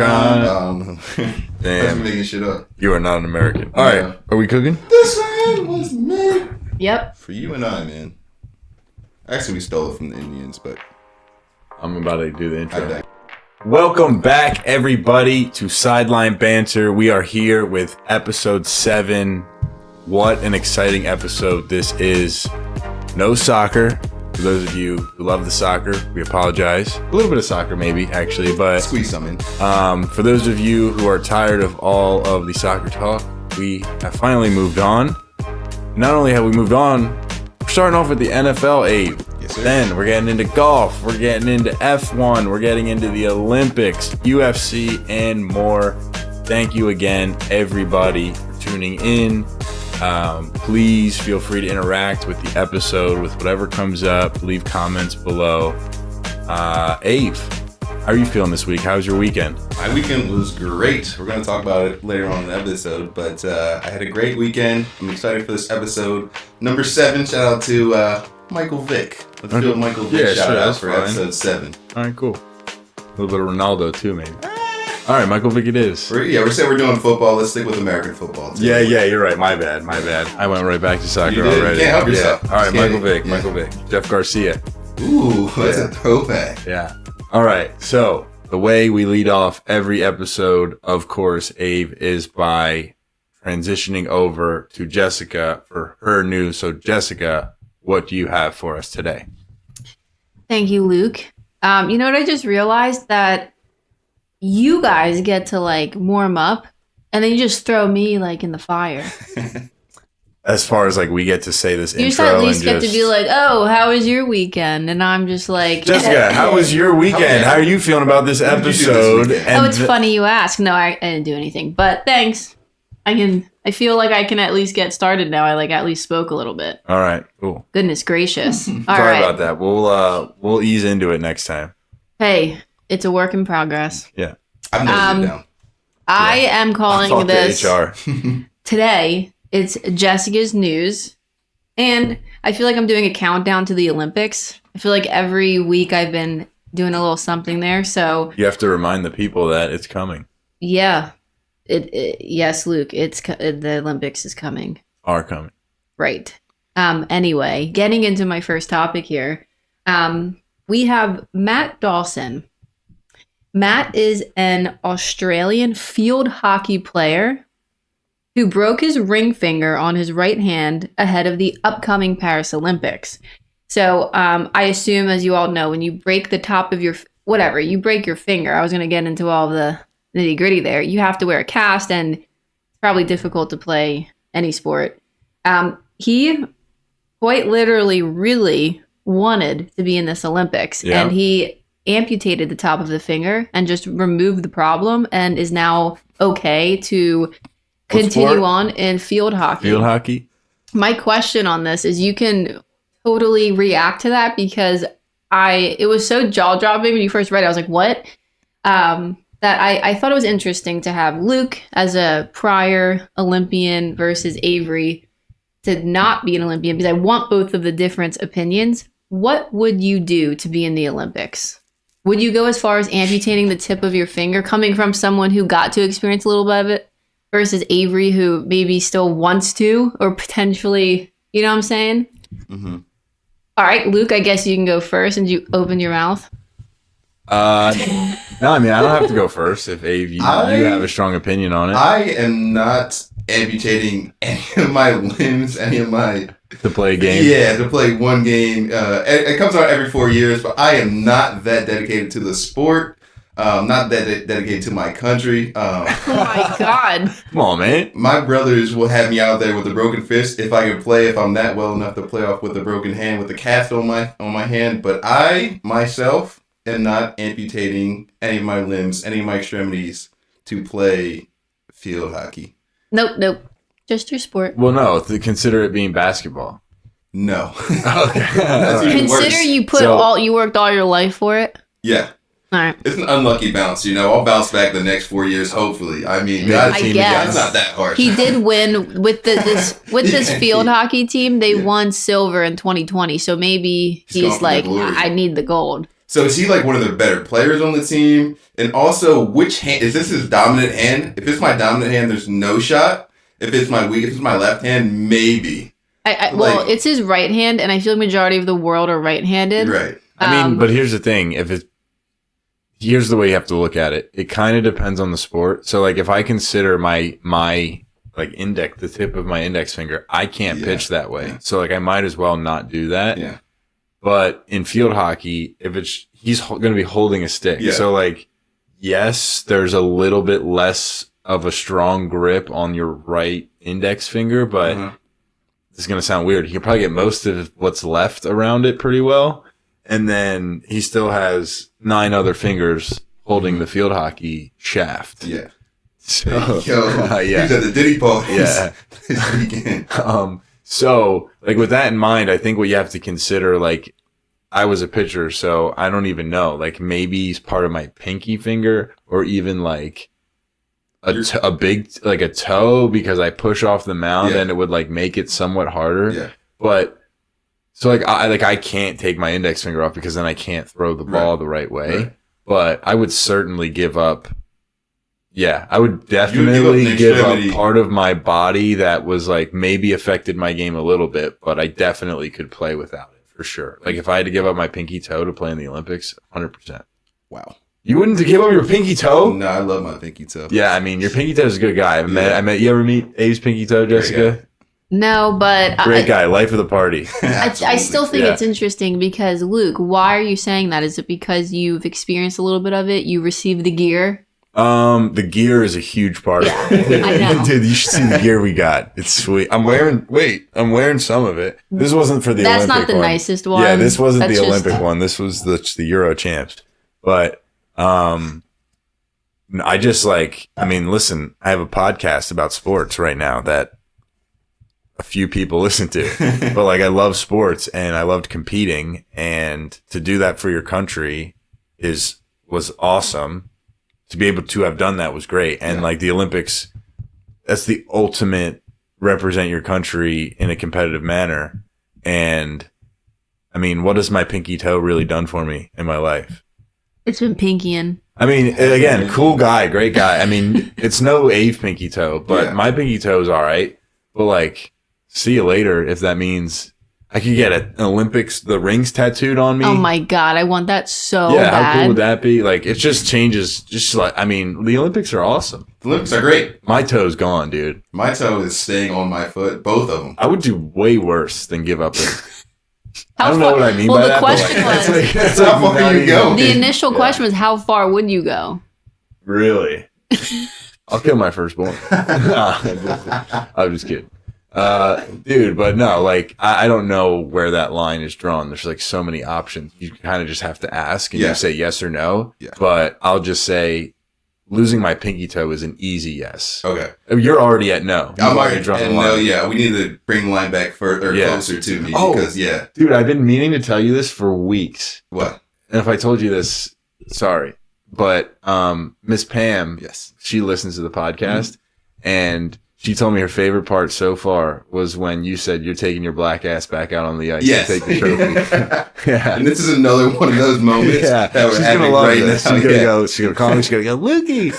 American. Damn. I'm making shit up. You are not an American. All right. Are we cooking? This land was made Yep. for you and I, man. Actually, we stole it from the Indians, but I'm about to do the intro. I Welcome back, everybody, to Sideline Banter. We are here with episode 7. What an exciting episode this is. No soccer. For those of you who love the soccer, we apologize. A little bit of soccer, maybe, actually, but squeeze some in. for those of you who are tired of all of the soccer talk, we have finally moved on. Not only have we moved on, we're starting off with the NFL, Abe. Yes, sir. Then we're getting into golf, we're getting into F1, we're getting into the Olympics, UFC, and more. Thank you again, everybody, for tuning in. Please feel free to interact with the episode, with whatever comes up. Leave comments below. Abe, how are you feeling this week? How was your weekend? My weekend was great. We're going to talk about it later on in the episode, but I had a great weekend. I'm excited for this episode. Number 7, shout out to Michael Vick. Let's do a Michael Vick shout out for episode 7. All right, cool. A little bit of Ronaldo too, maybe. All right, Michael Vick it is. We're saying we're doing football. Let's stick with American football, too. Yeah, you're right. My bad. I went right back to soccer You did. already. You can't help yourself. Yeah. All right, Just Michael Vick. Jeff Garcia. Ooh, that's a throwback. Yeah. All right, so the way we lead off every episode, of course, Abe, is by transitioning over to Jessica for her news. So, Jessica, what do you have for us today? Thank you, Luke. You know what I just realized? That you guys get to like warm up and then you just throw me like in the fire. As far as like we get to say this You intro, just at least and get to be like, oh, how was your weekend? And I'm just like, Jessica, how was your weekend? How are you feeling about this What did you do this episode? weekend? oh, it's funny you ask. No, I didn't do anything, but thanks. I feel like I can at least get started now. I like at least spoke a little bit. All right, cool. Goodness gracious. All Sorry right. about that. We'll ease into it next time. Hey, it's a work in progress. Yeah. I've noted it down. I am calling Talk this to HR. today. It's Jessica's news. And I feel like I'm doing a countdown to the Olympics. I feel like every week I've been doing a little something there. So You have to remind the people that it's coming. yeah, yes, Luke, the Olympics is coming. Are coming. Right. Anyway, getting into my first topic here. We have Matt Dawson. Matt is an Australian field hockey player who broke his ring finger on his right hand ahead of the upcoming Paris Olympics. So I assume, as you all know, when you break the top of you break your finger, I was going to get into all the nitty gritty there. You have to wear a cast, and it's probably difficult to play any sport. He quite literally really wanted to be in this Olympics, and he amputated the top of the finger and just removed the problem and is now okay to continue on in field hockey. Field hockey? My question on this is, you can totally react to that, because it was so jaw-dropping when you first read it. I was like, what? That I thought it was interesting to have Luke as a prior Olympian versus Avery to not be an Olympian, because I want both of the different opinions. What would you do to be in the Olympics? Would you go as far as amputating the tip of your finger, coming from someone who got to experience a little bit of it, versus Avery, who maybe still wants to, or potentially, you know what I'm saying? Mm-hmm. All right, Luke, I guess you can go first, and you open your mouth. No, I mean, I don't have to go first if Abe, you have a strong opinion on it. I am not amputating any of my limbs, any of my... To play a game? Yeah, to play one game. It comes out every 4 years, but I am not that dedicated to the sport. Not that dedicated to my country. Oh my God. Come on, man. My brothers will have me out there with a broken fist if I can play, if I'm that well enough to play off with a broken hand, with a cast on my hand. But I, myself, am not amputating any of my limbs, any of my extremities to play field hockey. Nope. Just your sport. Well, no, consider it being basketball. No. Okay. That's even Consider worse. you worked all your life for it. Yeah. All right. It's an unlucky bounce, I'll bounce back the next 4 years, hopefully. I mean, I guess. it's not that hard. He did win with this field hockey team. They won silver in 2020, so maybe he's like, I need the gold. So is he like one of the better players on the team? And also, which hand is this his dominant hand? If it's my dominant hand, there's no shot. If it's my left hand, maybe. Well, it's his right hand, and I feel the majority of the world are right-handed. Right. I mean, but here's the thing: here's the way you have to look at it. It kind of depends on the sport. So, like, if I consider my like the tip of my index finger, I can't pitch that way. So, like, I might as well not do that. Yeah. But in field hockey, he's going to be holding a stick. Yeah. So, like, yes, there's a little bit less of a strong grip on your right index finger, but this is going to sound weird. He can probably get most of what's left around it pretty well. And then he still has 9 other fingers holding the field hockey shaft. Yeah. So, yeah. He's at the Diddy Paul this weekend. So, like, with that in mind, I think what you have to consider, like, I was a pitcher, so I don't even know. Like, maybe he's part of my pinky finger, or even like a big, like a toe, because I push off the mound and it would like make it somewhat harder. Yeah. But so I can't take my index finger off because then I can't throw the ball the right way. Right. But I would certainly give up. Yeah, I would definitely give up part of my body that was like maybe affected my game a little bit, but I definitely could play without it for sure. Like if I had to give up my pinky toe to play in the Olympics, 100%. Wow. You wouldn't give up your pinky toe? No, I love my pinky toe. Yeah, I mean, your pinky toe is a good guy. I met. You ever meet Abe's pinky toe, Jessica? No, but great guy, life of the party. I still think it's interesting because Luke, why are you saying that? Is it because you've experienced a little bit of it? You received the gear. The gear is a huge part of it. I know. Dude, you should see the gear we got. It's sweet. I'm wearing some of it. This wasn't for the Olympic one. That's not the nicest one. Yeah, this wasn't the Olympic one. This was the Euro champs. But I just listen, I have a podcast about sports right now that a few people listen to. But like I love sports and I loved competing, and to do that for your country was awesome. To be able to have done that was great. And like the Olympics, that's the ultimate represent your country in a competitive manner. And I mean, what has my pinky toe really done for me in my life? It's been pinkying. I mean, again, cool guy, great guy. I mean, it's no Ave pinky toe, but my pinky toe is all right. But like, see you later if that means I could get an Olympics, the rings tattooed on me. Oh my God, I want that so bad. Yeah, how cool would that be? Like, it just changes. Just like, I mean, the Olympics are awesome. The Olympics are great. My toe's gone, dude. My toe is staying on my foot, both of them. I would do way worse than give up it. I don't know what I mean by that. Well, the question was, that's how far you go. The initial question was, how far would you go? Really? I'll kill my firstborn. I'm just kidding. Dude, but no, like, I don't know where that line is drawn. There's like so many options. You kind of just have to ask and you say yes or no. Yeah. But I'll just say losing my pinky toe is an easy yes. Okay. You're already at no. I'm already drawn the line. No, yeah. We need to bring the line back further, closer to me. Because, dude, I've been meaning to tell you this for weeks. What? And if I told you this, sorry. But Miss Pam, she listens to the podcast, and she told me her favorite part so far was when you said you're taking your black ass back out on the ice to take the trophy. And this is another one of those moments that we're having right now. She's gonna call me. She's gonna go, Lukey.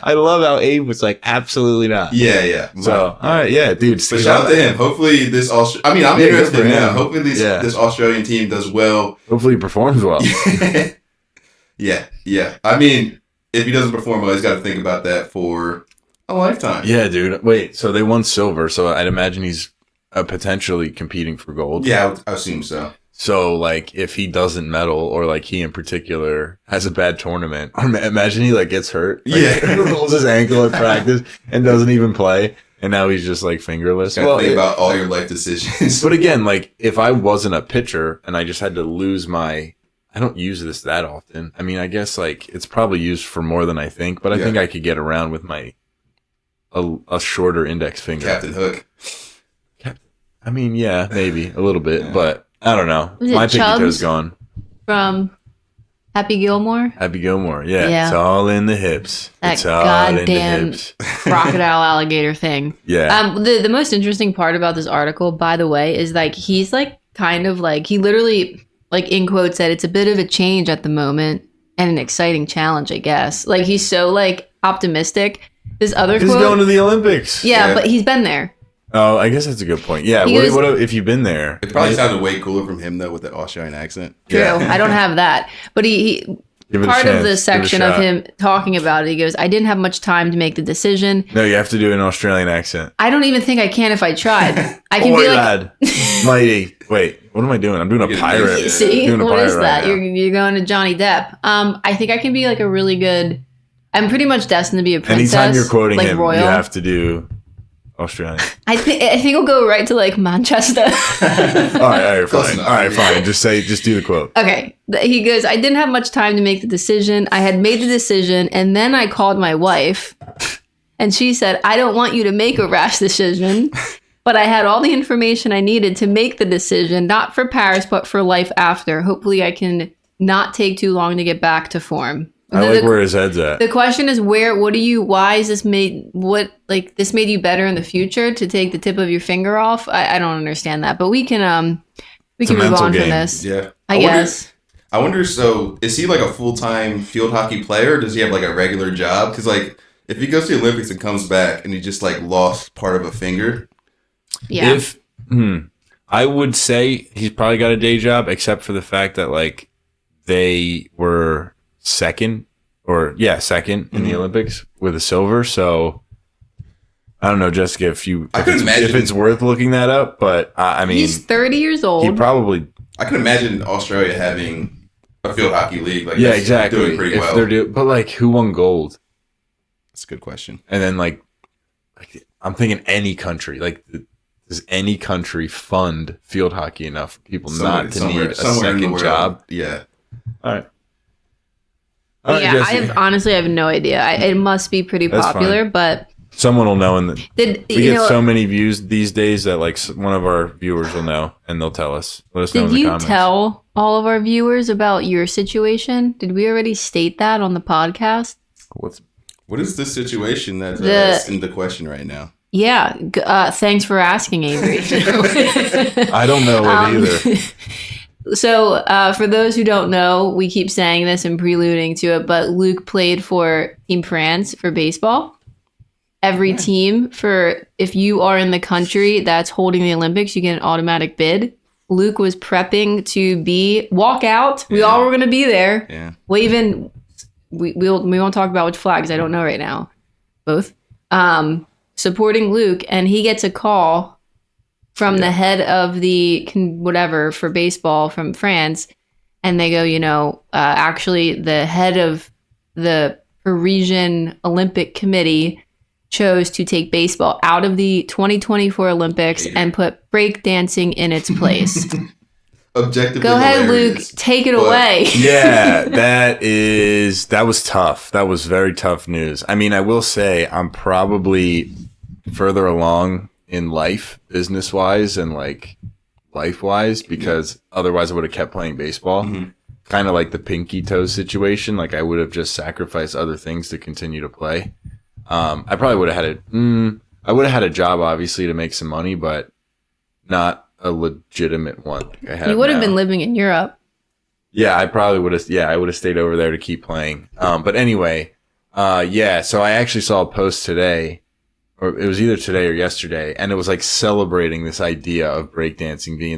I love how Abe was like, absolutely not. Yeah. So, all right, dude. But shout out to him. Hopefully this I'm interested now. Hopefully this Australian team does well. Hopefully he performs well. Yeah. I mean, if he doesn't perform well, he's got to think about that for a lifetime. Yeah, dude. Wait, so they won silver, so I'd imagine he's potentially competing for gold. Yeah, I assume so. So, like, if he doesn't medal, or like he in particular has a bad tournament, imagine he like gets hurt, rolls his ankle at practice and doesn't even play, and now he's just like fingerless. Think about all your life decisions. But again, like, if I wasn't a pitcher and I just had to lose I don't use this that often. I mean, I guess like it's probably used for more than I think, but I think I could get around with a shorter index finger. Captain Hook. I mean, yeah, maybe a little bit, but I don't know. My pinky toe's gone. From Happy Gilmore? Happy Gilmore, yeah. It's all in the hips. That goddamn crocodile alligator thing. Yeah. The most interesting part about this article, by the way, is like he's like kind of like he literally like in quotes, said it's a bit of a change at the moment and an exciting challenge, I guess. Like he's so like optimistic. This other He's quote, going to the Olympics. yeah, but he's been there. Oh, I guess that's a good point. Yeah, He goes- what if you've been there? It probably sounded way cooler from him though with the Australian accent. True, Yeah. I don't have that, but he Give it a part of chance. the Give it a section of shot. him talking about it, he goes, I didn't have much time to make the decision. No, you have to do an Australian accent. I don't even think I can if I tried. I can Oi, be like, lad. Mighty. Wait, what am I doing? I'm doing a You're pirate. amazing. see, Doing a what pirate is that? right now. You're going to Johnny Depp. I think I can be like a really good, I'm pretty much destined to be a princess. Anytime you're quoting like him, royal. you have to do Australian. I think we'll go right to like Manchester. all right, Close fine. enough. All right, fine. Just do the quote. Okay. He goes, I didn't have much time to make the decision. I had made the decision, and then I called my wife, and she said, I don't want you to make a rash decision, but I had all the information I needed to make the decision, not for Paris, but for life after. Hopefully I can not take too long to get back to form. I like where his head's at. The question is why is this this made you better in the future to take the tip of your finger off? I don't understand that, but we can a move mental on from game. this. Yeah. I guess. I wonder, so is he like a full-time field hockey player or does he have like a regular job? Because like if he goes to the Olympics and comes back and he just like lost part of a finger. Yeah. I would say he's probably got a day job, except for the fact that like they were second in the Olympics with a silver. So I don't know, Jessica, if it's worth looking that up, but I mean, He's 30 years old. he probably, I can imagine Australia having a field hockey league. Like yeah, that's exactly. doing pretty If well. they're but like who won gold? That's a good question. And then like I'm thinking any country, like does any country fund field hockey enough for people not to need a somewhere in the second world. job? Yeah. All right. Yeah, Jessica. I have no idea. It must be pretty That's popular, fine. but Someone will know, and did we you get know? so many views these days that like one of our viewers will know, and they'll tell us. Let us know in Did the you comments. tell all of our viewers about your situation? Did we already state that on the podcast? What is the situation that's in the question right now? Yeah. Thanks for asking, Avery. I don't know it either. So, for those who don't know, we keep saying this and preluding to it, but Luke played for Team France for baseball. Every team if you are in the country that's holding the Olympics, you get an automatic bid. Luke was prepping to walk out. We all were going to be there. Yeah. Waving. We won't talk about which flags. I don't know right now. Both. Supporting Luke, and he gets a call from the head of the whatever for baseball from France, and they go, actually the head of the Parisian Olympic Committee chose to take baseball out of the 2024 Olympics and put breakdancing in its place. Objectively Go ahead, hilarious, Luke, take it but- away. Yeah, that was tough. That was very tough news. I mean, I will say I'm probably further along in life, business wise and like life wise, because otherwise I would have kept playing baseball. Mm-hmm. Kind of like the pinky toe situation. Like I would have just sacrificed other things to continue to play. I probably would have had a job obviously to make some money, but not a legitimate one. Like I have You would have now. been living in Europe. Yeah, I probably would have. Yeah, I would have stayed over there to keep playing. But anyway, so I actually saw a post today, or it was either today or yesterday, and it was like celebrating this idea of breakdancing being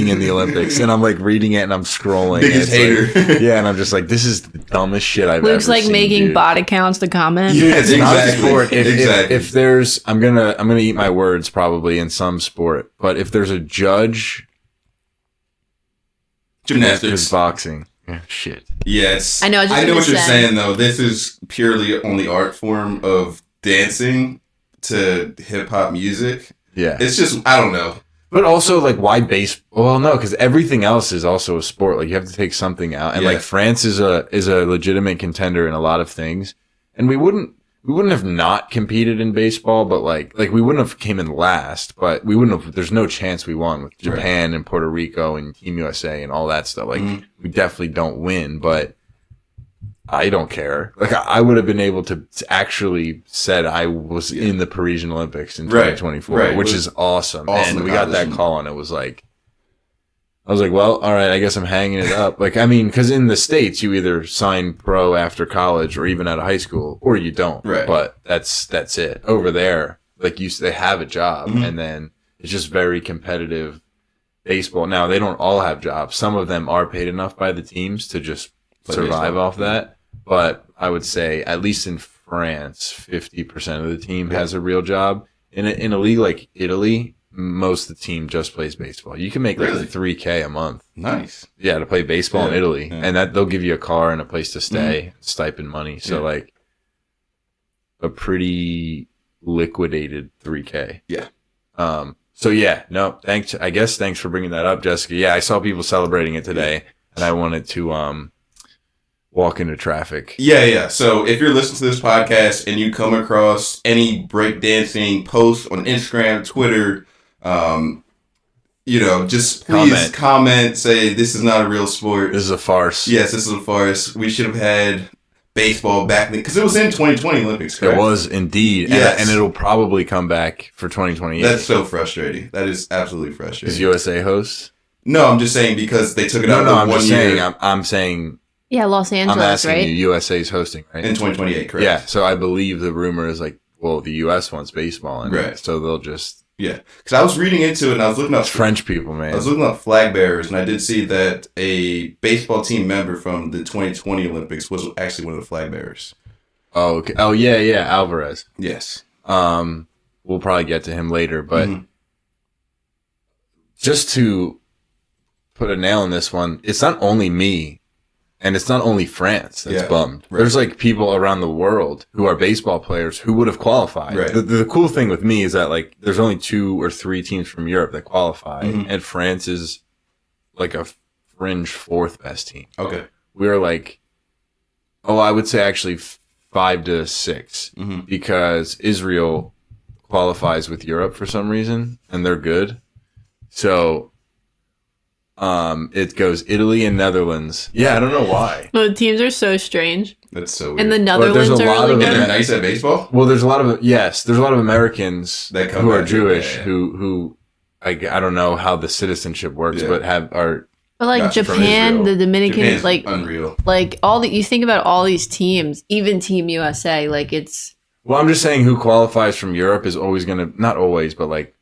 in the Olympics. And I'm like reading it and I'm scrolling. Biggest and it's hater. like- yeah, and I'm just like, this is the dumbest shit I've Luke's ever like seen, making dude. bot accounts to comment. Yeah, it's not a Exactly. sport. Exactly. If there's, I'm gonna eat my words probably in some sport, but if there's a judge, Gymnastics. boxing. Yeah, shit. Yes. I know, I was just I know gonna what you're say. saying though. This is purely on the art form of dancing to hip hop music. Yeah. It's just I don't know. But also, like, why baseball? Well, no, because everything else is also a sport. Like, you have to take something out, and Yeah. like France is a legitimate contender in a lot of things, and we wouldn't have not competed in baseball, but like we wouldn't have came in last, but we wouldn't have. There's no chance we won with Japan and Puerto Rico and Team USA and all that stuff. Like, we definitely don't win, but I don't care. Like, I would have been able to actually said I was in the Parisian Olympics in 2024, Right. which is awesome. Awesome And we got that accomplishment. call, and it was like, I was like, well, all right, I guess I'm hanging it up. Like, I mean, because in the States, you either sign pro after college or even out of high school, or you don't. Right. But that's it. Over there, like they have a job, Mm-hmm. and then it's just very competitive baseball. Now, they don't all have jobs. Some of them are paid enough by the teams to just survive baseball. off that. But I would say, at least in France, 50% of the team has a real job. In a league like Italy, most of the team just plays baseball. You can make like Really? $3K a month. Nice. Yeah, to play baseball in Italy. Yeah. And that they'll give you a car and a place to stay, stipend money. So like a pretty liquidated 3K. Yeah. So yeah, no, thanks for bringing that up, Jessica. Yeah, I saw people celebrating it today and I wanted to walk into traffic. Yeah. So if you're listening to this podcast and you come across any breakdancing posts on Instagram, Twitter, just please comment, say this is not a real sport. This is a farce. Yes, this is a farce. We should have had baseball back then because it was in 2020 Olympics, correct? It was indeed. Yes. And it'll probably come back for 2028. That's so frustrating. That is absolutely frustrating. Is USA host? No, I'm just saying because they took it out I'm of 1 just year saying, I'm saying, Yeah, Los I'm Angeles, asking right? you, USA's hosting, right? in 2028, correct? Yeah, so I believe the rumor is like, well, the US wants baseball in Right. it, so they'll just... Yeah, because I was reading into it and I was looking up It's French people, man. I was looking up flag bearers, and I did see that a baseball team member from the 2020 Olympics was actually one of the flag bearers. Oh, okay. Oh, yeah, Alvarez. Yes. We'll probably get to him later, but just to put a nail in this one, it's not only me, and it's not only France that's bummed. Right. There's like people around the world who are baseball players who would have qualified. Right. The cool thing with me is that like there's only 2 or 3 teams from Europe that qualify, and France is like a fringe 4th best team. Okay. We're like, I would say actually 5 to 6 because Israel qualifies with Europe for some reason, and they're good. So it goes Italy and Netherlands. Yeah, I don't know why. The teams are so strange. That's so weird. And the there's Netherlands a are lot really of And they're good. nice at baseball? Well, there's a lot of Americans That come who are back, Jewish yeah. who I don't know how the citizenship works, Yeah. but are But like Gotcha, from Japan, Israel. the Dominican, Japan's like unreal. all the you think about all these teams, even Team USA, like it's well, I'm just saying who qualifies from Europe is always going to, not always, but like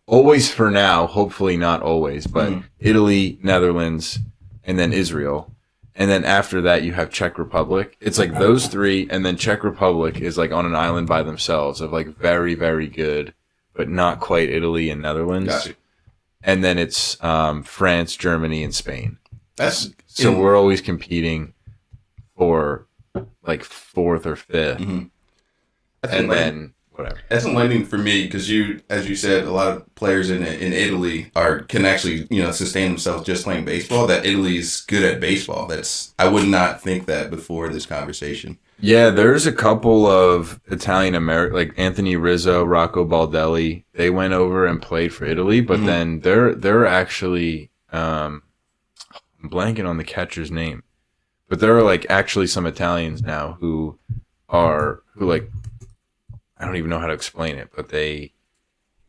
always for now, hopefully not always, but Italy, Netherlands, and then Israel. And then after that, you have Czech Republic. It's like those 3, and then Czech Republic is like on an island by themselves of like very, very good, but not quite Italy and Netherlands. Gotcha. And then it's France, Germany, and Spain. That's So we're always competing for like 4th or 5th. that's And enlightening. then whatever. That's enlightening for me because as you said, a lot of players in Italy can actually sustain themselves just playing baseball. That Italy's good at baseball. I would not think that before this conversation. Yeah, there's a couple of Italian American, like Anthony Rizzo, Rocco Baldelli. They went over and played for Italy, but then they're actually I'm blanking on the catcher's name, but there are like actually some Italians now who like I don't even know how to explain it, but they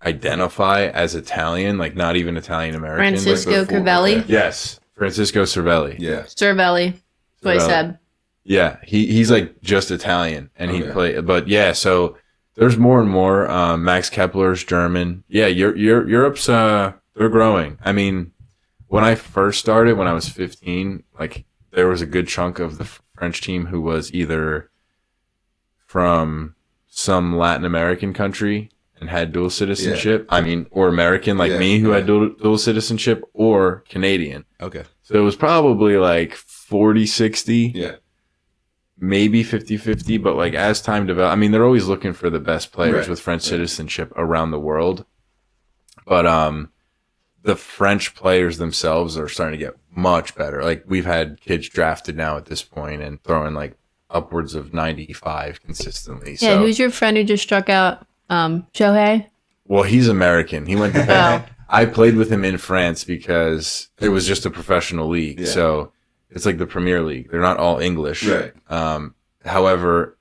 identify as Italian, like not even Italian American. Francisco Crivelli, okay. Yes, Francisco Cervelli. Yeah. Cervelli. That's what I Cervelli. said. Yeah, he's like just Italian, and he Okay. played. But yeah, so there's more and more. Max Kepler's German. Yeah, Europe's they're growing. I mean, when I first started, when I was 15, like there was a good chunk of the French team who was either from some Latin American country and had dual citizenship. I mean, or American like me who had dual citizenship, or Canadian. Okay. So it was probably like 40-60. Yeah. Maybe 50-50, but like as time develops, I mean, they're always looking for the best players Right. with French citizenship around the world. But the French players themselves are starting to get much better. Like we've had kids drafted now at this point and throwing like upwards of 95 consistently. Yeah, So, who's your friend who just struck out Shohei? well, he's American. He went to Oh. I played with him in France because it was just a professional league. Yeah. So it's like the Premier League. They're not all English. Right. However,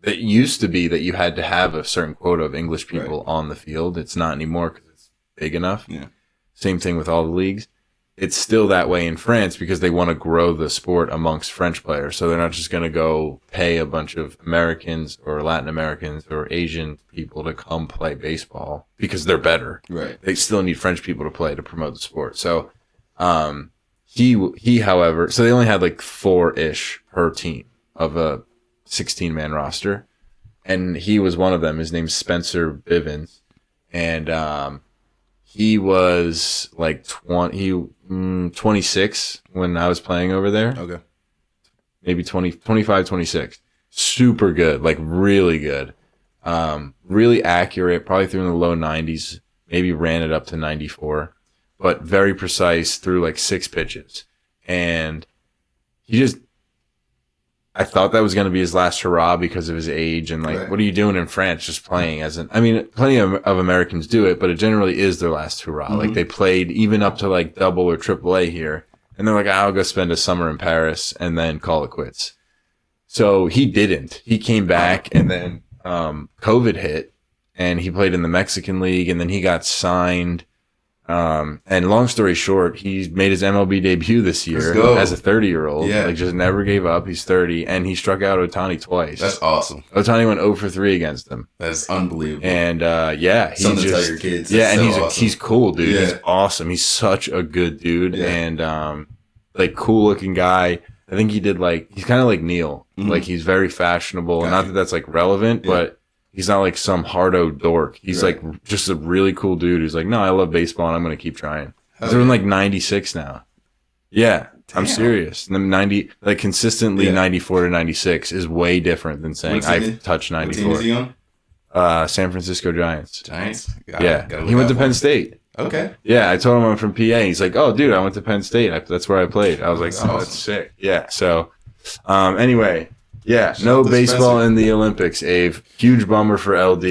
it used to be that you had to have a certain quota of English people on the field. It's not anymore because it's big enough. Yeah. Same thing with all the leagues. It's still that way in France because they want to grow the sport amongst French players. So they're not just going to go pay a bunch of Americans or Latin Americans or Asian people to come play baseball because they're better. Right. They still need French people to play to promote the sport. So, he, however, so they only had like 4-ish per team of a 16-man roster. And he was one of them. His name's Spencer Bivens. And, he was like 26 when I was playing over there. Okay. Maybe 25, 26. Super good, like really good. Really accurate, probably threw in the low 90s, maybe ran it up to 94, but very precise, threw like 6 pitches. And I thought that was going to be his last hurrah because of his age and like, what are you doing in France? Just playing I mean, plenty of Americans do it, but it generally is their last hurrah. Mm-hmm. Like they played even up to like double or triple A here. And they're like, I'll go spend a summer in Paris and then call it quits. So he didn't. He came back and then COVID hit and he played in the Mexican League and then he got signed. And long story short, he made his MLB debut this year as a 30-year-old. Yeah. Like just never gave up. He's 30 and he struck out Ohtani twice. That's awesome. Ohtani went 0 for 3 against him. That's unbelievable. And he's something to tell your kids. That's and awesome. He's cool, dude. Yeah. He's awesome. He's such a good dude and like cool looking guy. I think he did he's kind of like Neil. Mm-hmm. Like he's very fashionable. Not that that's like relevant, but he's not like some hardo dork. He's like just a really cool dude who's like, no, I love baseball and I'm going to keep trying. He's in like 96 now. Yeah, damn. I'm serious. And then 90, like consistently 94 to 96 is way different than saying I've touched 94. What team is he on? San Francisco Giants. Giants? He went to Penn State. Okay. Yeah, I told him I'm from PA. He's like, oh, dude, I went to Penn State. That's where I played. I was like, oh, that's sick. Yeah, so anyway. Yeah, no baseball in the Olympics, Ave. Huge bummer for LD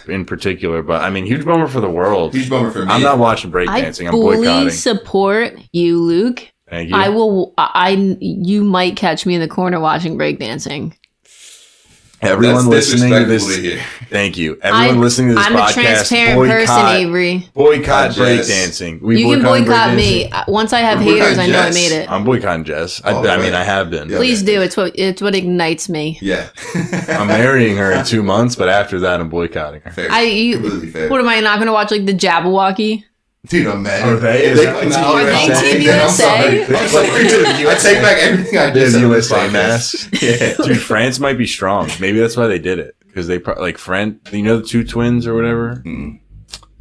in particular, but I mean, huge bummer for the world. Huge bummer for me. I'm not watching breakdancing. I'm boycotting. I fully support you, Luke. Thank you. I will. You might catch me in the corner watching breakdancing. Everyone listening to this, thank you. Everyone listening to this podcast, I'm a transparent person, Avery. Boycott breakdancing. You can boycott me. Once I have haters, I know I made it. I'm boycotting Jess. I mean, I have been. Please do. It's what ignites me. Yeah. I'm marrying her in 2 months, but after that, I'm boycotting her. Completely fair. What am I not going to watch? Like the Jabberwocky? Dude, I'm mad. Are they Team USA? I take back everything I did. USA masks. Yeah. Dude, France might be strong. Maybe that's why they did it. Because they like you know the 2 twins or whatever? Mm.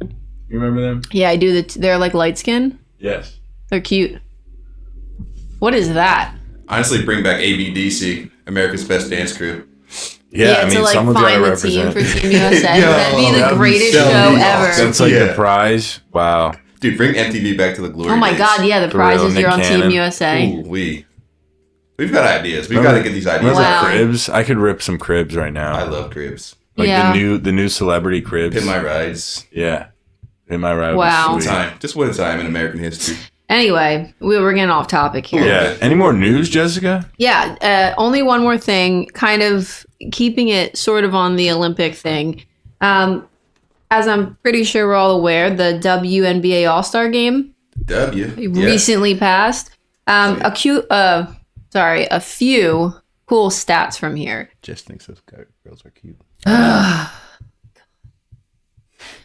You remember them? Yeah, I do. They're like light skin? Yes. They're cute. What is that? Honestly, bring back ABDC, America's Best Dance Crew. Yeah, I mean, someone's got to Team represent. for Team USA. That'd be the greatest show ever. That's like the prize. Wow. Dude, bring MTV back to the glory days. Oh my God, yeah, the prize is you're on Team USA. Ooh, we've got ideas. We've got to get these ideas. Wow. Cribs? I could rip some Cribs right now. I love Cribs. Like the new celebrity Cribs. Pin My Rides. Yeah. Pin My Ride. Wow. Just what a time in American history. Anyway, we're getting off topic here. Yeah. Any more news, Jessica? Yeah. Only one more thing, kind of keeping it sort of on the Olympic thing. As I'm pretty sure we're all aware, the WNBA All-Star Game recently passed. A few cool stats from here. Jess thinks those girls are cute.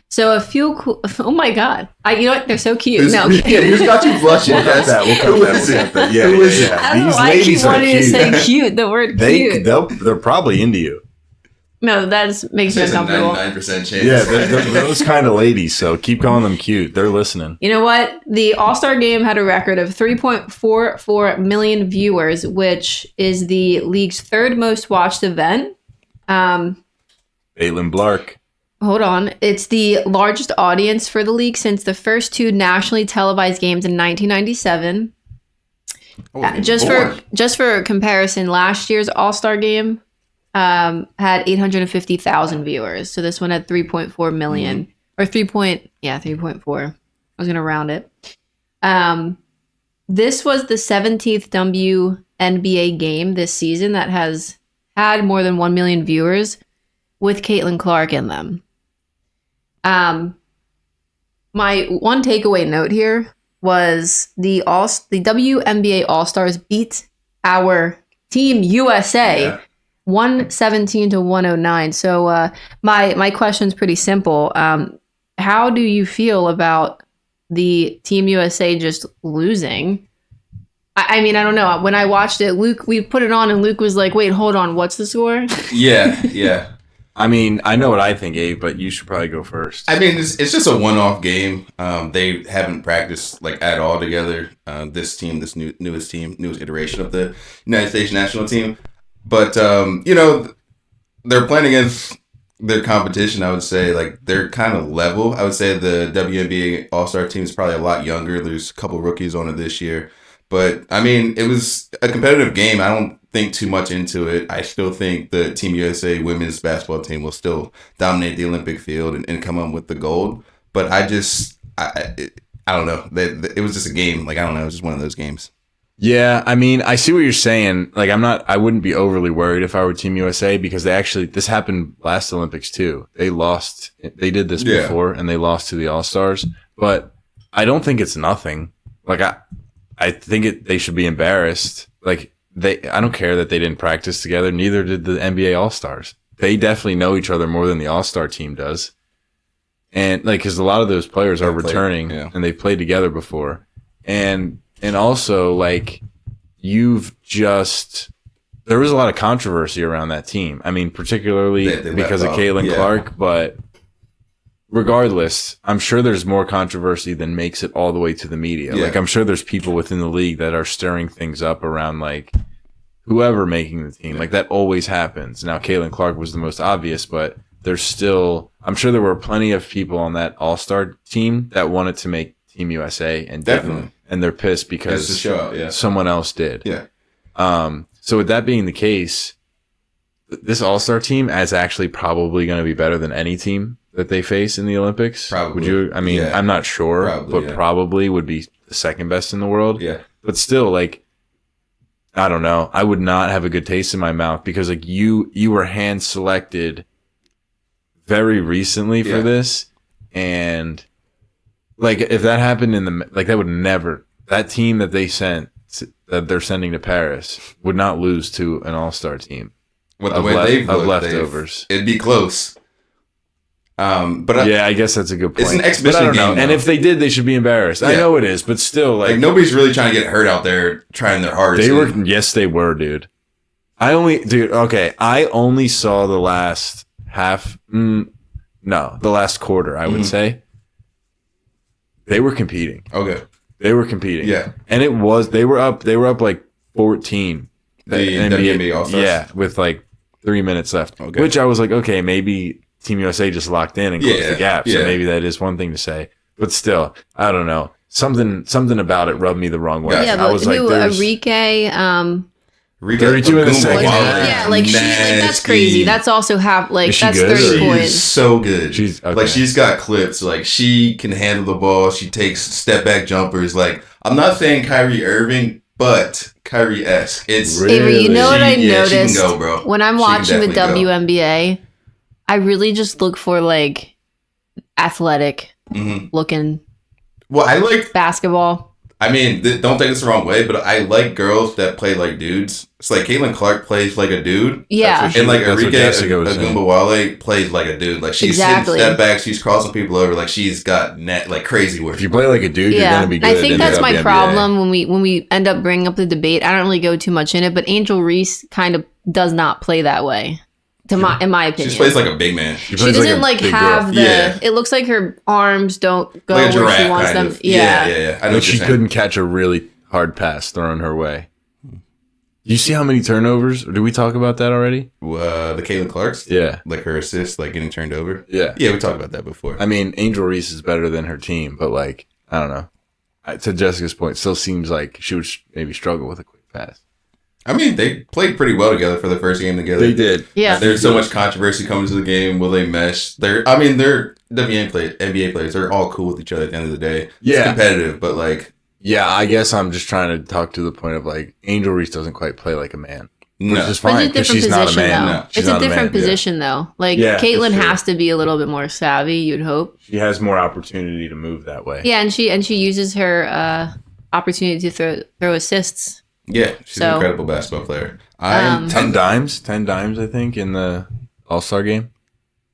So a few cool. Oh my God! You know what? They're so cute. No, yeah, who's got you blushing? We'll cut that. Who is it? Yeah, who is it? These ladies are cute. To say cute. The word cute. They're probably into you. No, that makes me uncomfortable. 99% chance. Yeah, they're those kind of ladies. So keep calling them cute. They're listening. You know what? The All-Star Game had a record of 3.44 million viewers, which is the league's 3rd most watched event. Caitlin Blark. Hold on. It's the largest audience for the league since the first 2 nationally televised games in 1997. Just for comparison, last year's All-Star Game had 850,000 viewers. So this one had 3.4 million or 3.4. I was going to round it. This was the 17th WNBA game this season that has had more than 1 million viewers with Caitlin Clark in them. My one takeaway note here was the WNBA All-Stars beat our team USA. Yeah. 117 to 109. So my question's pretty simple. How do you feel about the Team USA just losing? I mean, I don't know. When I watched it, we put it on and Luke was like, wait, hold on, what's the score? Yeah. I mean, I know what I think, Abe, but you should probably go first. I mean, it's just a one-off game. They haven't practiced like at all together. This team, this newest iteration of the United States national team. But they're playing against their competition. I would say like they're kind of level. I would say the WNBA All-Star team is probably a lot younger. There's a couple rookies on it this year. But, I mean, it was a competitive game. I don't think too much into it. I still think the Team USA women's basketball team will still dominate the Olympic field and come up with the gold. But I don't know. It was just a game. Like, I don't know. It was just one of those games. Yeah, I mean, I see what you're saying. Like, I wouldn't be overly worried if I were Team USA because this happened last Olympics too. They did this before and they lost to the All-Stars. But I don't think it's nothing. Like, I think they should be embarrassed. Like I don't care that they didn't practice together. Neither did the NBA All-Stars. They definitely know each other more than the All-Star team does. And like, cause a lot of those players are returning and they played together before. And also like there was a lot of controversy around that team. I mean, particularly because of Caitlin Clark, but regardless, I'm sure there's more controversy than makes it all the way to the media. Yeah. Like, I'm sure there's people within the league that are stirring things up around, like, whoever making the team. Like, that always happens. Now, Caitlin Clark was the most obvious, but there's still... I'm sure there were plenty of people on that All-Star team that wanted to make Team USA and definitely. And they're pissed because someone else did. Yeah. So with that being the case, this All-Star team is actually probably going to be better than any team that they face in the Olympics. Probably. Would you? I mean, I'm not sure, probably would be the second best in the world. Yeah. But still, like, I don't know. I would not have a good taste in my mouth because, like, you were hand selected very recently for this, and like, if that happened that team that they're sending to Paris would not lose to an All-Star team. With the way they've looked, leftovers, it'd be close. But I guess that's a good point. It's an exhibition game, and if they did, they should be embarrassed. I know it is, but still, like nobody's really trying to get hurt out there, trying their hardest. Yes, they were, dude. I only saw the last half. The last quarter. I would say they were competing. Okay, they were competing. Yeah, and they were up like 14. The NBA All-Stars? with like 3 minutes left. Okay. Which I was like, okay, maybe Team USA just locked in and closed the gap. So maybe that is one thing to say. But still, I don't know. Something about it rubbed me the wrong way. Yeah, I was like, Arike, 32 in the second. Yeah, like that's crazy. That's also that's good? 30 points. She's so good. She's okay. Like, she's got clips. Like, she can handle the ball. She takes step back jumpers. Like, I'm not saying Kyrie Irving, but Kyrie-esque. It's really? Avery, you know what I noticed? She can go, bro. When I'm watching the WNBA, I really just look for like athletic looking. Well, I like basketball. I mean, don't take this the wrong way, but I like girls that play like dudes. It's like Caitlin Clark plays like a dude. Yeah. And like Arike Agumbawale plays like a dude. Like, she's hitting step backs, she's crossing people over, like she's got like crazy work. If you play like a dude, you're gonna be good. I think that's my problem when we end up bringing up the debate. I don't really go too much in it, but Angel Reese kind of does not play that way. In my opinion, she just plays like a big man. She doesn't like have the. Yeah. It looks like her arms don't go like where she wants them. Yeah. I know but she couldn't catch a really hard pass thrown her way. You see how many turnovers? Did we talk about that already? The Caitlin Clark's? Yeah. Like her assists, like getting turned over? Yeah. Yeah, we talked about that before. I mean, Angel Reese is better than her team, but like, I don't know. To Jessica's point, still seems like she would maybe struggle with a quick pass. I mean, they played pretty well together for the first game together. They did. Yeah. There's so much controversy coming to the game. Will they mesh? They're NBA players. They're all cool with each other at the end of the day. Yeah. It's competitive, but like... Yeah, I guess I'm just trying to talk to the point of like, Angel Reese doesn't quite play like a man. No. Which is But fine it's a because different she's not a position, man. though. No, she's It's a not different man. position, though. Like, Yeah, that's Caitlyn true. has to be a little bit more savvy, you'd hope. She has more opportunity to move that way. Yeah, and she uses her opportunity to throw assists. Yeah, she's an So, incredible basketball player. 10 dimes, I think, in the All-Star game.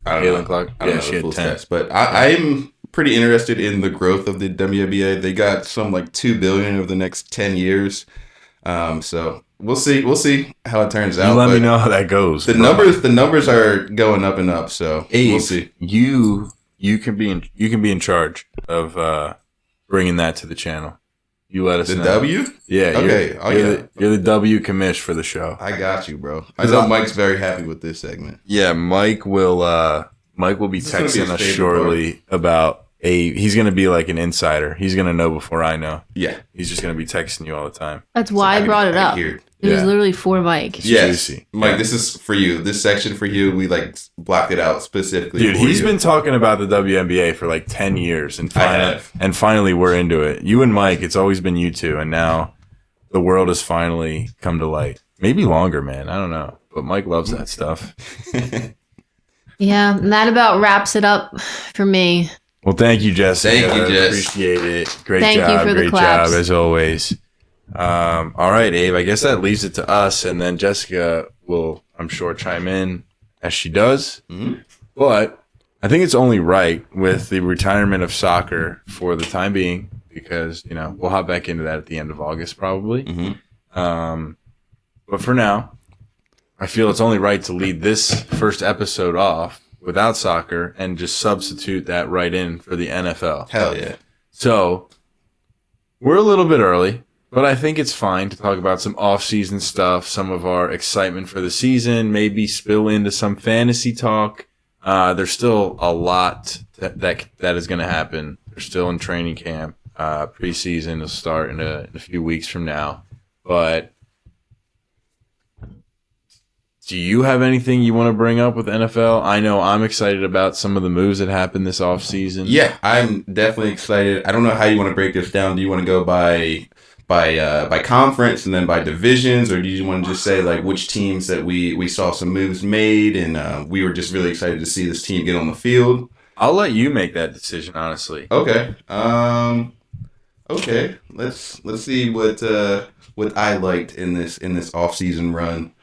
I don't Caitlin know. Clark. I don't Yeah, know she the had full 10. stats, but I'm pretty interested in the growth of the WNBA. They got some like $2 billion over the next 10 years. So we'll see. We'll see how it turns out. You let but me know how that goes. The bro. numbers are going up and up. So Abe, we'll see. You can be in charge of bringing that to the channel. You let us The know. W? Yeah. Okay. You're the W commish for the show. I got you, bro. I know Mike's very happy with this segment. Yeah, Mike will be This is gonna be texting his us favorite shortly about he's gonna be like an insider. He's gonna know before I know. Yeah. He's just gonna be texting you all the time. That's why I brought it up. Here. It was Yeah. literally for Mike. Yes, juicy. Mike. Yeah. This is for you. This section for you. We like blocked it out specifically. Dude, for he's you. been talking about the WNBA for like 10 years, and have. finally we're into it. You and Mike, it's always been you two, and now the world has finally come to light. Maybe longer, man. I don't know, but Mike loves that stuff. Yeah, and that about wraps it up for me. Well, thank you, Jessica. Thank you, Jess. Appreciate it. Great Thank you job. for the Great claps. job, as always. All right, Abe, I guess that leaves it to us, and then Jessica will, I'm sure, chime in as she does. Mhm. But I think it's only right with the retirement of soccer for the time being, because, we'll hop back into that at the end of August probably. Mhm. But for now, I feel it's only right to lead this first episode off without soccer and just substitute that right in for the NFL. Hell yeah. So we're a little bit early, but I think it's fine to talk about some off-season stuff, some of our excitement for the season, maybe spill into some fantasy talk. There's still a lot that is going to happen. They're still in training camp. Preseason will start in a few weeks from now. But do you have anything you want to bring up with NFL? I know I'm excited about some of the moves that happened this offseason. Yeah, I'm definitely excited. I don't know how you want to break this down. Do you want to go by conference and then by divisions, or do you want to just say like which teams that we saw some moves made and we were just really excited to see this team get on the field? I'll let you make that decision, honestly. Okay. Okay. Let's see what I liked in this off-season run.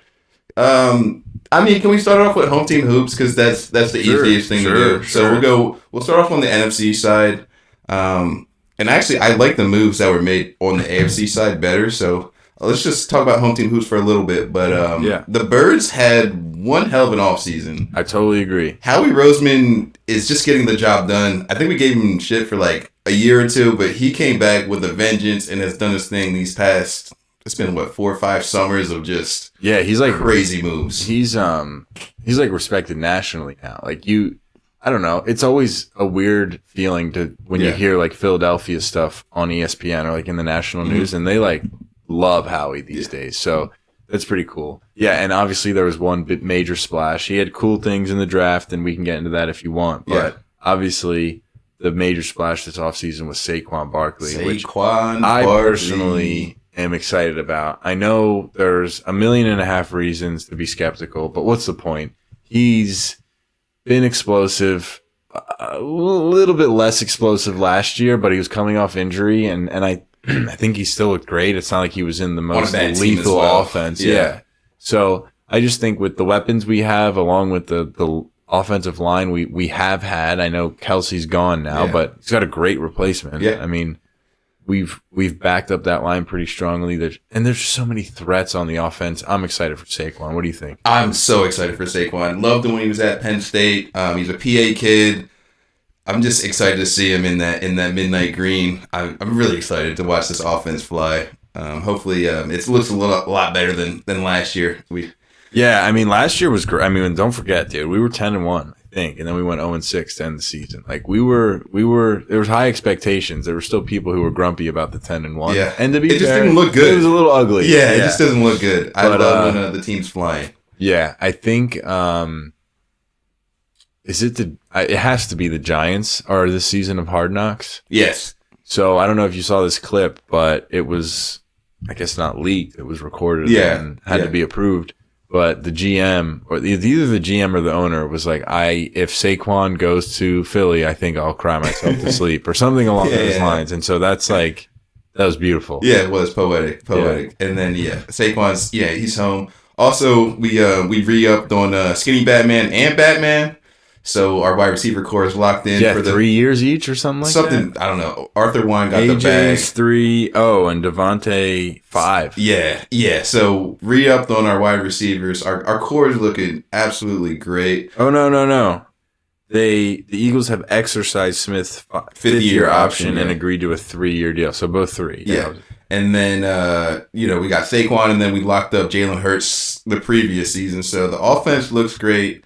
I mean, can we start off with home team hoops, because that's the easiest thing to do. So we'll start off on the NFC side. And actually, I like the moves that were made on the AFC side better. So let's just talk about home team hoops for a little bit. But the Birds had one hell of an offseason. I totally agree. Howie Roseman is just getting the job done. I think we gave him shit for like a year or two, but he came back with a vengeance and has done his thing these past, it's been 4 or 5 summers of just he's like crazy moves. He's like respected nationally now. Like I don't know. It's always a weird feeling when you hear like Philadelphia stuff on ESPN or like in the national news, and they like love Howie these days. So that's pretty cool. Yeah, and obviously there was one bit major splash. He had cool things in the draft, and we can get into that if you want. But obviously the major splash this offseason was Saquon Barkley, which I personally am excited about. I know there's 1.5 million reasons to be skeptical, but what's the point? He's been explosive, a little bit less explosive last year, but he was coming off injury, and I think he still looked great. It's not like he was in the most lethal offense. Yeah. So I just think with the weapons we have, along with the offensive line we have had, I know Kelsey's gone now, but he's got a great replacement. Yeah. I mean, we've backed up that line pretty strongly. There's so many threats on the offense. I'm excited for Saquon. What do you think? I'm so excited for Saquon. Loved him when he was at Penn State. He's a PA kid. I'm just excited to see him in that midnight green. I'm really excited to watch this offense fly. Hopefully, it looks a lot better than last year. I mean, last year was great. I mean, don't forget, dude, we were 10-1, I think, and then we went 0-6 to end the season. Like there was high expectations. There were still people who were grumpy about the 10-1. Yeah, and to be fair, it just fair, didn't look good. It was a little ugly. Yeah, it just doesn't look good. I love when the team's flying. Yeah, I think it has to be the Giants are this season of Hard Knocks. Yes. So I don't know if you saw this clip, but it was, I guess, not leaked. It was recorded and had to be approved. but the GM or either the GM or the owner was like, if Saquon goes to Philly, I think I'll cry myself to sleep or something along those lines. And so that's like, that was beautiful. Yeah, it was poetic. Yeah. And then Saquon's he's home. Also, we re-upped on Skinny Batman and Batman. So our wide receiver core is locked in for 3 years each or something like that. I don't know. Arthur Wine got the bag. AJ's 3, and Devontae 5. Yeah. So re-upped on our wide receivers. Our core is looking absolutely great. Oh no. The Eagles have exercised Smith's fifth-year option and agreed to a 3-year deal. So both 3. Yeah. And then, we got Saquon, and then we locked up Jalen Hurts the previous season. So the offense looks great.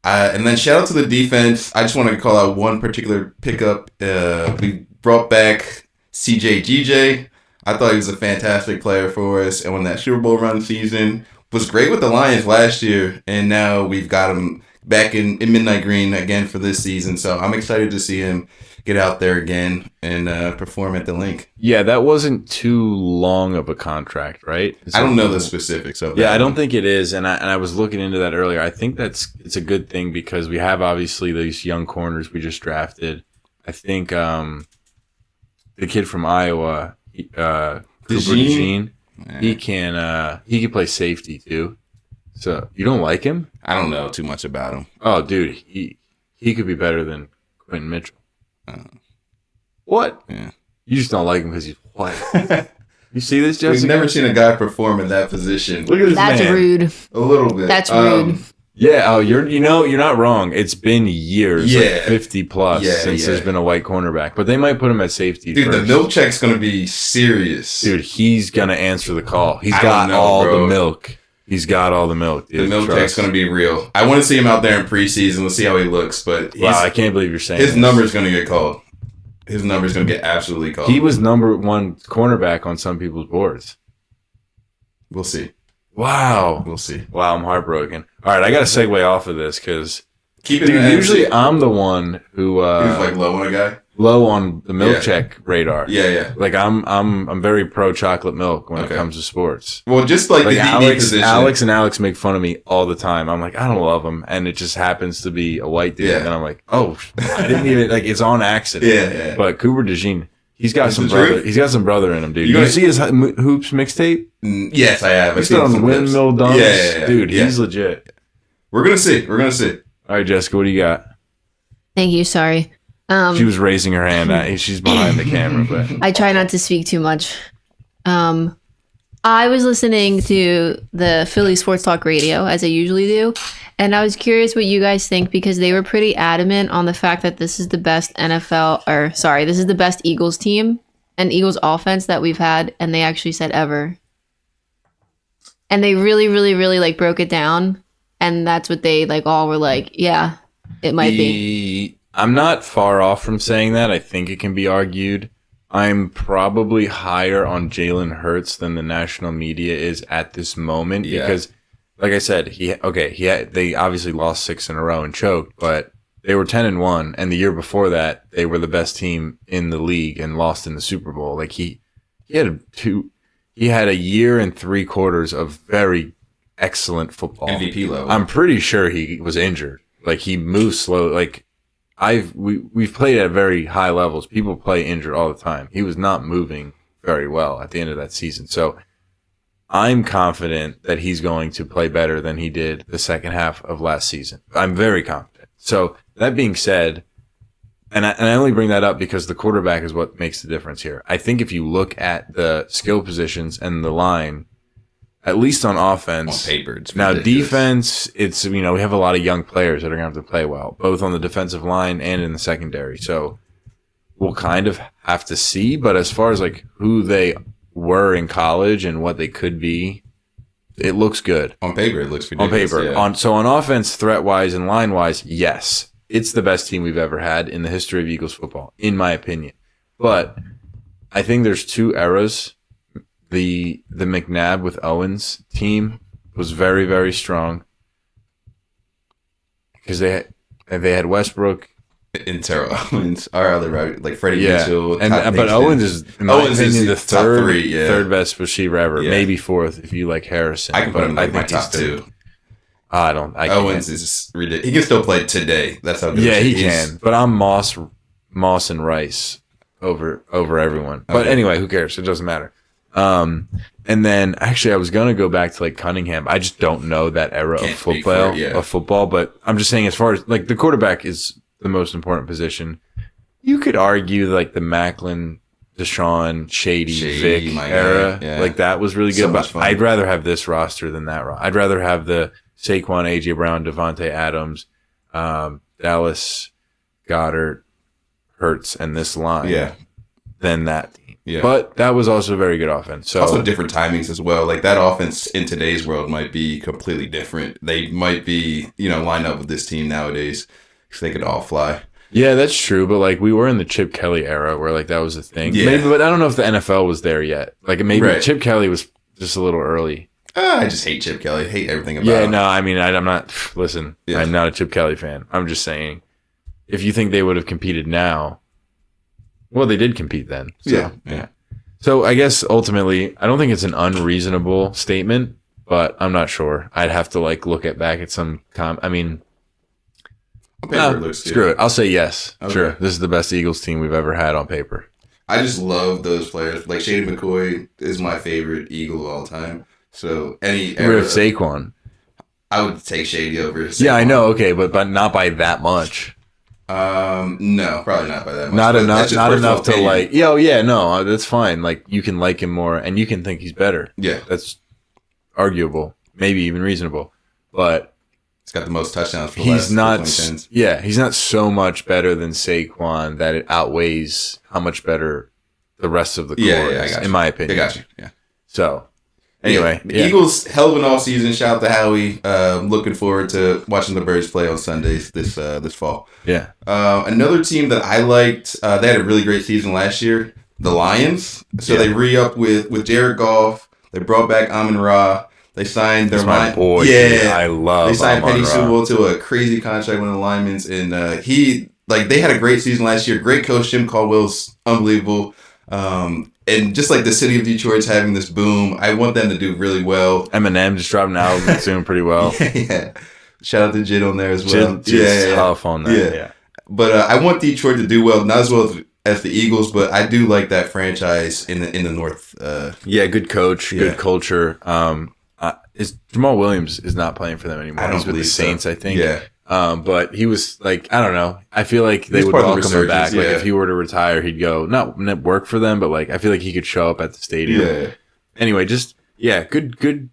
And then shout out to the defense. I just want to call out one particular pickup. We brought back CJ GJ. I thought he was a fantastic player for us. And when that Super Bowl run season was great with the Lions last year. And now we've got him back in Midnight Green again for this season. So I'm excited to see him get out there again and perform at the Link. Yeah, that wasn't too long of a contract, right? I don't know the specifics of that. Yeah, I don't think it is, and I was looking into that earlier. I think it's a good thing because we have obviously these young corners we just drafted. I think the kid from Iowa, Cooper DeJean, he can play safety too. So you don't like him? I don't know too much about him. Oh, dude, he could be better than Quentin Mitchell. What? Yeah. You just don't like him because he's white. You see this, Jessica? We've never seen a guy perform in that position. Look at this That's man. rude. A little bit. That's rude. Yeah. Oh, you're not wrong. It's been years, like 50 plus, since there's been a white cornerback. But they might put him at safety. Dude, first. the milk check's gonna be serious. Dude, he's gonna answer the call. He's got all the milk. He's got all the milk. Dude. The milk check's gonna be real. I want to see him out there in preseason. Let's see how he looks. But wow, I can't believe you're saying his number's gonna get called. His number's going to get absolutely called. He was number 1 cornerback on some people's boards. We'll see. Wow. We'll see. Wow, I'm heartbroken. All right, I got to segue off of this because usually I'm the one who who's like low on a guy. Low on the milk check radar. Yeah. Like I'm very pro chocolate milk when it comes to sports. Well, just like the DB position. Alex make fun of me all the time. I'm like, I don't love him, and it just happens to be a white dude. And I'm like, oh, I didn't even like it's on accident. Yeah. But Cooper DeJean, he's got some brother. He's got some brother in him, dude. You see his hoops mixtape? Yes, I have. He's on windmill dunks. Yeah. Dude, he's legit. We're gonna see. All right, Jessica, what do you got? Thank you. Sorry. She was raising her hand. She's behind the camera, but I try not to speak too much. I was listening to the Philly Sports Talk Radio, as I usually do, and I was curious what you guys think because they were pretty adamant on the fact that this is the best this is the best Eagles team and Eagles offense that we've had, and they actually said ever. And they really, really, really like broke it down, and that's what they like all were like, yeah, it might be. I'm not far off from saying that. I think it can be argued. I'm probably higher on Jalen Hurts than the national media is at this moment because, like I said, they obviously lost 6 in a row and choked, but they were 10-1, and the year before that they were the best team in the league and lost in the Super Bowl. Like he had a year and 3 quarters of very excellent football, MVP level. I'm pretty sure he was injured. Like he moved slow. Like. We've played at very high levels. People play injured all the time. He was not moving very well at the end of that season. So I'm confident that he's going to play better than he did the second half of last season. I'm very confident. So that being said, and I only bring that up because the quarterback is what makes the difference here. I think if you look at the skill positions and the line, at least on offense. On paper, it's now ridiculous. Defense, it's we have a lot of young players that are going to have to play well, both on the defensive line and in the secondary. So we'll kind of have to see. But as far as like who they were in college and what they could be, it looks good on paper. It looks ridiculous. On paper, so on offense, threat wise and line wise, yes, it's the best team we've ever had in the history of Eagles football, in my opinion. But I think there's 2 eras. The McNabb with Owens team was very, very strong because they had Westbrook and Terrell Owens, our other right, like Freddie Mitchell. But Owens is, in my opinion, the top 3, third best receiver ever, maybe 4th if you like Harrison. I can put him like my top 2. I Owens is ridiculous. He can still play today. That's how good he can. But I'm Moss and Rice over everyone. But anyway, who cares? It doesn't matter. And then actually I was gonna go back to like Cunningham. I just don't know that era of football. But I'm just saying, as far as like the quarterback is the most important position. You could argue like the Macklin, Deshaun, Shady Vic era, like that was really good. But I'd rather have this roster than that. I'd rather have the Saquon, AJ Brown, Devontae Adams, Dallas, Goddard, Hurts, and this line than that team. Yeah. But that was also a very good offense. So also different timings as well. Like that offense in today's world might be completely different. They might be, lined up with this team nowadays because they could all fly. Yeah, that's true. But like we were in the Chip Kelly era where like that was a thing. Yeah. Maybe, but I don't know if the NFL was there yet. Like maybe Chip Kelly was just a little early. I just hate Chip Kelly. I hate everything about him. Yeah, no, I mean, I'm not. Listen, I'm not a Chip Kelly fan. I'm just saying, if you think they would have competed now, well, they did compete then. So, yeah. So I guess ultimately, I don't think it's an unreasonable statement, but I'm not sure. I'd have to like look back at some. I mean, screw it. I'll say yes. Okay. Sure, this is the best Eagles team we've ever had on paper. I just love those players. Like Shady McCoy is my favorite Eagle of all time. So any era, with Saquon, I would take Shady over Saquon. Yeah, I know. Okay, but not by that much. No, probably not by that much. Not enough to like. No, that's fine. Like you can like him more, and you can think he's better. Yeah, that's arguable, maybe even reasonable. But he's got the most touchdowns for the last 2010s. Yeah, he's not so much better than Saquon that it outweighs how much better the rest of the core is, in my opinion. I got you. Yeah. So. Anyway, the Eagles hell of an all season. Shout out to Howie. Looking forward to watching the Birds play on Sundays this fall. Yeah. Another team that I liked. They had a really great season last year. The Lions. So they re-up with Jared Goff. They brought back Amon-Ra. They signed their boy. Yeah, I love. They signed Penny Sewell to a crazy contract with the Lions, and they had a great season last year. Great coach Jim Caldwell's unbelievable. And just like the city of Detroit's having this boom, I want them to do really well. Eminem just dropped an album that's doing pretty well. Yeah. Shout out to Jid on there as well. Jid's tough on that. Yeah. But I want Detroit to do well, not as well as the Eagles, but I do like that franchise in the North. Good coach, good culture. Jamal Williams is not playing for them anymore. He's with the Saints, I think. Yeah. But he was like, I don't know. I feel like they would welcome him back. Like if he were to retire, he'd go not work for them, but like I feel like he could show up at the stadium. Yeah. Anyway, good.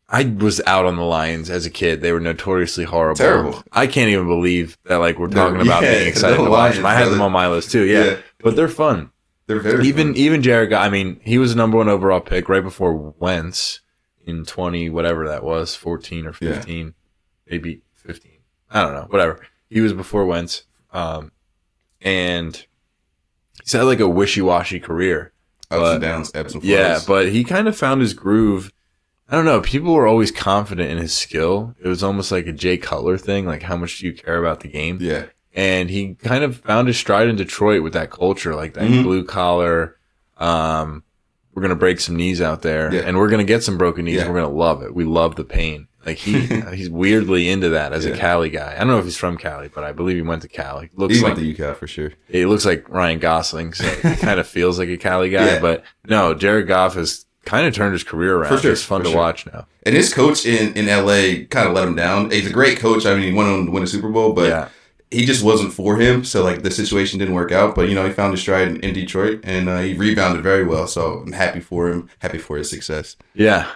I was out on the Lions as a kid. They were notoriously horrible. Terrible. I can't even believe that like we're talking about being excited to watch them. I had them on my list too. Yeah. But they're fun. They're very even Jared. I mean, he was the number 1 overall pick right before Wentz in 20 whatever that was, 14 or 15, maybe 15. I don't know, whatever. He was before Wentz, and he's had like a wishy-washy career. Ups and downs, ebbs and flows. Yeah, but he kind of found his groove. I don't know. People were always confident in his skill. It was almost like a Jay Cutler thing, like how much do you care about the game? Yeah. And he kind of found his stride in Detroit with that culture, like that blue collar. We're going to break some knees out there, and we're going to get some broken knees. Yeah. We're going to love it. We love the pain. Like he's weirdly into that as a Cali guy. I don't know if he's from Cali, but I believe he went to Cali. He went to UCal for sure. He looks like Ryan Gosling, so he kind of feels like a Cali guy. Yeah. But no, Jared Goff has kind of turned his career around. For sure, it's fun to watch now. And his coach in LA kind of let him down. He's a great coach. I mean, he went on to win a Super Bowl, but he just wasn't for him. So like the situation didn't work out. But he found his stride in Detroit, and he rebounded very well. So I'm happy for him. Happy for his success. Yeah.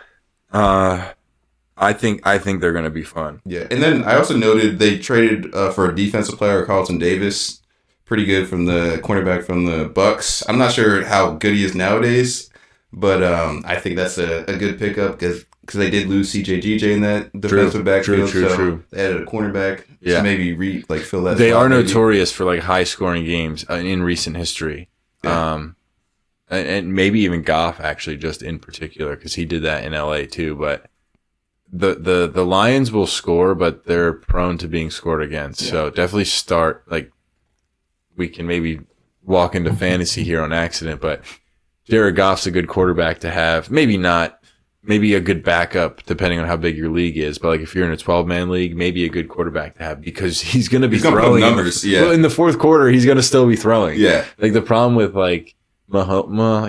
I think they're going to be fun. Yeah, and then I also noted they traded for a defensive player, Carlton Davis, pretty good from the cornerback from the Bucks. I'm not sure how good he is nowadays, but I think that's a good pickup because they did lose C.J. G.J. in that defensive backfield. True. They added a cornerback to maybe fill that. They are notorious for like high scoring games in recent history. Yeah. And maybe even Goff actually just in particular because he did that in L.A. too, but. The Lions will score, but they're prone to being scored against. Yeah. So definitely start like we can maybe walk into fantasy here on accident, but Jared Goff's a good quarterback to have. Maybe not maybe a good backup depending on how big your league is. But like if you're in a 12-man league, maybe a good quarterback to have because he's going to be throwing numbers. Well, in the fourth quarter, he's going to still be throwing. Yeah. Like the problem with like Mahomes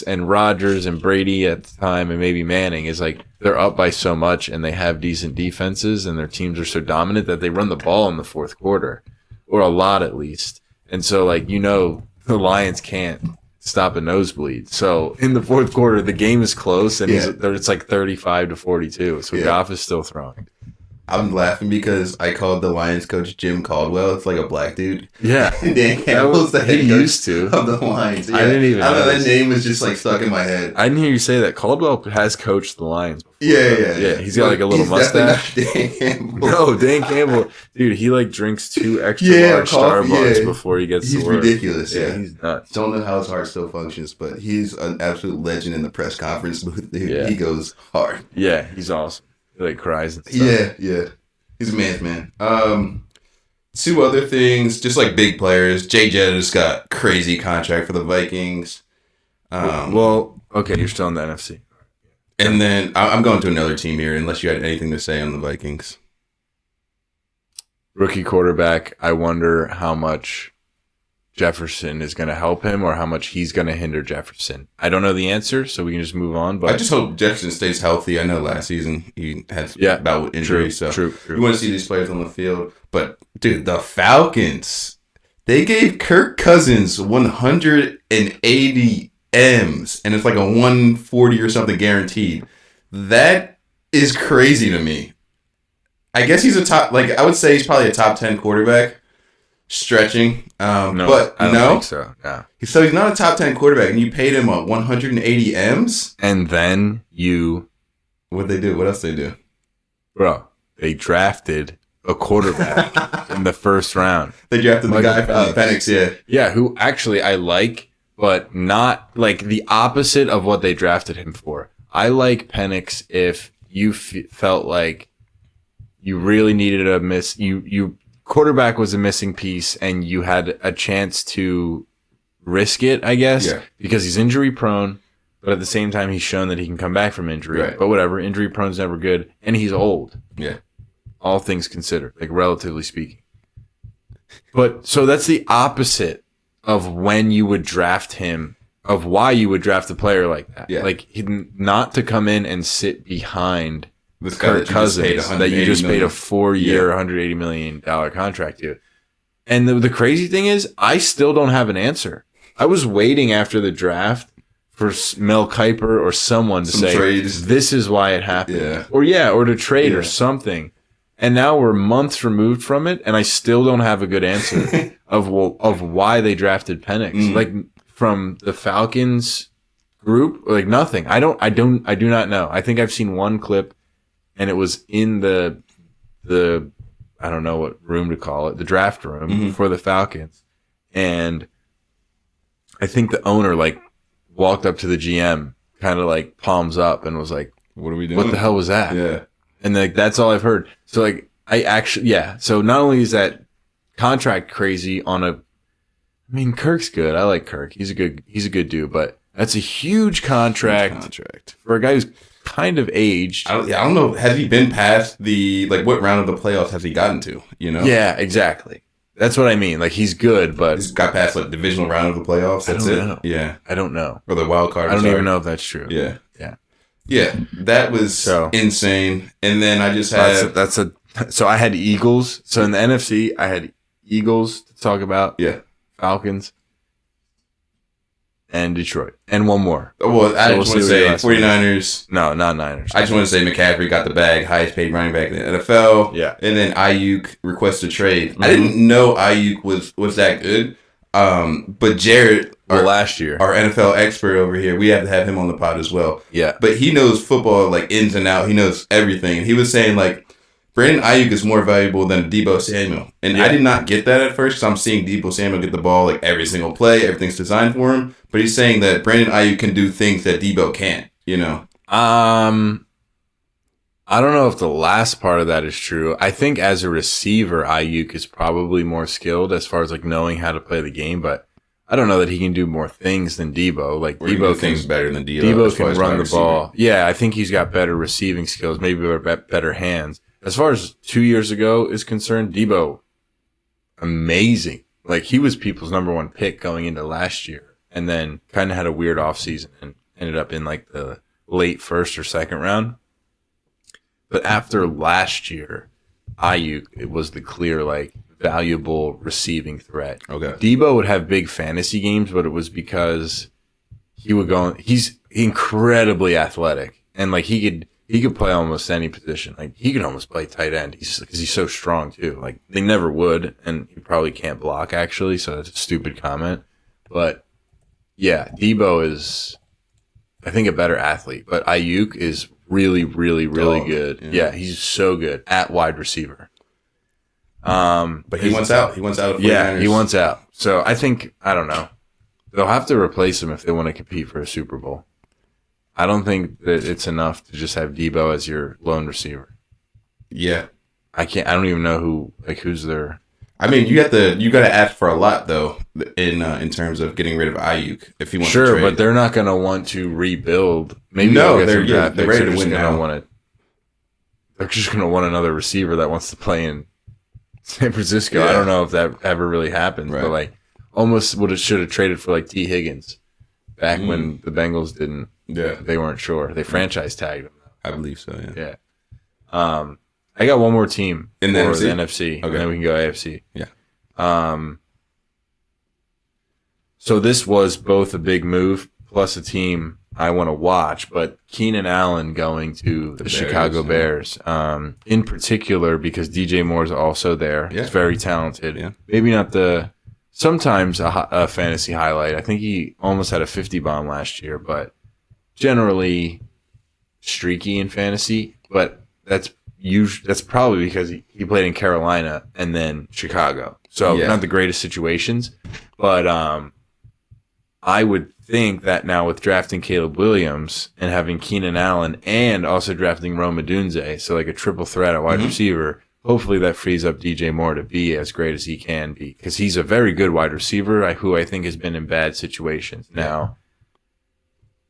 and Rodgers and Brady at the time and maybe Manning is like they're up by so much and they have decent defenses and their teams are so dominant that they run the ball in the fourth quarter or a lot at least. And so like, the Lions can't stop a nosebleed. So in the fourth quarter, the game is close and it's like 35-42. So Goff is still throwing. I'm laughing because I called the Lions coach Jim Caldwell. It's like a black dude. Yeah. Dan Campbell's the head coach used to. of the Lions. Yeah. I didn't even know. That name was just like stuck in my head. I didn't hear you say that. Caldwell has coached the Lions before. Yeah. He's got like a little mustache. Dan Campbell. No, Dan Campbell. Dude, he like drinks 2 extra large Starbucks before he gets to work. He's ridiculous. Yeah. He's nuts. Don't know how his heart still functions, but he's an absolute legend in the press conference booth. Dude. Yeah. He goes hard. Yeah, he's awesome. He like cries and stuff. Yeah. He's a man's man. 2 other things, just like big players. Jay Jettis got crazy contract for the Vikings. Okay, you're still in the NFC. And then I'm going to another team here, unless you had anything to say on the Vikings. Rookie quarterback, I wonder how much Jefferson is going to help him or how much he's going to hinder Jefferson. I don't know the answer, so we can just move on. But I just hope Jefferson stays healthy. I know last season he had bout with injury, true. You want to see these players on the field. But, dude, the Falcons, they gave Kirk Cousins 180 M's, and it's like a 140 or something guaranteed. That is crazy to me. I guess he's I would say he's probably a top 10 quarterback. Stretching, but I don't think so. Yeah. So he's not a top 10 quarterback, and you paid him 180 M's. And then What'd they do? What else they do, bro? They drafted a quarterback in the first round. They drafted the guy from Penix, yeah, who actually I like, but not like the opposite of what they drafted him for. I like Penix if you felt like you really needed a quarterback was a missing piece and you had a chance to risk it, I guess, because he's injury prone, but at the same time, he's shown that he can come back from injury. Right. But whatever, injury prone is never good. And he's old. Yeah. All things considered, like relatively speaking. But so that's the opposite of when you would draft him, of why you would draft a player like that. Yeah. Like not to come in and sit behind This Kirk Cousins that you just paid a 4-year, $180 million contract to. And the crazy thing is, I still don't have an answer. I was waiting after the draft for Mel Kiper or someone to say, trades. This is why it happened. Yeah. Or to trade or something. And now we're months removed from it, and I still don't have a good answer of why they drafted Penix. Like from the Falcons group, like nothing. I do not know. I think I've seen one clip. And it was in the I don't know what room to call it, the draft room for the Falcons. And I think the owner walked up to the GM, kind of like palms up and was like, "What are we doing? What the hell was that?" Yeah. And that's all I've heard. So so not only is that contract crazy Kirk's good. I like Kirk. He's a good dude, but that's a huge contract for a guy who's kind of aged. I don't know. Has he been past what round of the playoffs has he gotten to? Yeah, exactly. That's what I mean. Like he's good, but he's got past divisional round of the playoffs. That's it. Know. Yeah, I don't know. Or the wild card. I don't even know if that's true. Yeah. That was insane. And then I just had so I had Eagles. So in the NFC, I had Eagles to talk about. Yeah, Falcons. And Detroit. And one more. Well, I just want to say 49ers. No, not Niners. I just want to say McCaffrey got the bag, highest paid running back in the NFL. Yeah. And then Ayuk requested a trade. I didn't know Ayuk was that good. But Jared, last year, our NFL expert over here, we have to have him on the pod as well. Yeah. But he knows football ins and out. He knows everything. And he was saying Brandon Ayuk is more valuable than Deebo Samuel. And I did not get that at first because I'm seeing Deebo Samuel get the ball every single play. Everything's designed for him. But he's saying that Brandon Ayuk can do things that Deebo can't, I don't know if the last part of that is true. I think as a receiver, Ayuk is probably more skilled as far as knowing how to play the game. But I don't know that he can do more things than Debo. Like Or he Debo do things better than Debo. Debo as far can as run wide the receiver. ball. Yeah, I think he's got better receiving skills, maybe better hands. As far as 2 years ago is concerned, Debo, amazing. Like he was people's number one pick going into last year, and then kind of had a weird offseason and ended up in like the late first or second round. But after last year, Ayuk, it was the clear like valuable receiving threat. Okay. Debo would have big fantasy games, but it was because he would go. He's incredibly athletic, and like he could play almost any position. Like he could almost play tight end. Because he's so strong too. Like they never would, and he probably can't block actually. So that's a stupid comment, but yeah, Debo is, I think, a better athlete. But Ayuk is really, really, really good. Yeah, he's so good at wide receiver. But he wants out. He wants out of 49ers. Yeah, he wants out. So I think, I don't know. They'll have to replace him if they want to compete for a Super Bowl. I don't think that it's enough to just have Debo as your lone receiver. Yeah. I don't even know who's their. I mean, you got to ask for a lot though in terms of getting rid of Ayuk if you want to trade. Sure, but they're not going to want to rebuild. Maybe no, they're ready to win now. They're just going to want another receiver that wants to play in San Francisco. Yeah. I don't know if that ever really happens, Right. but like almost should have traded for like T. Higgins back when the Bengals didn't. Yeah. They weren't sure. They franchise tagged him. I believe so. Yeah. Yeah. I got one more team In the for NFC? the NFC, Okay. and then we can go AFC. Yeah. So this was both a big move plus a team I want to watch, but Keenan Allen going to the Chicago Bears, in particular because DJ Moore's also there. Yeah. He's very talented. Yeah. Maybe not sometimes a fantasy highlight. I think he almost had a 50 bomb last year, but generally streaky in fantasy. But that's probably because he played in Carolina and then Chicago. So not the greatest situations, but I would think that now with drafting Caleb Williams and having Keenan Allen and also drafting Rome Odunze, so like a triple threat at wide receiver, hopefully that frees up DJ Moore to be as great as he can be because he's a very good wide receiver who I think has been in bad situations. Now,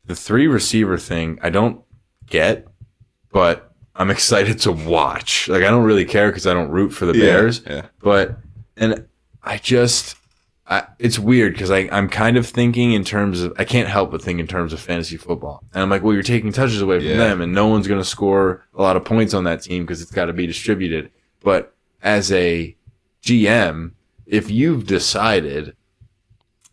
the 3 receiver thing I don't get, but I'm excited to watch. Like I don't really care because I don't root for the Bears, but it's weird because I'm kind of thinking in terms of, I can't help but think in terms of fantasy football. And I'm like, well, you're taking touches away from them and no one's going to score a lot of points on that team because it's got to be distributed. But as a GM, if you've decided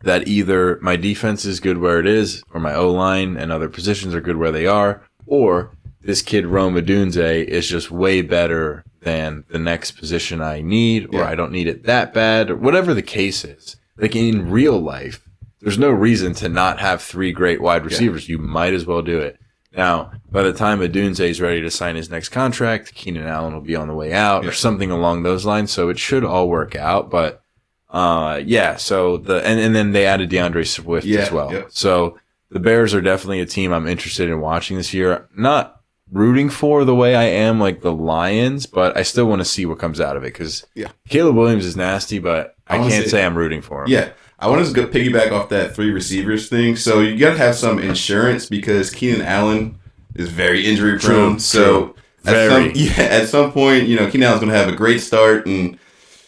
that either my defense is good where it is or my O-line and other positions are good where they are, or this kid Rome Odunze is just way better than the next position I need, or I don't need it that bad, or whatever the case is. Like in real life, there's no reason to not have 3 great wide receivers. You might as well do it. Now, by the time Odunze is ready to sign his next contract, Keenan Allen will be on the way out or something along those lines. So it should all work out. But so and then they added DeAndre Swift as well. Yeah. So the Bears are definitely a team I'm interested in watching this year. Not rooting for the way I am like the Lions, but I still want to see what comes out of it because Caleb Williams is nasty, but I can't say I'm rooting for him. Yeah. I want to go piggyback off that 3 receivers thing. So you got to have some insurance because Keenan Allen is very injury prone. So at some point, Keenan Allen's going to have a great start and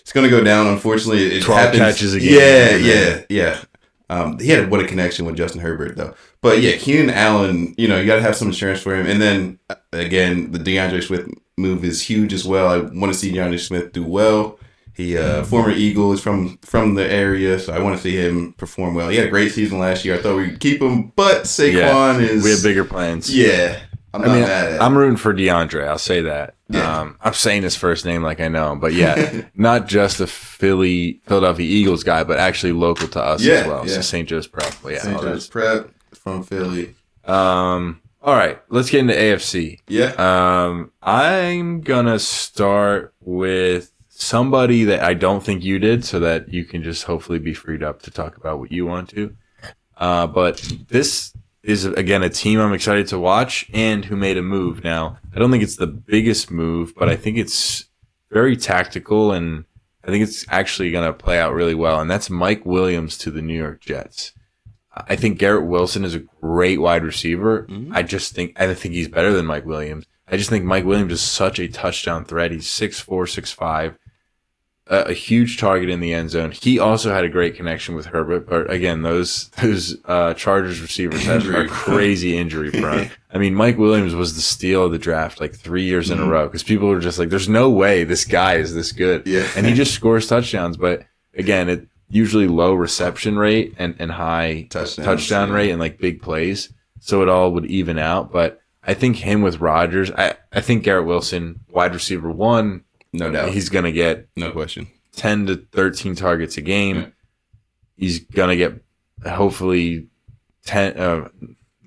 it's going to go down. Unfortunately, it 12 happens. catches a game. Yeah. He had what a connection with Justin Herbert though. But yeah, Keenan Allen, you got to have some insurance for him. And then again, the DeAndre Swift move is huge as well. I want to see DeAndre Swift do well. He former Eagle is from the area, so I want to see him perform well. He had a great season last year. I thought we'd keep him, but Saquon is. We have bigger plans. Yeah, I'm not mad at it. I'm rooting for DeAndre. I'll say that. Yeah. I'm saying his first name like I know him, but not just a Philadelphia Eagles guy, but actually local to us as well. So St. Joe's Prep. St. Joe's Prep from Philly. All right, let's get into AFC. Yeah. I'm gonna start with somebody that I don't think you did, so that you can just hopefully be freed up to talk about what you want to. But this is, again, a team I'm excited to watch and who made a move. Now, I don't think it's the biggest move, but I think it's very tactical and I think it's actually going to play out really well, and that's Mike Williams to the New York Jets. I think Garrett Wilson is a great wide receiver. Mm-hmm. I think he's better than Mike Williams. I just think Mike Williams is such a touchdown threat. He's 6'4", 6'5", a huge target in the end zone. He also had a great connection with Herbert, but again, those Chargers receivers are crazy injury prone. I mean, Mike Williams was the steal of the draft like 3 years in a row because people were just like, "There's no way this guy is this good." Yeah, and he just scores touchdowns. But again, it usually low reception rate and high touchdown rate and like big plays, so it all would even out. But I think him with Rodgers, I think Garrett Wilson, wide receiver 1. No doubt. He's going to get no question 10 to 13 targets a game. Yeah. He's going to get hopefully 9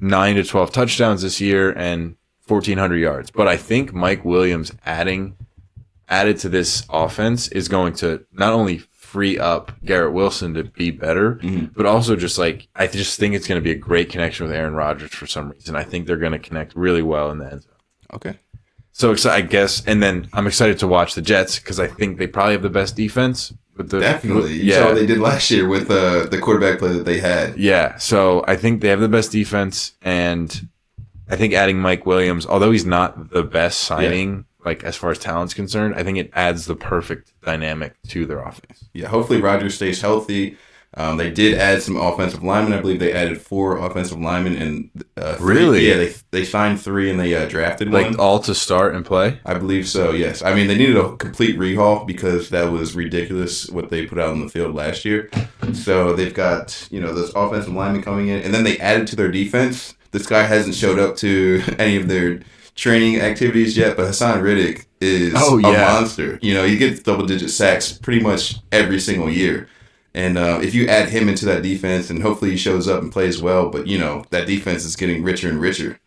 to 12 touchdowns this year and 1,400 yards. But I think Mike Williams added to this offense is going to not only free up Garrett Wilson to be better, but also just like I just think it's going to be a great connection with Aaron Rodgers for some reason. I think they're going to connect really well in the end zone. Okay. So I guess, and then I'm excited to watch the Jets because I think they probably have the best defense. Definitely. You saw what they did last year with the quarterback play that they had. Yeah, so I think they have the best defense, and I think adding Mike Williams, although he's not the best signing, like as far as talent's concerned, I think it adds the perfect dynamic to their offense. Yeah, hopefully Rodgers stays healthy. They did add some offensive linemen. I believe they added 4 offensive linemen and 3. Really? Yeah, they signed 3 and they drafted like one. All to start and play? I believe so, yes. I mean, they needed a complete rehaul because that was ridiculous what they put out on the field last year. So they've got, those offensive linemen coming in. And then they added to their defense. This guy hasn't showed up to any of their training activities yet, but Hassan Reddick is a monster. He gets double-digit sacks pretty much every single year. And if you add him into that defense, and hopefully he shows up and plays well, but, that defense is getting richer and richer.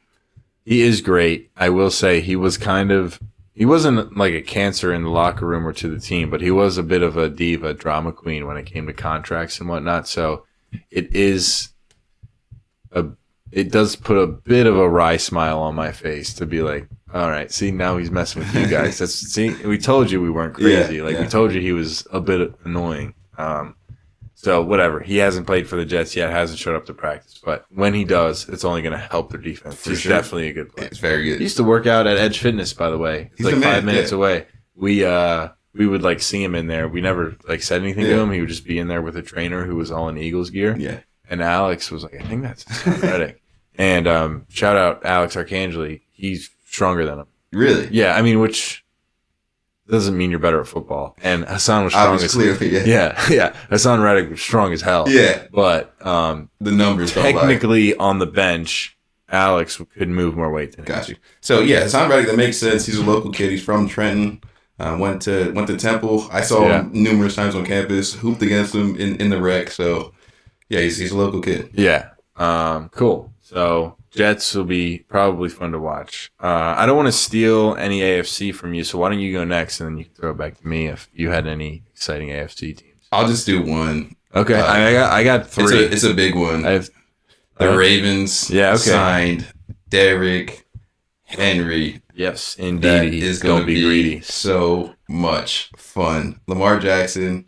He is great. I will say he wasn't like a cancer in the locker room or to the team, but he was a bit of a diva, drama queen when it came to contracts and whatnot. So it does put a bit of a wry smile on my face to be like, all right, see, now he's messing with you guys. We told you we weren't crazy. We told you he was a bit annoying. So whatever. He hasn't played for the Jets yet, hasn't showed up to practice. But when he does, it's only going to help their defense. He's definitely a good player. It's very good. He used to work out at Edge Fitness, by the way. It's like 5 minutes away. We would like see him in there. We never like said anything to him. He would just be in there with a trainer who was all in Eagles gear. Yeah. And Alex was like, I think that's Reddick. And shout out Alex Arcangeli. He's stronger than him. Really? Yeah. I mean, which doesn't mean you're better at football. And Hassan was strong as hell. Yeah. Hassan Reddick was strong as hell. Yeah. But the numbers technically on the bench, Alex could move more weight than him. Got you. So Hassan Reddick, that makes sense. He's a local kid. He's from Trenton. Went to Temple. I saw him numerous times on campus. Hooped against him in the rec. So he's a local kid. Yeah. Cool. So Jets will be probably fun to watch. I don't want to steal any AFC from you, so why don't you go next, and then you can throw it back to me if you had any exciting AFC teams. I'll just do one. Okay, I got 3. It's a big one. The Ravens signed Derrick Henry. Yes, indeed. That is going to be greedy. So much fun. Lamar Jackson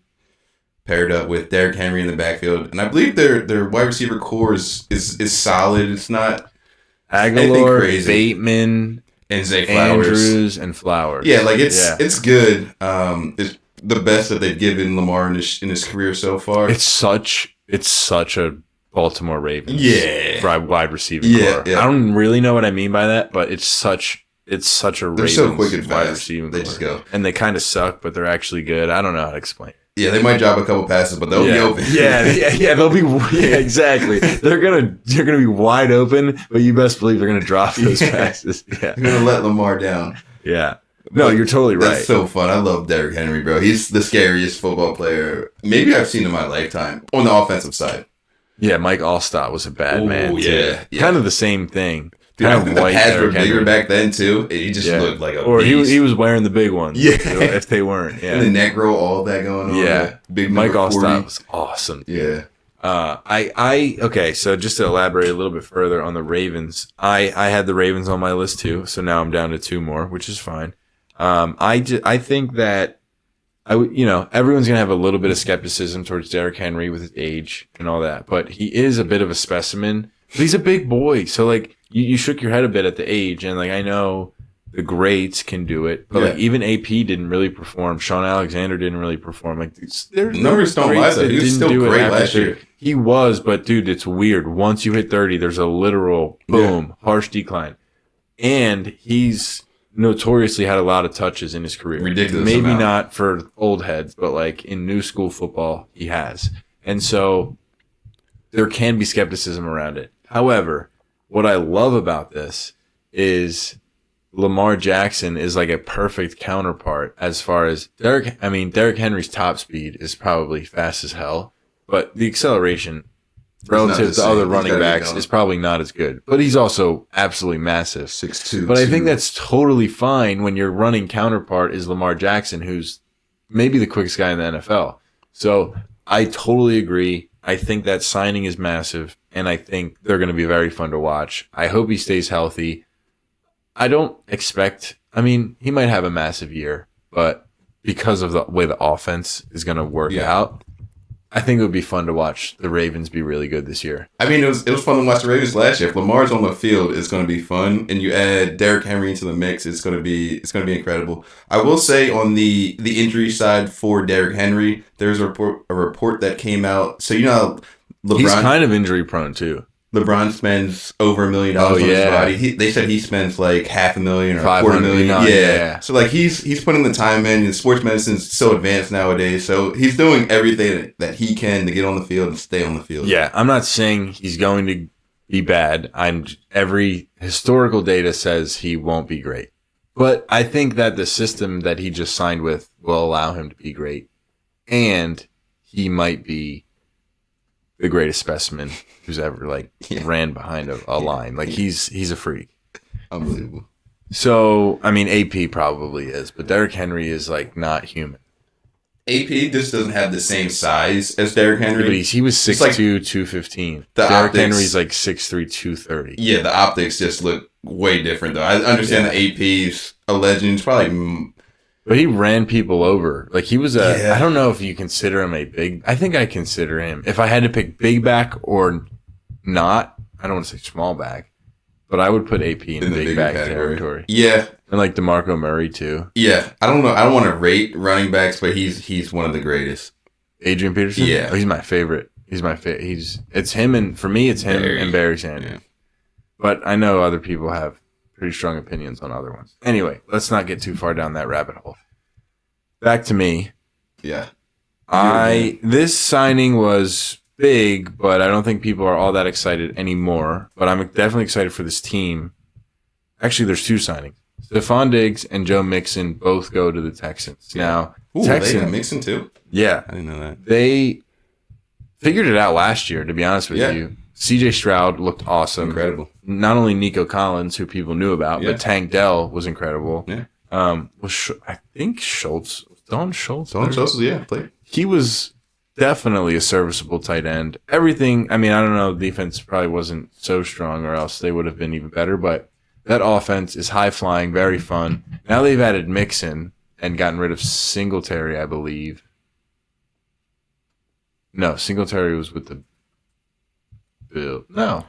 paired up with Derrick Henry in the backfield, and I believe their wide receiver core is solid. It's not Aguilar, crazy. Bateman, and Zay Flowers. Andrews, and Flowers. Yeah, like it's good. It's the best that they've given Lamar in his career so far. It's such a Baltimore Ravens wide receiver core. Yeah. I don't really know what I mean by that, but it's such a they're Ravens so quick and wide fast. receiving They core. just go. And they kind of suck, but they're actually good. I don't know how to explain it. Yeah, they might drop a couple passes, but they'll be open. They'll be exactly. They're gonna be wide open, but you best believe they're gonna drop those passes. Yeah, they're gonna let Lamar down. Yeah, no, you're totally right. That's so fun. I love Derrick Henry, bro. He's the scariest football player maybe I've seen in my lifetime on the offensive side. Yeah, Mike Allstott was a bad man. Yeah. Kind of the same thing. Dude, I think the pads were bigger back then too. He just looked like a beast. He was wearing the big ones. Yeah, if they weren't. Yeah, and the neck roll, all that going on. Yeah, big Mike Allstott was awesome. Yeah. Okay. So just to elaborate a little bit further on the Ravens, I had the Ravens on my list too. So now I'm down to 2 more, which is fine. I think that everyone's going to have a little bit of skepticism towards Derrick Henry with his age and all that, but he is a bit of a specimen. But he's a big boy. So, like, you shook your head a bit at the age, and, like, I know the greats can do it, but, like, even AP didn't really perform. Sean Alexander didn't really perform. Like, there's numbers don't lie, though. He was still great last year. He was, but, dude, it's weird. Once you hit 30, there's a literal, boom, harsh decline. And he's notoriously had a lot of touches in his career. Ridiculous Maybe amount. not for old heads, but, like, in new school football, he has. And so there can be skepticism around it. However, what I love about this is Lamar Jackson is like a perfect counterpart as far as Derrick Henry's top speed is probably fast as hell, but the acceleration relative to other running backs is probably not as good. But he's also absolutely massive. 6'2". But I think that's totally fine when your running counterpart is Lamar Jackson, who's maybe the quickest guy in the NFL. So I totally agree. I think that signing is massive, and I think they're going to be very fun to watch. I hope he stays healthy. I don't expect – he might have a massive year, but because of the way the offense is going to work out, I think it would be fun to watch the Ravens be really good this year. It was fun to watch the Ravens last year. If Lamar's on the field, it's going to be fun, and you add Derrick Henry into the mix, it's going to be incredible. I will say on the injury side for Derrick Henry, there's a report that came out. So he's kind of injury prone too. LeBron spends over $1 million on his body. They said he spends like $500,000 or $250,000. Yeah. So like he's putting the time in. And sports medicine is so advanced nowadays. So he's doing everything that he can to get on the field and stay on the field. Yeah, I'm not saying he's going to be bad. Every historical data says he won't be great. But I think that the system that he just signed with will allow him to be great. And he might be the greatest specimen who's ever ran behind a line. Like he's a freak. Unbelievable. So, AP probably is, but Derrick Henry is like not human. AP just doesn't have the same size as Derrick Henry. But he was 6'2", 215. Derrick Henry's like 6'3", 230. Yeah, the optics just look way different though. I understand that AP's a legend. It's probably but he ran people over. Like he was I don't know if you consider him I think I consider him. If I had to pick big back or not, I don't want to say small back, but I would put AP in the big back territory. Yeah. And like DeMarco Murray too. Yeah. I don't know. I don't want to rate running backs, but he's one of the greatest. Adrian Peterson? Yeah. Oh, he's my favorite. It's him, and for me it's him and Barry Sanders. Yeah. But I know other people have pretty strong opinions on other ones. Anyway, let's not get too far down that rabbit hole. Back to me. Yeah. This signing was big, but I don't think people are all that excited anymore. But I'm definitely excited for this team. Actually, there's two signings. Stephon Diggs and Joe Mixon both go to the Texans. Yeah. Now, Texans. They got Mixon too? Yeah. I didn't know that. They figured it out last year, to be honest with you. CJ Stroud looked awesome. Incredible. Not only Nico Collins, who people knew about, but Tank Dell was incredible. Yeah. I think Schultz. Don Schultz? Don Schultz, played. He was definitely a serviceable tight end. Everything, I don't know, the defense probably wasn't so strong or else they would have been even better, but that offense is high-flying, very fun. Now they've added Mixon and gotten rid of Singletary, I believe. No, Singletary was with the Bill. No,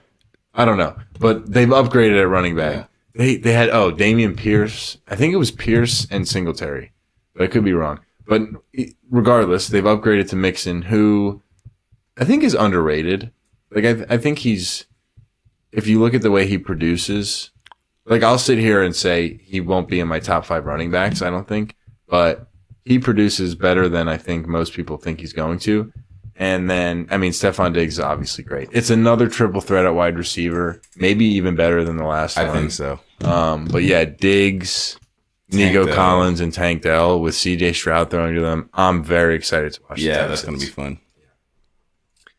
I don't know. But they've upgraded at running back. Yeah. They had, Damian Pierce. I think it was Pierce and Singletary, but I could be wrong. But regardless, they've upgraded to Mixon, who I think is underrated. Like I think he's, if you look at the way he produces, like I'll sit here and say he won't be in my top 5 running backs, I don't think, but he produces better than I think most people think he's going to. And then, Stephon Diggs is obviously great. It's another triple threat at wide receiver, maybe even better than the last one. I think so. But yeah, Diggs, Nico Collins, and Tank Dell with CJ Stroud throwing to them. I'm very excited to watch. Yeah, that's going to be fun.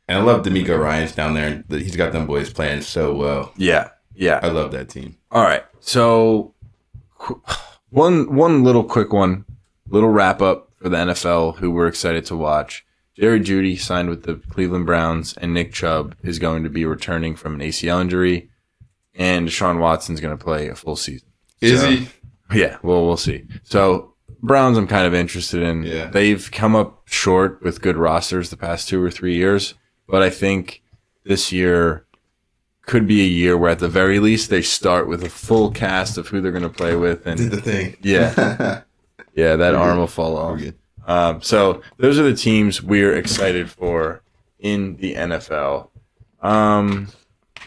And I love D'Amico Ryans down there. He's got them boys playing so well. Yeah. I love that team. All right, so one little quick one, little wrap up for the NFL who we're excited to watch. Jerry Jeudy signed with the Cleveland Browns, and Nick Chubb is going to be returning from an ACL injury, and Deshaun Watson's going to play a full season. Is he? Yeah, well, we'll see. So Browns I'm kind of interested in. Yeah. They've come up short with good rosters the past 2 or 3 years, but I think this year could be a year where at the very least they start with a full cast of who they're going to play with. And Did the thing. Yeah. Yeah, that arm will fall off. So those are the teams we're excited for in the NFL.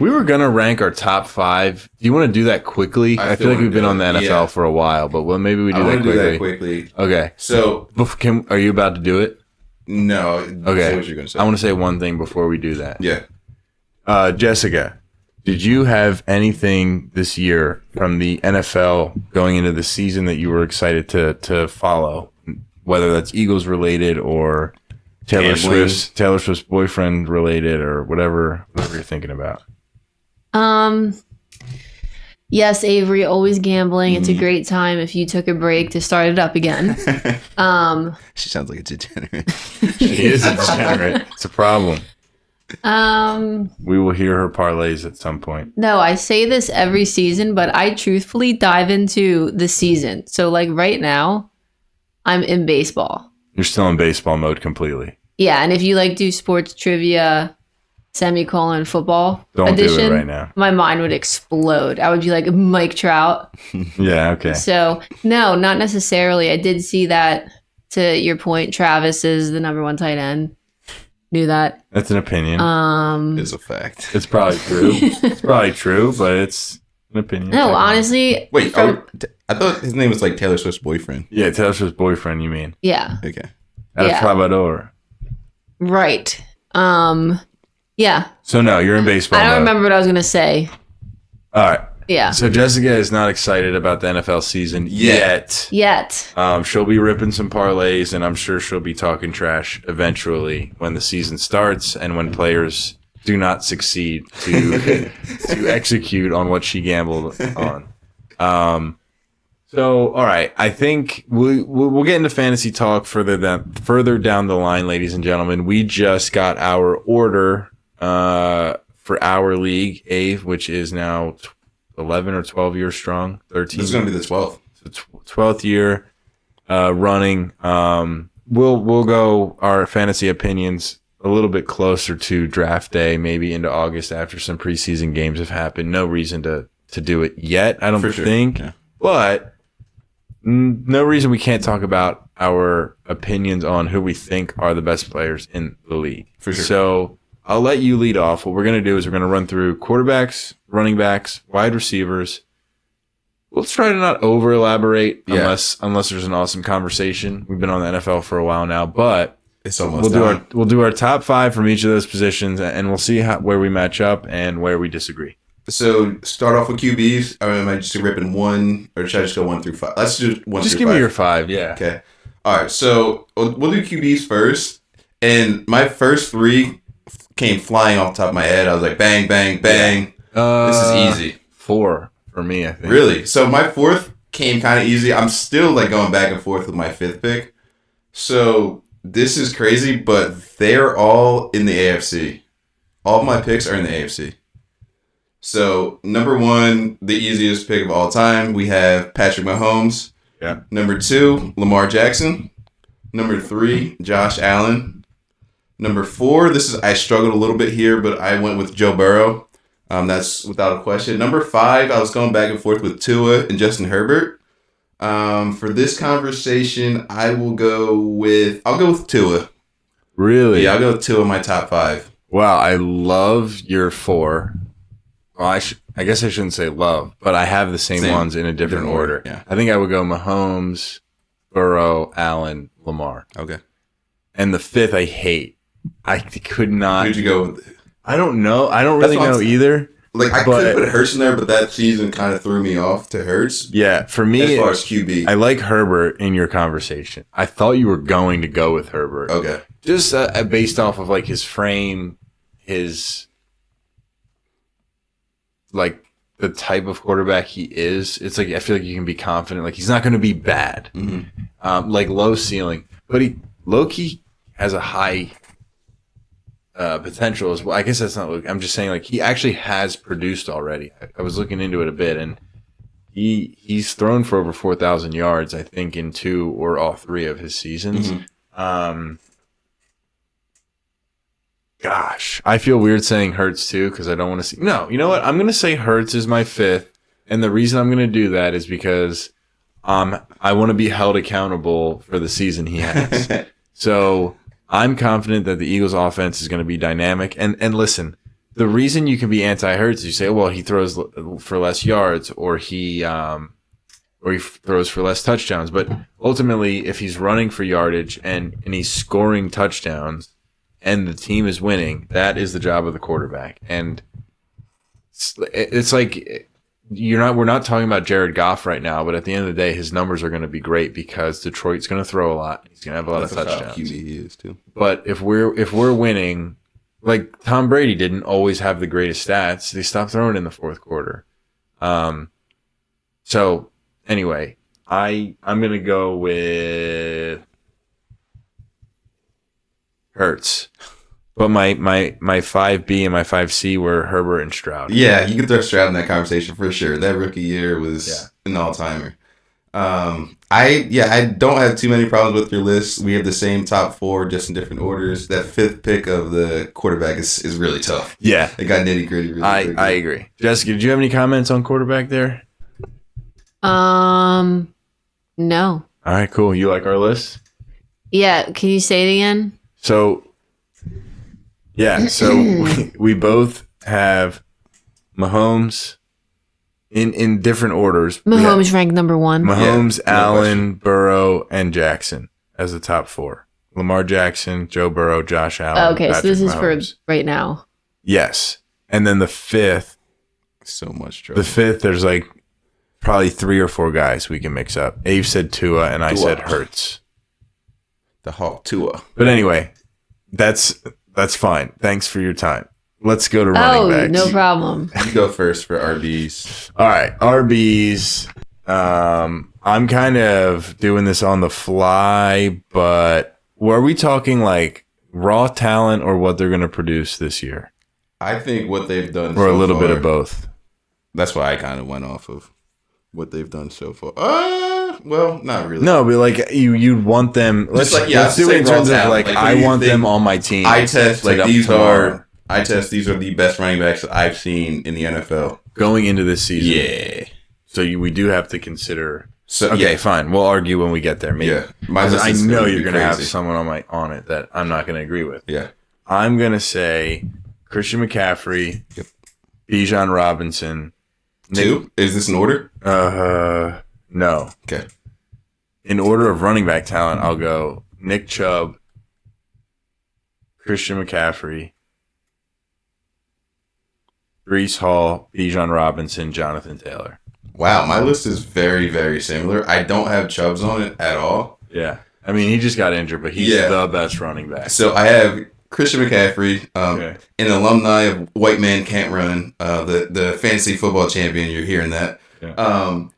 We were going to rank our top 5. Do you want to do that quickly? I feel like we've been on the NFL for a while, but maybe we do that quickly. Okay. So, are you about to do it? No. Okay. Say what you're going to say. I want to say one thing before we do that. Yeah. Jessica, did you have anything this year from the NFL going into the season that you were excited to follow? Whether that's Eagles related or Taylor Swift's boyfriend related or whatever you're thinking about. Yes, Avery, always gambling. It's a great time if you took a break to start it up again. She sounds like a degenerate. She is a degenerate. It's a problem. We will hear her parlays at some point. No, I say this every season, but I truthfully dive into the season. So like right now, I'm in baseball. You're still in baseball mode completely. Yeah, and if you like do sports trivia, football Don't edition, do it right now. My mind would explode. I would be like Mike Trout. Yeah, okay. So no, not necessarily. I did see that. To your point, Travis is the number 1 tight end. Knew that. That's an opinion. It's a fact. It's probably true. But it's an opinion. No, honestly. Wait, I thought his name was like Taylor Swift's boyfriend. Yeah, Taylor Swift's boyfriend, you mean? Yeah. Okay. El Salvador. Right. Yeah. So no, you're in baseball. I don't remember what I was gonna say. All right. Yeah. So Jessica is not excited about the NFL season yet. She'll be ripping some parlays, and I'm sure she'll be talking trash eventually when the season starts and when players do not succeed to execute on what she gambled on. So, all right, I think we'll get into fantasy talk further down the line, ladies and gentlemen. We just got our order for our league, A, which is now 11 or 12 years strong. 13. This is going to be the 12th. So 12th year running. We'll go our fantasy opinions a little bit closer to draft day, maybe into August after some preseason games have happened. No reason to do it yet, I don't think. Yeah. But no reason we can't talk about our opinions on who we think are the best players in the league. For sure. So I'll let you lead off. What we're going to do is we're going to run through quarterbacks, running backs, wide receivers. We'll try to not over elaborate unless there's an awesome conversation. We've been on the NFL for a while now, but it's almost we'll do our top 5 from each of those positions, and we'll see where we match up and where we disagree. So start off with QBs. Am I just ripping 1, or should I just go 1 through 5? Let's do 1 just through 5. Just give me your 5, yeah. Okay. All right. So we'll do QBs first, and my first 3 came flying off the top of my head. I was like, bang, bang, bang. This is easy. 4 for me, I think. Really? So my 4th came kind of easy. I'm still like going back and forth with my 5th pick. So this is crazy, but they're all in the AFC. All of my picks are in the AFC. So number 1, the easiest pick of all time, we have Patrick Mahomes. Yeah. Number 2, Lamar Jackson. Number 3, Josh Allen. Number 4, I struggled a little bit here, but I went with Joe Burrow. That's without a question. Number 5, I was going back and forth with Tua and Justin Herbert. For this conversation, I'll go with Tua. Really? Yeah, I'll go with Tua in my top 5. Wow, I love your 4. Well, I guess I shouldn't say love, but I have the same ones in a different order. Yeah. I think I would go Mahomes, Burrow, Allen, Lamar. Okay. And the 5th I hate. I could not. Who'd you go with? I don't know. I don't really know either. Like, I could put Hurts in there, but that season kind of threw me off to Hurts. Yeah, for me, as far as QB. I like Herbert in your conversation. I thought you were going to go with Herbert. Okay. Just based off of, like, his frame, his, like, the type of quarterback he is. It's like, I feel like you can be confident. Like, he's not going to be bad. Mm-hmm. Like, low ceiling. But he, low-key, has a high potential as well. I guess that's not. I'm just saying, like, he actually has produced already. I was looking into it a bit, and he's thrown for over 4,000 yards, I think, in 2 or all 3 of his seasons. Gosh, I feel weird saying Hurts too because I don't want to see. No, you know what? I'm going to say Hurts is my 5th, and the reason I'm going to do that is because I want to be held accountable for the season he has. So I'm confident that the Eagles' offense is going to be dynamic. And listen, the reason you can be anti-Hurts is you say, well, he throws for less yards, or he throws for less touchdowns. But ultimately, if he's running for yardage and he's scoring touchdowns, and the team is winning, that is the job of the quarterback. And it's like we're not talking about Jared Goff right now, but at the end of the day, his numbers are going to be great because Detroit's going to throw a lot. He's going to have a lot of touchdowns. How cute he is too. But if we're winning, like Tom Brady didn't always have the greatest stats. They stopped throwing in the 4th quarter. So anyway, I'm going to go with Hurts. But my 5B and my 5C were Herbert and Stroud. Yeah, you could throw Stroud in that conversation for sure. That rookie year was an all-timer. I don't have too many problems with your list. We have the same top 4, just in different orders. That 5th pick of the quarterback is really tough. Yeah. It got nitty-gritty really quickly. I agree. Jessica, did you have any comments on quarterback there? No. All right, cool. You like our list? Yeah. Can you say it again? So we both have Mahomes in different orders. Mahomes ranked number 1. Mahomes, Allen, Burrow, and Jackson as the top 4. Lamar Jackson, Joe Burrow, Josh Allen. Okay, Patrick so this Mahomes. is for right now. Yes. And then the 5th. So much trouble. The 5th, there's like probably 3 or 4 guys we can mix up. Abe said Tua, and I said Hurts. The Hawk Tua. But anyway, that's fine. Thanks for your time. Let's go to running backs. No problem. You go first for RBs. All right, RBs. I'm kind of doing this on the fly, but were we talking like raw talent or what they're going to produce this year? I think what they've done or a little bit of both. That's why I kind of went off of what they've done so far. Well, not really. No, but like you'd want them. Let's do it in terms of like I want them on my team. I test like these are the best running backs that I've seen in the NFL going into this season. Yeah. So we do have to consider. So okay, fine. We'll argue when we get there. Maybe. Yeah. I know you're going to have someone on it that I'm not going to agree with. Yeah. I'm going to say Christian McCaffrey, Bijan Robinson. 2? Is this in order? No. Okay. In order of running back talent, I'll go Nick Chubb, Christian McCaffrey, Breece Hall, Bijan Robinson, Jonathan Taylor. Wow, my list is very, very similar. I don't have Chubbs on it at all. Yeah. I mean, he just got injured, but he's the best running back. So I have Christian McCaffrey, an alumni of White Man Can't Run, the fantasy football champion. You're hearing that. Yeah.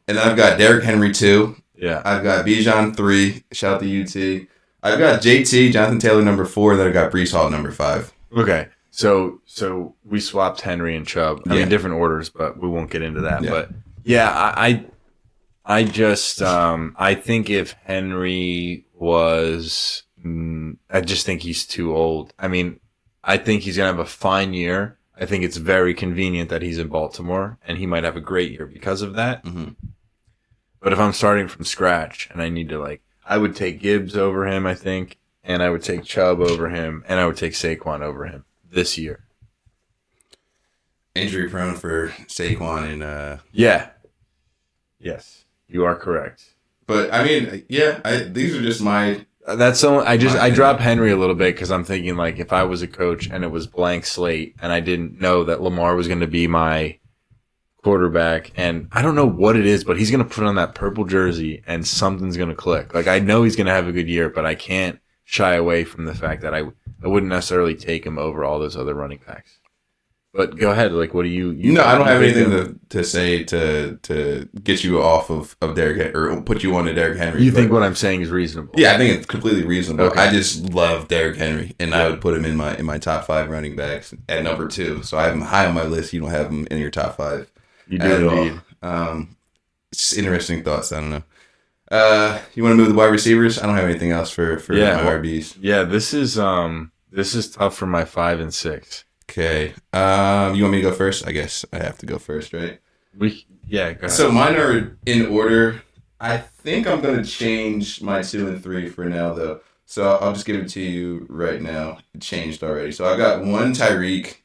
And then I've got Derrick Henry 2. Yeah. I've got Bijan 3. Shout out to UT. I've got JT, Jonathan Taylor number 4. Then I've got Breece Hall number 5. Okay. So we swapped Henry and Chubb. I mean, different orders, but we won't get into that. Yeah. But yeah, I just I think if Henry was, I just think he's too old. I mean, I think he's gonna have a fine year. I think it's very convenient that he's in Baltimore, and he might have a great year because of that. Mm-hmm. But if I'm starting from scratch and I need to I would take Gibbs over him, I think, and I would take Chubb over him, and I would take Saquon over him this year. Injury prone for Saquon and Yes, you are correct. But I mean, these are just my. That's so. I dropped Henry a little bit because I'm thinking if I was a coach and it was blank slate and I didn't know that Lamar was going to be my quarterback, and I don't know what it is, but he's going to put on that purple jersey and something's going to click. I know he's going to have a good year, but I can't shy away from the fact that I wouldn't necessarily take him over all those other running backs. But go ahead. What do you No, I don't have anything to say to get you off of Derrick or put you on to Derrick Henry. You think what I'm saying is reasonable? Yeah, I think it's completely reasonable. Okay. I just love Derrick Henry, and Yeah. I would put him in my top 5 running backs at number 2. So I have him high on my list. You don't have him in your top 5. You do indeed. Just interesting thoughts. I don't know. You want to move the wide receivers? I don't have anything else for my RBs. Yeah, this is tough for my 5 and 6. Okay. You want me to go first? I guess I have to go first, right? Go ahead. So mine are in order. I think I'm gonna change my 2 and 3 for now, though. So I'll just give it to you right now. It changed already. So I've got 1 Tyreek.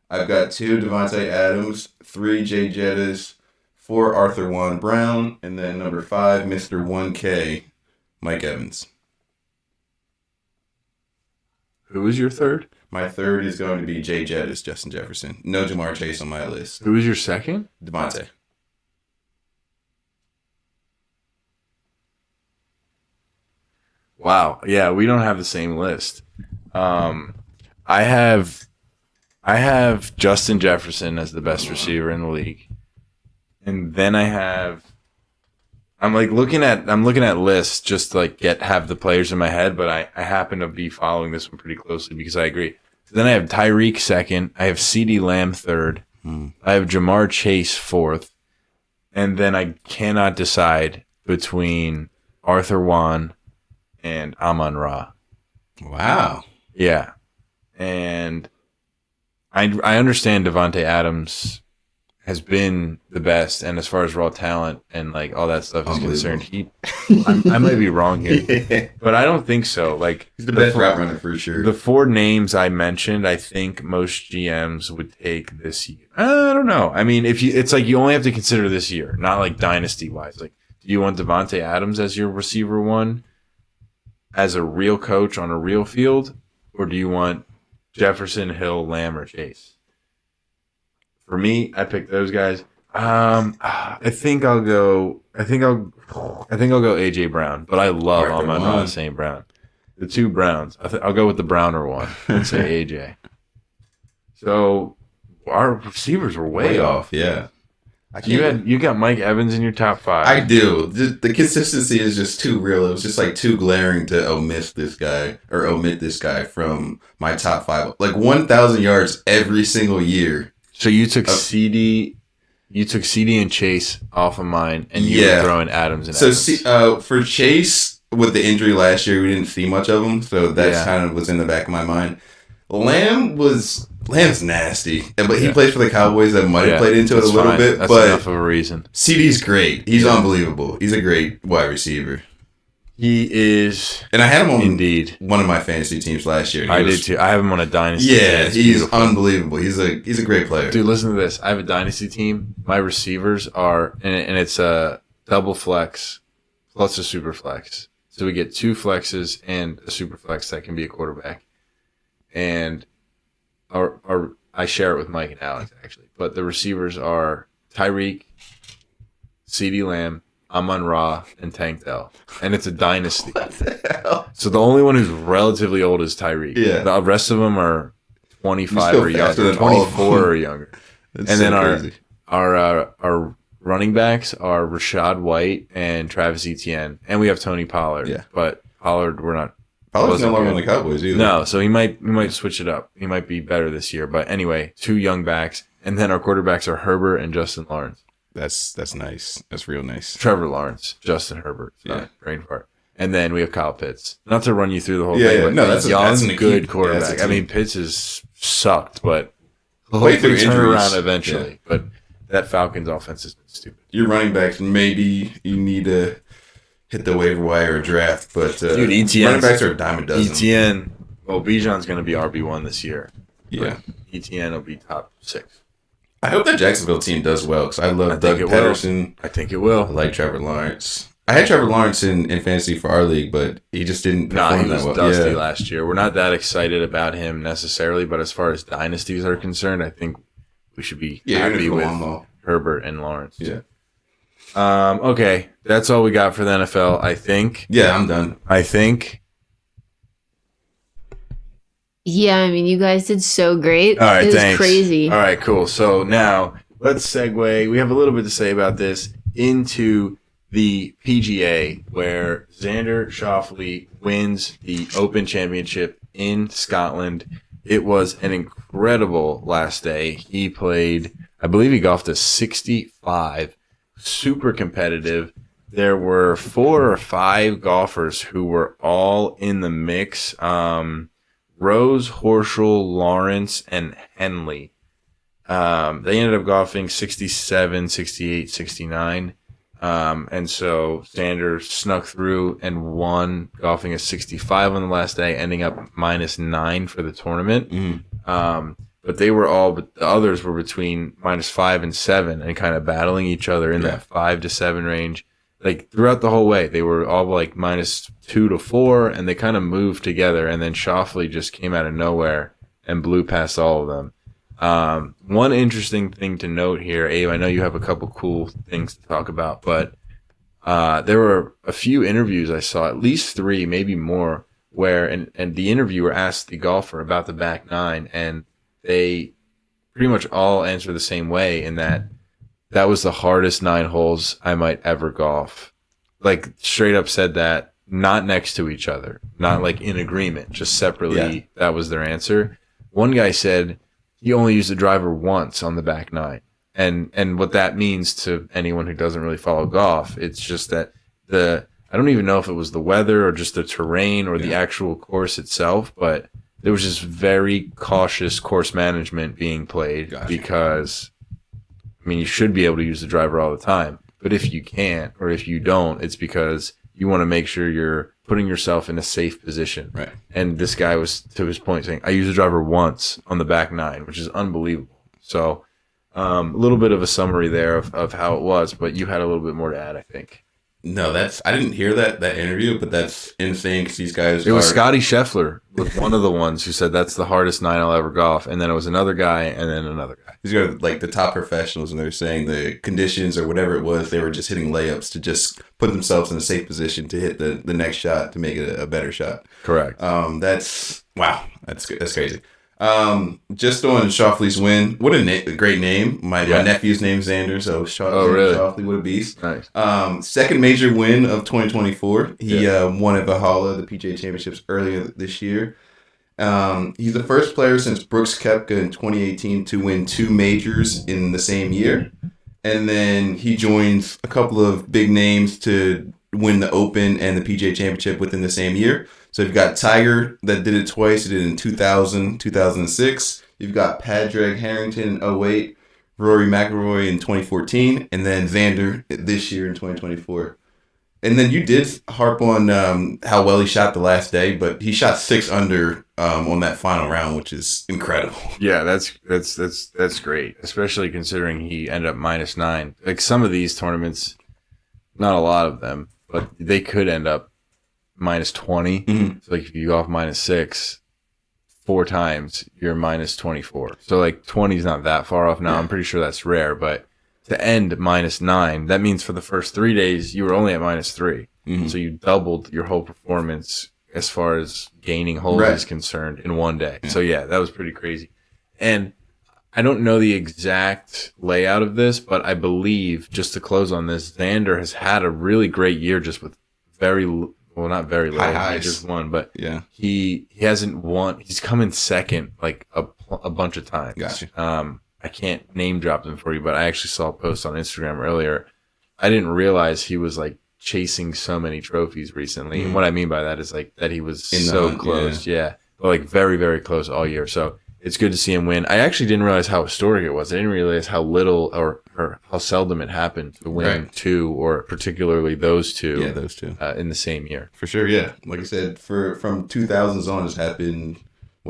I've got 2 Devontae Adams, 3 Jay Jettas, 4 Arthur Juan Brown, and then number 5, Mr. 1K, Mike Evans. Who was your third? My third is going to be Jay Jettas, Justin Jefferson. No Jamar Chase on my list. Who was your second? Devontae. Wow. Yeah, we don't have the same list. I have Justin Jefferson as the best receiver in the league. And then I'm looking at lists just to have the players in my head, but I happen to be following this one pretty closely because I agree. So then I have Tyreek second, I have CeeDee Lamb third, I have Jamar Chase fourth, and then I cannot decide between Arthur Juan and Amon-Ra. Wow. Yeah. And I understand Devontae Adams has been the best, and as far as raw talent and all that stuff is concerned, I might be wrong here, but I don't think so. He's the best route runner for sure. The 4 names I mentioned, I think most GMs would take this year. I don't know. I mean, you only have to consider this year, not dynasty wise. Do you want Devontae Adams as your receiver 1 as a real coach on a real field, or do you want Jefferson, Hill, Lamb, or Chase? For me, I picked those guys. I think I'll go AJ Brown, but I love Amon-Ra St. Brown. The 2 Browns. I'll go with the Browner one and say AJ. So our receivers were way off. Yeah. You got Mike Evans in your top 5. I do. The consistency is just too real. It was just too glaring to omit this guy from my top 5. 1,000 yards every single year. So you took CD and Chase off of mine, and you were throwing Adams and Evans. For Chase, with the injury last year, we didn't see much of him, so that's kind of what's in the back of my mind. Lamb's nasty, but he plays for the Cowboys. That might have played into it a little bit, that's but enough of a reason. CD's great. He's unbelievable. He's a great wide receiver. He is, and I had him on indeed one of my fantasy teams last year. I did too. I have him on a dynasty. Yeah, he's beautiful. Unbelievable. He's a great player. Dude, listen to this. I have a dynasty team. My receivers are, and it's a double flex plus a super flex. So we get 2 flexes and a super flex that can be a quarterback. And I share it with Mike and Alex actually. But the receivers are Tyreek, CeeDee Lamb, Amon-Ra, and Tank Dell. And it's a dynasty. What the hell? So the only one who's relatively old is Tyreek. Yeah. The rest of them are 25 or younger, 24 or younger. That's and so then crazy. our running backs are Rashad White and Travis Etienne. And we have Tony Pollard. Yeah. But Pollard, we're not. Pollard's no longer on the Cowboys either. No, so he might switch it up. He might be better this year. But anyway, 2 young backs. And then our quarterbacks are Herbert and Justin Lawrence. That's nice. That's real nice. Trevor Lawrence, Justin Herbert. Brain fart. And then we have Kyle Pitts. Not to run you through the whole thing, but that's a good quarterback. I mean, Pitts has sucked, but he'll hopefully turn around eventually. Yeah. But that Falcons offense has been stupid. Your running backs, maybe you need to hit the waiver wire or draft, but dude, Etienne, running backs are a dime a dozen. Etienne, well, Bijan's going to be RB1 this year. Yeah. Etienne will be top 6. I hope that Jacksonville team does well because I love Doug Peterson. I think it will. I like Trevor Lawrence. I had Trevor Lawrence in fantasy for our league, but he just didn't perform he was that well. dusty last year. We're not that excited about him necessarily, but as far as dynasties are concerned, I think we should be happy with Herbert and Lawrence. Yeah. Okay, that's all we got for the NFL, I think. Yeah, I'm done. I think. Yeah, I mean, you guys did so great. All right, it was thanks. crazy. All right, cool. So now let's segue. We have a little bit to say about this into the PGA, where Xander Schauffele wins the Open Championship in Scotland. It was an incredible last day. He played, I believe he golfed a 65, super competitive. There were 4 or 5 golfers who were all in the mix. Rose, Horschel, Lawrence, and Henley. They ended up golfing 67, 68, 69. And so Xander snuck through and won, golfing a 65 on the last day, ending up -9 for the tournament. But the others were between -5 and 7 and kind of battling each other in that 5 to 7 range. Like throughout the whole way, they were all like -2 to 4, and they kind of moved together. And then Schauffele just came out of nowhere and blew past all of them. One interesting thing to note here, Abe, I know you have a couple cool things to talk about, but there were a few interviews I saw, at least 3, maybe more, where and the interviewer asked the golfer about the back 9, and they pretty much all answered the same way, in that was the hardest 9 holes I might ever golf. Like straight up said that, not next to each other, not like in agreement, just separately. Yeah. That was their answer. One guy said he only used the driver once on the back 9. And what that means to anyone who doesn't really follow golf, it's just that I don't even know if it was the weather or just the terrain or the actual course itself, but there was just very cautious course management being played. Gotcha. Because, I mean, you should be able to use the driver all the time, but if you can't or if you don't, it's because you want to make sure you're putting yourself in a safe position. Right. And this guy was, to his point, saying, I used the driver once on the back 9, which is unbelievable. So a little bit of a summary there of how it was, but you had a little bit more to add, I think. No, I didn't hear that interview, but that's insane because these guys. It was Scotty Scheffler was one of the ones who said that's the hardest 9 I'll ever golf, and then it was another guy, and then another guy. These are like the top professionals, and they're saying the conditions or whatever it was, they were just hitting layups to just put themselves in a safe position to hit the next shot to make it a better shot. Correct. That's crazy. Just on Schauffele's win, what a great name. My nephew's name's Xander, so Schauffele, what a beast. Nice. Second major win of 2024. He won at Valhalla, the PGA Championships, earlier this year. He's the first player since Brooks Koepka in 2018 to win 2 majors in the same year. And then he joins a couple of big names to win the Open and the PGA Championship within the same year. So you've got Tiger that did it twice. He did it in 2000, 2006. You've got Padraig Harrington in 2008, Rory McIlroy in 2014, and then Xander this year in 2024. And then you did harp on how well he shot the last day, but he shot 6 under on that final round, which is incredible. Yeah, that's great, especially considering he ended up -9. Like some of these tournaments, not a lot of them, but they could end up -20. Mm-hmm. So like if you go off -6 4 times, you're -24. So like 20 is not that far off now. Yeah. I'm pretty sure that's rare, but to end -9, that means for the first 3 days you were only at -3. Mm-hmm. So you doubled your whole performance as far as gaining holes is concerned in one day. Yeah. So yeah, that was pretty crazy. And I don't know the exact layout of this, but I believe, just to close on this, Xander has had a really great year just with not very low. He just won, but he hasn't won. He's come in second like a bunch of times. Gotcha. I can't name drop them for you, but I actually saw a post on Instagram earlier. I didn't realize he was like chasing so many trophies recently. And what I mean by that is like that he was so close. Yeah. But like very, very close all year. So it's good to see him win. I actually didn't realize how historic it was. I didn't realize how little or how seldom it happened to win 2, or particularly those 2. Yeah, those 2 in the same year. For sure. Yeah, like I said, from 2000s on, it's happened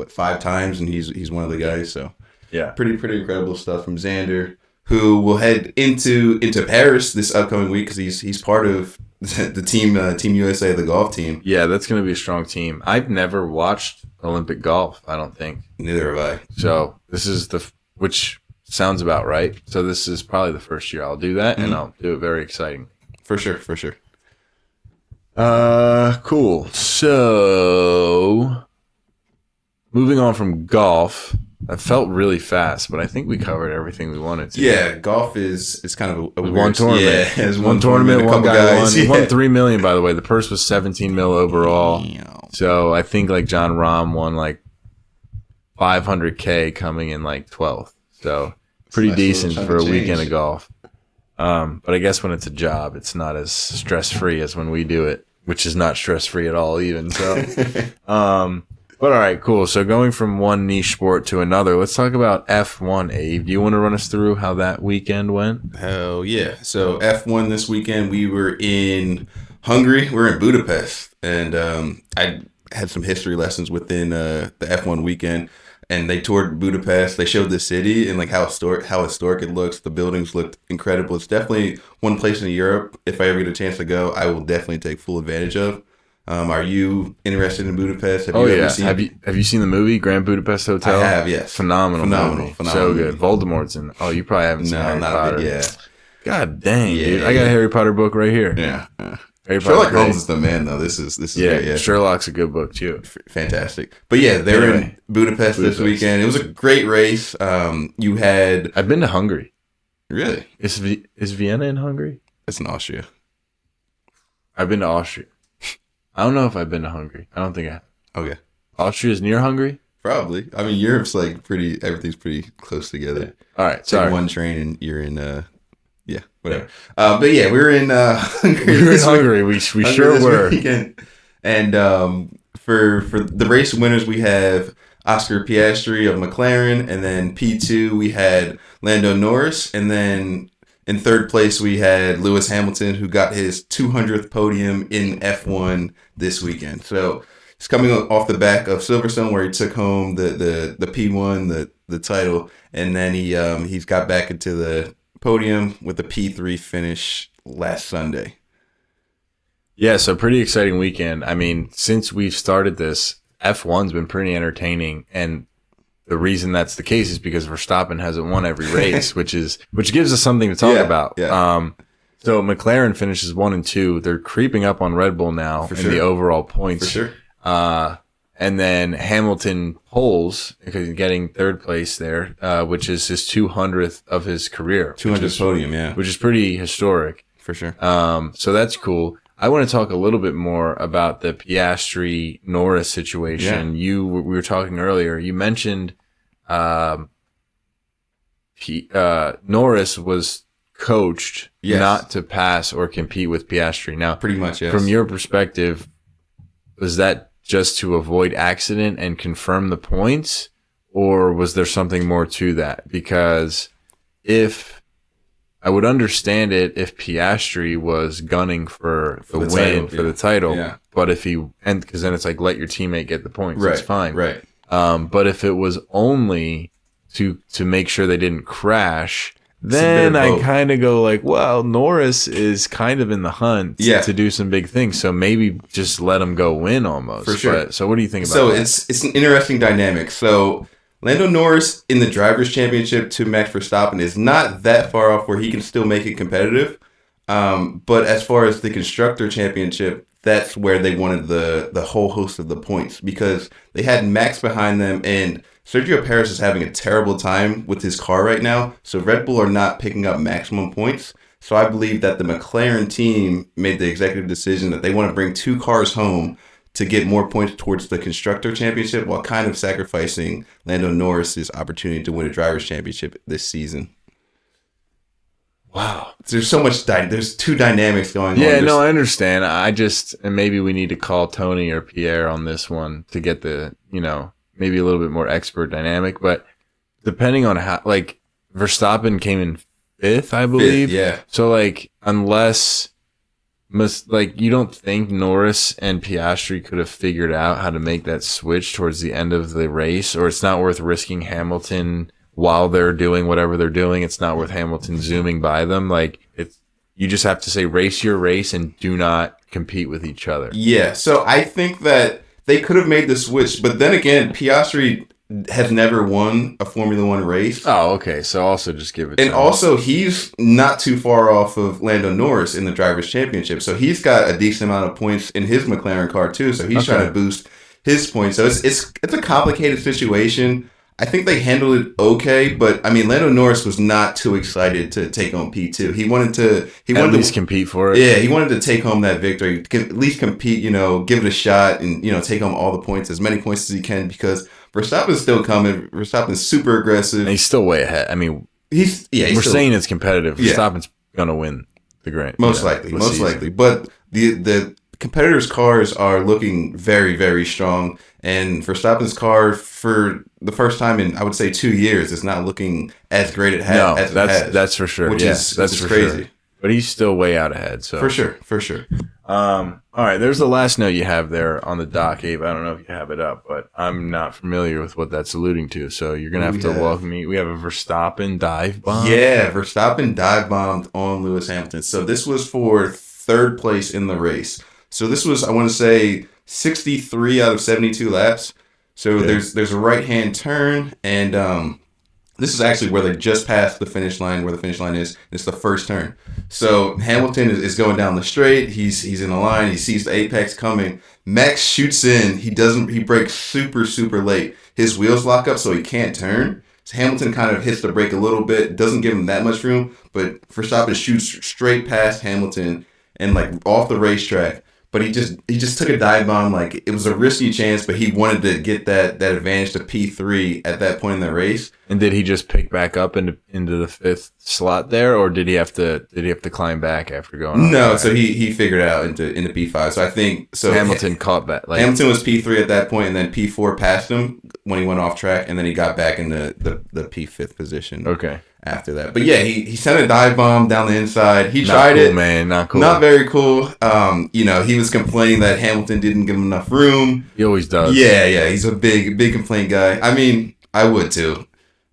5 times, and he's one of the guys. So yeah, pretty incredible stuff from Xander, who will head into Paris this upcoming week because he's part of the Team USA, the golf team. Yeah, that's going to be a strong team. I've never watched Olympic golf, I don't think. Neither have I. So this is which sounds about right. So this is probably the first year I'll do that, and I'll do it very exciting. For sure. Cool. So moving on from golf, I felt really fast, but I think we covered everything we wanted to. Yeah, golf is kind of a weird, one tournament. Yeah, it's one tournament. One guy won. He won $3 million, by the way. The purse was $17 million overall. Damn. So I think like John Rahm won like $500K coming in like 12th. So pretty decent for a weekend of golf. But I guess when it's a job, it's not as stress-free as when we do it, which is not stress-free at all even. So, but all right, cool. So going from one niche sport to another, let's talk about F1, Abe. Do you want to run us through how that weekend went? Hell yeah. So F1 this weekend, we were in Hungary. We're in Budapest. And I had some history lessons within the F1 weekend. And they toured Budapest. They showed the city and like how historic it looks. The buildings looked incredible. It's definitely one place in Europe. If I ever get a chance to go, I will definitely take full advantage of. Are you interested in Budapest? Have you ever seen have you seen the movie Grand Budapest Hotel? I have, yes. Phenomenal movie. So good. Voldemort's in. Oh, you probably haven't seen Harry Potter. Yeah. God dang, dude! I got a Harry Potter book right here. Yeah. Sherlock Holmes is the man, though. This is yeah. great, yeah. Sherlock's a good book too. Fantastic. But yeah, they were in Budapest this weekend. It was a great race. You had. I've been to Hungary. Really? Is Vienna in Hungary? It's in Austria. I've been to Austria. I don't know if I've been to Hungary. I don't think I have. Okay. Austria's near Hungary? Probably. I mean, Europe's like everything's pretty close together. Yeah. All right. Take one train and you're in, yeah, whatever. Yeah. But yeah, we were in Hungary. We were in Hungary. We sure were. Weekend. And for the race winners, we have Oscar Piastri of McLaren. And then P2, we had Lando Norris. And then in third place, we had Lewis Hamilton, who got his 200th podium in F1 this weekend. So he's coming off the back of Silverstone, where he took home the P1, the title, and then he's got back into the podium with the P3 finish last Sunday. Yeah, so pretty exciting weekend. I mean, since we've started this, F1's been pretty entertaining, and the reason that's the case is because Verstappen hasn't won every race, which gives us something to talk about. Yeah. So McLaren finishes 1 and 2. They're creeping up on Red Bull now in the overall points. For sure. And then Hamilton poles, because he's getting third place there, which is his 200th of his career. 200th podium, yeah. Which is pretty historic. For sure. So that's cool. I want to talk a little bit more about the Piastri-Norris situation. Yeah. We were talking earlier. You mentioned Norris was coached not to pass or compete with Piastri. Now, pretty much, yes. From your perspective, was that just to avoid accident and confirm the points, or was there something more to that? Because if I would understand it if Piastri was gunning for the win, for the title, but if because then it's like, let your teammate get the points. Right. It's fine. Right. But if it was only to make sure they didn't crash, then I kind of go like, well, Norris is kind of in the hunt to do some big things, so maybe just let him go win almost. For sure. But, so what do you think about that? So it's an interesting dynamic. So Lando Norris in the Drivers' Championship to Max Verstappen is not that far off where he can still make it competitive. But as far as the Constructor Championship, that's where they wanted the whole host of the points, because they had Max behind them, and Sergio Perez is having a terrible time with his car right now. So Red Bull are not picking up maximum points. So I believe that the McLaren team made the executive decision that they want to bring 2 cars home to get more points towards the Constructor Championship, while kind of sacrificing Lando Norris's opportunity to win a Drivers' Championship this season. Wow. There's so much, there's 2 dynamics going on. Yeah, no, I understand. And maybe we need to call Tony or Pierre on this one to get the, maybe a little bit more expert dynamic. But depending on how, like, Verstappen came in 5th, I believe. 5th, yeah. So, like, unless, you don't think Norris and Piastri could have figured out how to make that switch towards the end of the race, or it's not worth risking Hamilton while they're doing whatever they're doing. It's not worth Hamilton zooming by them. Like, you just have to say, race your race and do not compete with each other. Yeah. So I think that they could have made the switch, but then again, Piastri has never won a Formula One race. Oh, okay. So also just give it to him. And also, he's not too far off of Lando Norris in the Drivers' Championship. So he's got a decent amount of points in his McLaren car too. So he's trying to boost his points. So it's a complicated situation. I think they handled it okay, but I mean, Lando Norris was not too excited to take on P2. He wanted to at least compete for it. Yeah, he wanted to take home that victory, at least compete, give it a shot, and take home all the points, as many points as he can, because Verstappen's still coming. Verstappen's super aggressive. And he's still way ahead. I mean, we're saying it's competitive. Verstappen's gonna win the Grand. Most likely. But the competitors' cars are looking very, very strong. And Verstappen's car, for the first time in, I would say, 2 years, is not looking as great as it has. That's for sure. Which is crazy. Sure. But he's still way out ahead. So For sure. All right, there's the last note you have there on the doc, Abe. I don't know if you have it up, but I'm not familiar with what that's alluding to. So you're going to have to walk me. We have a Verstappen dive bomb. Yeah, Verstappen dive bombed on Lewis Hamilton. So this was for third place in the race. So this was, I want to say, 63 out of 72 laps. So there's a right-hand turn, and this is actually where they just passed the finish line, where the finish line is. It's the first turn. So Hamilton is going down the straight. He's in the line. He sees the apex coming. Max shoots in. He brakes super, super late. His wheels lock up, so he can't turn. So Hamilton kind of hits the brake a little bit. Doesn't give him that much room, but Verstappen shoots straight past Hamilton and like off the racetrack. But he just took a dive bomb. Like, it was a risky chance, but he wanted to get that advantage to P3 at that point in the race. And did he just pick back up into the fifth slot there, or did he have to climb back after going? No, so he figured it out into P5. So I think Hamilton caught back. Hamilton was P3 at that point, and then P4 passed him when he went off track, and then he got back in the P5th position. Okay. After that, but yeah, he sent a dive bomb down the inside. He tried cool, it, man. Not cool. Not very cool. He was complaining that Hamilton didn't give him enough room. He always does. Yeah. He's a big complaint guy. I mean, I would too,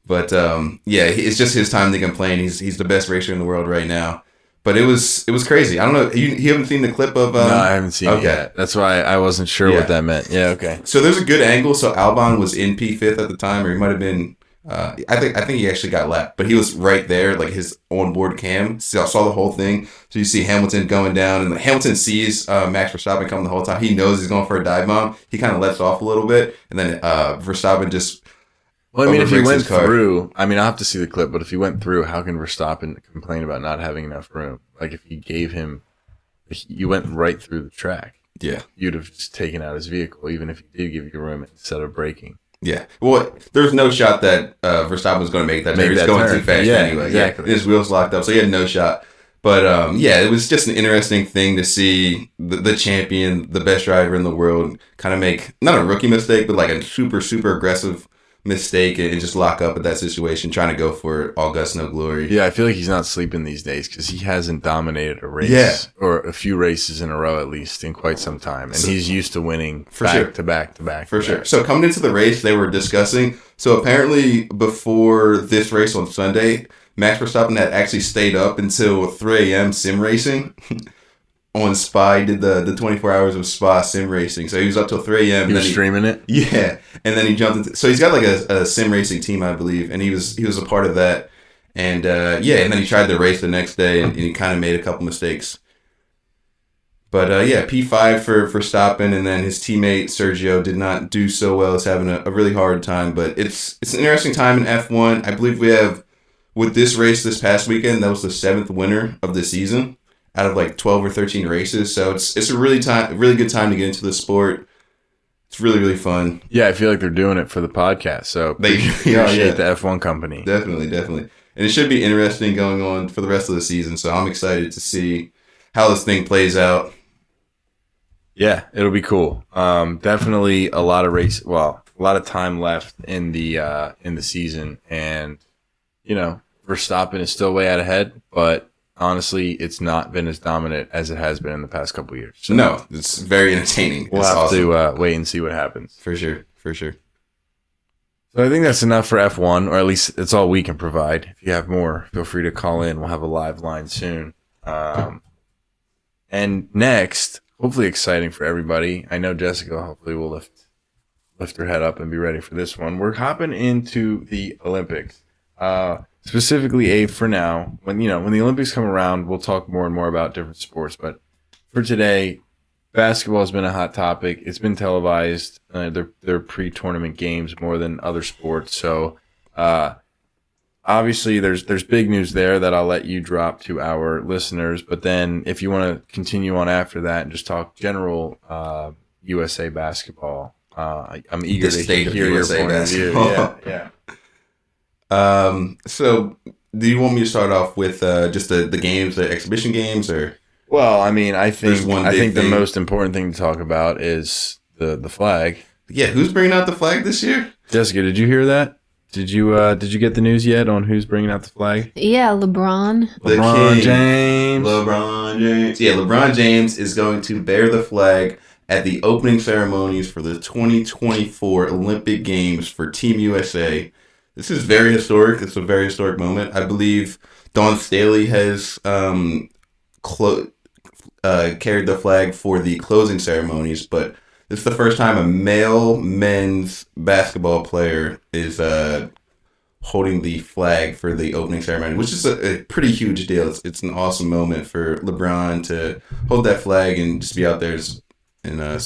but it's just his time to complain. He's the best racer in the world right now. But it was crazy. I don't know. You haven't seen the clip of? No, I haven't seen it yet. That's why I wasn't sure what that meant. Yeah. Okay. So there's a good angle. So Albon was in P5 at the time, or he might have been. I think he actually got left, but he was right there, like his onboard cam. So I saw the whole thing. So you see Hamilton going down, and Hamilton sees Max Verstappen coming the whole time. He knows he's going for a dive bomb. He kind of lets off a little bit, and then Verstappen just. Well, I mean, if he went through, I'll have to see the clip, but if he went through, how can Verstappen complain about not having enough room? Like, if you went right through the track, you'd have just taken out his vehicle, even if he did give you room instead of braking. Yeah. Well, there's no shot that Verstappen was going to make that turn. He's going too fast anyway. Exactly. His wheels locked up, so he had no shot. But, it was just an interesting thing to see the champion, the best driver in the world, kind of make, not a rookie mistake, but like a super, super aggressive mistake and just lock up at that situation, trying to go for all guts, no glory. Yeah, I feel like he's not sleeping these days because he hasn't dominated a race or a few races in a row at least in quite some time. And he's used to winning back to back. For sure. So coming into the race, they were discussing. So apparently before this race on Sunday, Max Verstappen had actually stayed up until 3 a.m. sim racing. On Spa, he did the 24 hours of Spa sim racing. So he was up till 3 a.m. He was streaming it? Yeah. And then he jumped into... So he's got like a sim racing team, I believe. And he was a part of that. And and then he tried to race the next day and he kind of made a couple mistakes. But P5 for Verstappen, and then his teammate Sergio did not do so well. He's having a really hard time. But it's an interesting time in F1. I believe we have, with this race this past weekend, that was the 7th winner of the season out of like 12 or 13 races. So it's a really good time to get into the sport. It's really, really fun. Yeah, I feel like they're doing it for the podcast. So they appreciate the F1 company. Definitely. And it should be interesting going on for the rest of the season. So I'm excited to see how this thing plays out. Yeah, it'll be cool. Definitely a lot of time left in the season, and Verstappen is still way out ahead, but honestly, it's not been as dominant as it has been in the past couple of years. So no, it's very entertaining. We'll have to wait and see what happens. For sure. So I think that's enough for F1, or at least it's all we can provide. If you have more, feel free to call in. We'll have a live line soon. And next, hopefully exciting for everybody. I know Jessica hopefully will lift her head up and be ready for this one. We're hopping into the Olympics. Specifically, Abe, for now, when the Olympics come around, we'll talk more and more about different sports. But for today, basketball has been a hot topic. It's been televised. They're pre-tournament games more than other sports. So obviously, there's big news there that I'll let you drop to our listeners. But then if you want to continue on after that and just talk general USA basketball, I'm eager to hear your point of view. Yeah. So do you want me to start off with just the games, the exhibition games, or? Well, I mean, I think the thing. most important thing to talk about is the flag. Yeah, who's bringing out the flag this year? Jessica, did you hear that? Did you get the news yet on who's bringing out the flag? Yeah, LeBron. LeBron James. LeBron James. Yeah, LeBron James is going to bear the flag at the opening ceremonies for the 2024 Olympic Games for Team USA. This is very historic. It's a very historic moment. I believe Dawn Staley has carried the flag for the closing ceremonies, but this is the first time a male men's basketball player is holding the flag for the opening ceremony, which is a pretty huge deal. It's an awesome moment for LeBron to hold that flag and just be out there in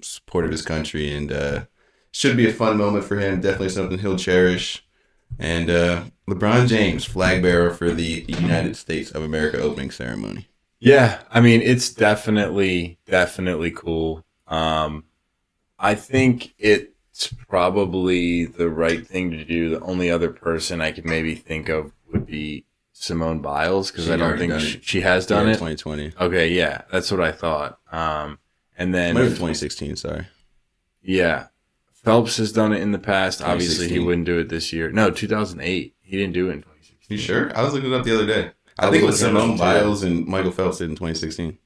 support of his country, and should be a fun moment for him. Definitely something he'll cherish. And LeBron James, flag bearer for the United States of America opening ceremony. Yeah, I mean, it's definitely cool. I think it's probably the right thing to do. The only other person I could maybe think of would be Simone Biles, because I don't think she has done it. 2020. Okay, yeah, that's what I thought. And then maybe 2016. Sorry. Yeah, Phelps has done it in the past. Obviously, he 2016. wouldn't do it this year. No, 2008. He didn't do it in 2016. You sure? I was looking it up the other day. I think it was Simone Biles and Michael Phelps did in 2016.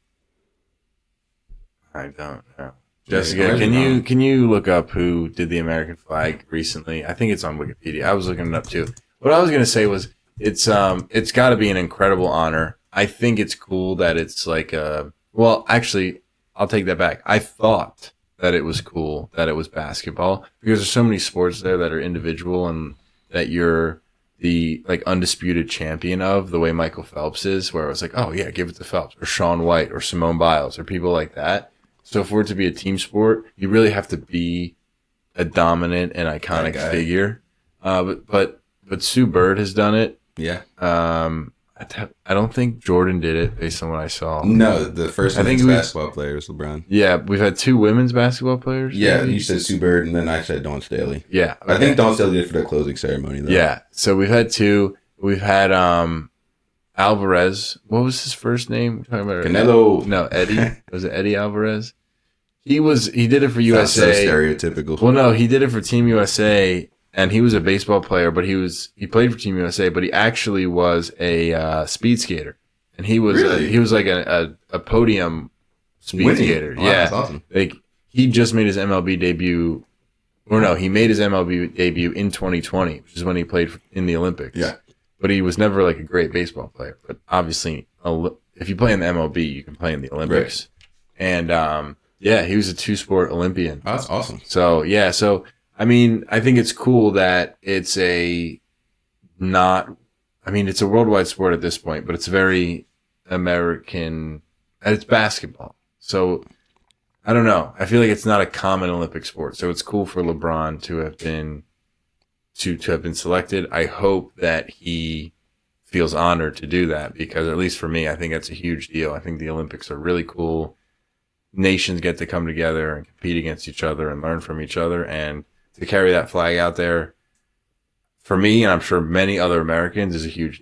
I don't know. Jessica, can you look up who did the American flag recently? I think it's on Wikipedia. I was looking it up too. What I was gonna say was it's got to be an incredible honor. I think it's cool that it's like well, actually, I'll take that back. I thought that it was cool that it was basketball, because there's so many sports there that are individual and that you're the like undisputed champion of, the way Michael Phelps is, where I was like, oh yeah, give it to Phelps or Shaun White or Simone Biles or people like that. So for it to be a team sport, you really have to be a dominant and iconic figure. But Sue Bird has done it. Yeah. I don't think Jordan did it based on what I saw. No, the first women's basketball player was LeBron. Yeah, we've had 2 women's basketball players. Yeah, you said Sue Bird, and then I said Dawn Staley. Yeah. Okay. I think Dawn Staley did it for the closing ceremony, though. Yeah, so we've had 2. We've had Alvarez. What was his first name? We're talking about Canelo. No, Eddie. Was it Eddie Alvarez? He did it for USA. So stereotypical. Well, no, he did it for Team USA, and he was a baseball player, but he played for Team USA, but he actually was a speed skater, and he was like a podium speed skater. Oh, yeah, that's awesome. Like he just made his MLB debut, or no, he made his MLB debut in 2020, which is when he played in the Olympics. Yeah, but he was never like a great baseball player. But obviously, if you play in the MLB, you can play in the Olympics, right. And yeah, he was a 2-sport Olympian. Oh, that's awesome. So yeah, I mean, I think it's cool that it's it's a worldwide sport at this point, but it's very American, and it's basketball. So I don't know. I feel like it's not a common Olympic sport. So it's cool for LeBron to have been selected. I hope that he feels honored to do that, because at least for me, I think that's a huge deal. I think the Olympics are really cool. Nations get to come together and compete against each other and learn from each other, and to carry that flag out there, for me, and I'm sure many other Americans, is a huge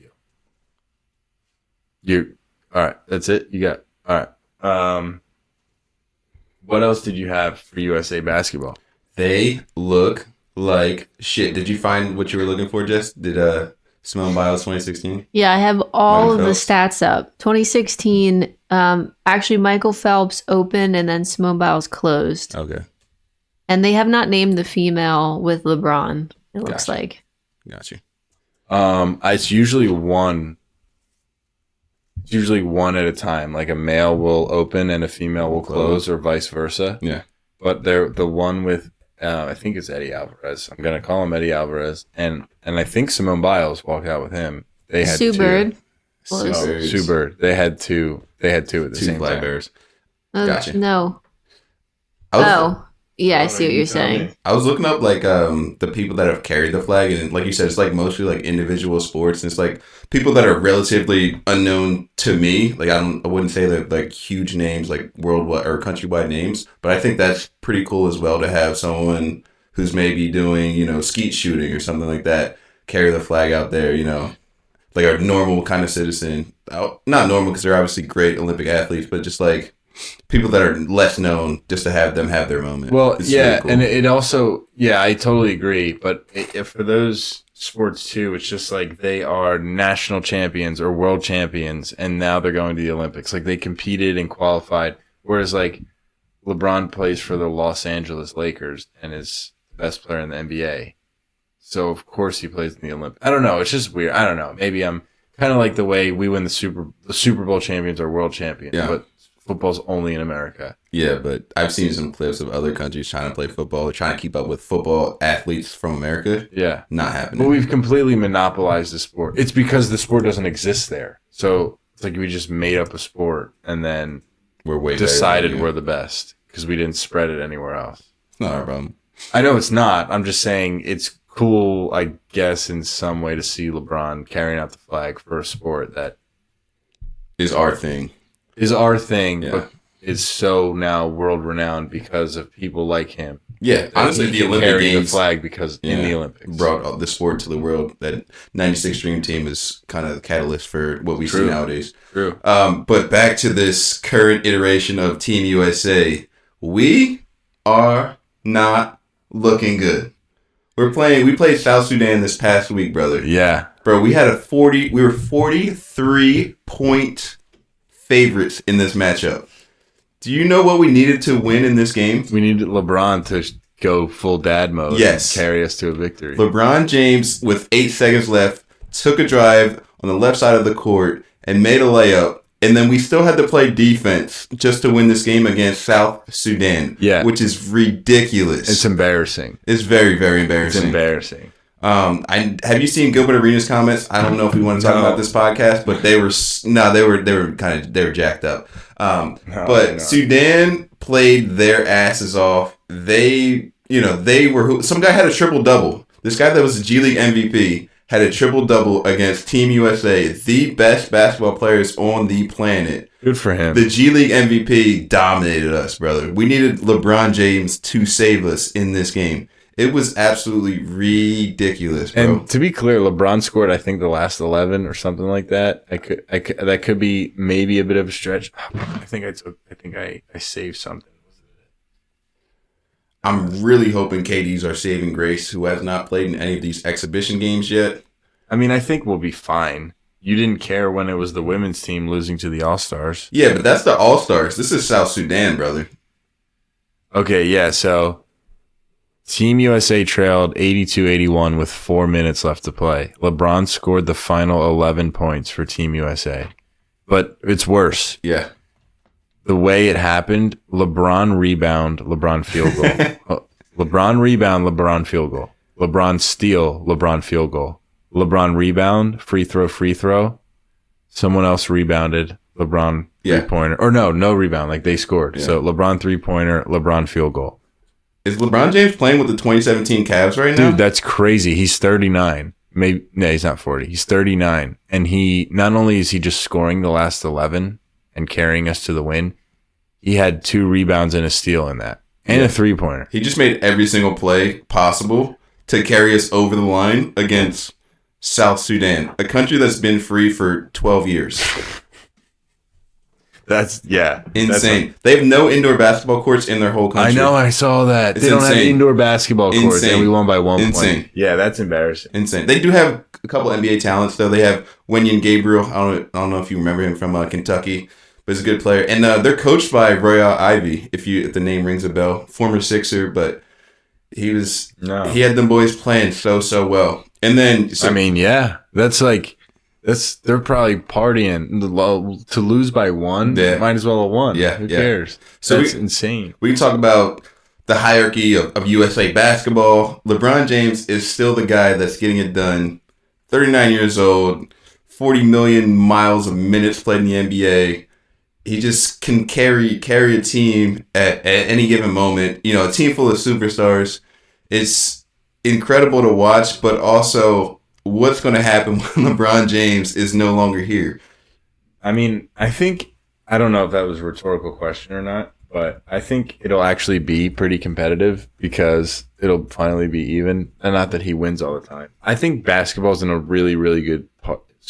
deal. All right, that's it? You got, all right. What else did you have for USA basketball? They look like shit. Did you find what you were looking for, Jess? Did Simone Biles 2016? Yeah, I have all of the stats up. 2016, actually Michael Phelps opened and then Simone Biles closed. Okay. And they have not named the female with LeBron, it looks like. Got you. It's usually one. It's usually one at a time. Like a male will open and a female will close, or vice versa. Yeah. But they're the one with, I think it's Eddie Alvarez. I'm gonna call him Eddie Alvarez, and I think Simone Biles walked out with him. They had Sue Bird. Sue Bird. They had 2. They had 2 at the same time. Bears. Gotcha. No. Yeah, I see what you're saying. I was looking up like the people that have carried the flag, and like you said, it's like mostly like individual sports, and it's like people that are relatively unknown to me. Like I wouldn't say that like huge names, like worldwide or countrywide names, but I think that's pretty cool as well to have someone who's maybe doing skeet shooting or something like that carry the flag out there. like a normal kind of citizen. Not normal because they're obviously great Olympic athletes, but just like people that are less known, just to have them have their moment. Well, It's yeah, really cool. and it also, I totally agree. But if for those sports too, it's just like they are national champions or world champions, and now they're going to the Olympics. Like they competed and qualified, whereas like LeBron plays for the Los Angeles Lakers and is the best player in the NBA. So of course he plays in the Olympics. I don't know. It's just weird. I don't know. Maybe I'm kind of like the way we win the Super Bowl champions are world champions, but football's only in America. Yeah, but I've seen some clips of other countries trying to play football, trying to keep up with football athletes from America. Yeah. Not happening. But we've completely monopolized the sport. It's because the sport doesn't exist there. So it's like we just made up a sport and then we're decided we're the best because we didn't spread it anywhere else. It's not our problem. I know it's not. I'm just saying it's cool, I guess, in some way to see LeBron carrying out the flag for a sport that is our thing. But is so now world renowned because of people like him. Yeah, honestly, the Olympic Games the flag because in the Olympics brought the sport to the world. That '96 Dream Team is kind of the catalyst for what we see nowadays. True. But back to this current iteration of Team USA, we are not looking good. We played South Sudan this past week, brother. Yeah, bro, we were 43-point favorites in this matchup. Do you know what we needed to win in this game? We needed LeBron to go full dad mode and carry us to a victory. LeBron James, with 8 seconds left, took a drive on the left side of the court and made a layup. And then we still had to play defense just to win this game against South Sudan. Yeah. Which is ridiculous. It's embarrassing. It's very, very embarrassing. It's embarrassing. Have you seen Gilbert Arenas' comments? I don't know if we want to talk about this podcast, but they were jacked up. But Sudan played their asses off. Some guy had a triple double. This guy that was a G League MVP had a triple double against Team USA, the best basketball players on the planet. Good for him. The G League MVP dominated us, brother. We needed LeBron James to save us in this game. It was absolutely ridiculous, bro. And to be clear, LeBron scored, I think, the last 11 or something like that. That could be maybe a bit of a stretch. I think I saved something. I'm really hoping KD's our saving grace, who has not played in any of these exhibition games yet. I mean, I think we'll be fine. You didn't care when it was the women's team losing to the All-Stars. Yeah, but that's the All-Stars. This is South Sudan, brother. Okay, yeah, so Team USA trailed 82-81 with 4 minutes left to play. LeBron scored the final 11 points for Team USA. But it's worse. Yeah. The way it happened, LeBron rebound, LeBron field goal. LeBron rebound, LeBron field goal. LeBron steal, LeBron field goal. LeBron rebound, free throw. Someone else rebounded, LeBron three-pointer. Or no rebound, like they scored. Yeah. So LeBron three-pointer, LeBron field goal. Is LeBron James playing with the 2017 Cavs right now? Dude, that's crazy. He's 39. No, he's not 40. He's 39. And he, not only is he just scoring the last 11 and carrying us to the win, he had 2 rebounds and a steal in that. And a three-pointer. He just made every single play possible to carry us over the line against South Sudan, a country that's been free for 12 years. That's insane. They have no indoor basketball courts in their whole country. I know, I saw that. They don't have indoor basketball courts, and we won by 1 point. Yeah, that's embarrassing. Insane. They do have a couple NBA talents, though. They have Wenyen Gabriel. I don't know if you remember him from Kentucky, but he's a good player. And they're coached by Royal Ivey, if the name rings a bell. Former Sixer, but he had them boys playing so well. And then they're probably partying to lose by 1. Yeah. Might as well have won. Yeah, who cares? So that's insane. We talk about the hierarchy of USA basketball. LeBron James is still the guy that's getting it done. 39 years old, 40 million miles of minutes played in the NBA. He just can carry a team at any given moment. You know, a team full of superstars. It's incredible to watch, but also what's going to happen when LeBron James is no longer here? I mean, I don't know if that was a rhetorical question or not, but I think it'll actually be pretty competitive because it'll finally be even. And not that he wins all the time. I think basketball's in a really, really good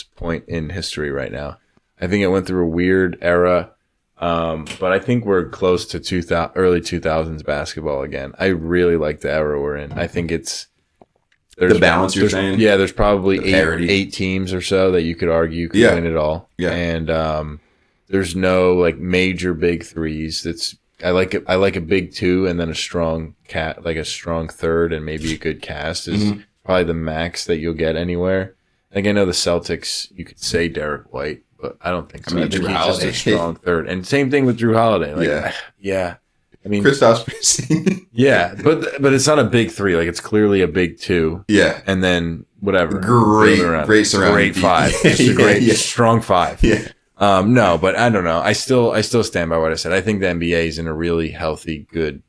point in history right now. I think it went through a weird era, but I think we're close to early 2000s basketball again. I really like the era we're in. I think it's the balance you're saying. Yeah, there's probably the eight teams or so that you could argue could win it all. Yeah, and there's no like major big threes. I like a big two and then a strong third and maybe a good cast is probably the max that you'll get anywhere. Like I know the Celtics, you could say Derek White, but I don't think so. I think Drew he's Holiday. just a strong third. And same thing with Drew Holiday. Like, yeah. I mean, Kristaps Porzingis. yeah, but it's not a big three. Like it's clearly a big two. Yeah, and then whatever. Great surrounding. Great five. Just a great strong five. Yeah. No, but I don't know. I still stand by what I said. I think the NBA is in a really healthy, good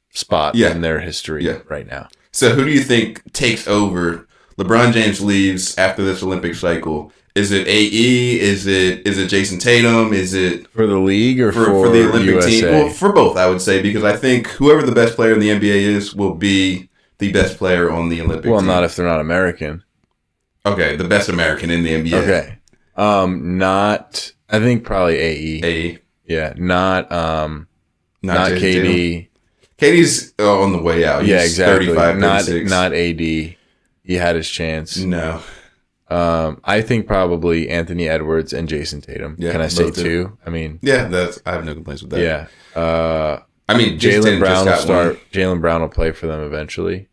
spot in their history right now. So who do you think takes over? LeBron James leaves after this Olympic cycle. Is it AE? Is it Jason Tatum? Is it for the league or for the Olympic USA? team? Well, for both, I would say, because I think whoever the best player in the NBA is will be the best player on the Olympic team. Well, not if they're not American. Okay, the best American in the NBA. Okay. Not. I think probably AE. AE. Yeah. Not KD. KD's on the way out. He's exactly. 35, 36. Not AD. He had his chance. No. I think probably Anthony Edwards and Jason Tatum. Yeah, can I say two? I mean, yeah, I have no complaints with that. Yeah. I mean, Jaylen Brown will start. Jaylen Brown will play for them eventually.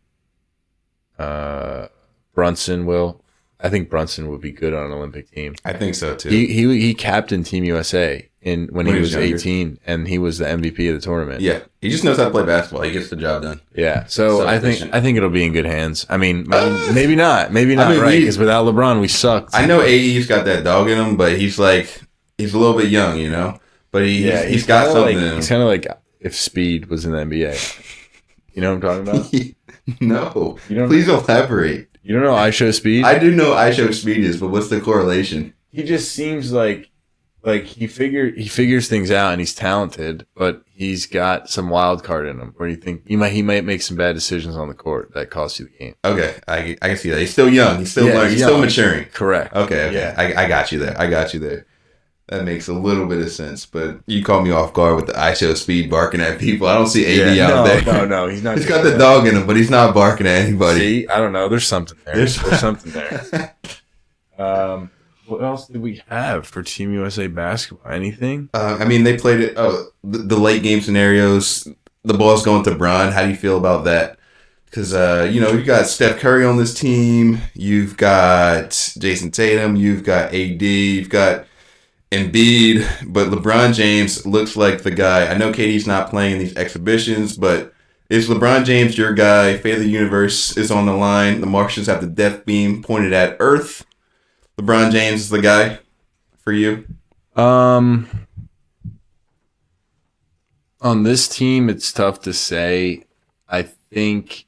Brunson will. I think Brunson would be good on an Olympic team. I think so too. He captained Team USA when he was 18, and he was the MVP of the tournament. Yeah, he just knows how to play basketball. He gets the job done. Yeah, so I think ittle be in good hands. I mean, maybe not, right? Because without LeBron, we sucked. I know AE's got that dog in him, but he's a little bit young, you know. But he's got something in him. He's kind of like if Speed was in the NBA. You know what I'm talking about? No. Please elaborate. You don't know I Show Speed? I do know I Show Speed is, but what's the correlation? He just seems like he figures things out and he's talented, but he's got some wild card in him where you think he might make some bad decisions on the court that cost you the game. Okay, I can see that. He's still young. He's still learning. He's still maturing. Correct. Okay. Yeah. I got you there. That makes a little bit of sense, but you caught me off guard with the I Show Speed barking at people. I don't see AD out there. No, he's not. He's got the dog in him, but he's not barking at anybody. See, I don't know. There's something there. There's something there. What else did we have for Team USA basketball? Anything? I mean, they played it. Oh, the late game scenarios. The ball's going to Bron. How do you feel about that? Because you've got Steph Curry on this team. You've got Jason Tatum. You've got AD. You've got Embiid, but LeBron James looks like the guy. I know KD's not playing in these exhibitions, but is LeBron James your guy? Fate of the universe is on the line. The Martians have the death beam pointed at Earth. LeBron James is the guy for you? On this team, it's tough to say. I think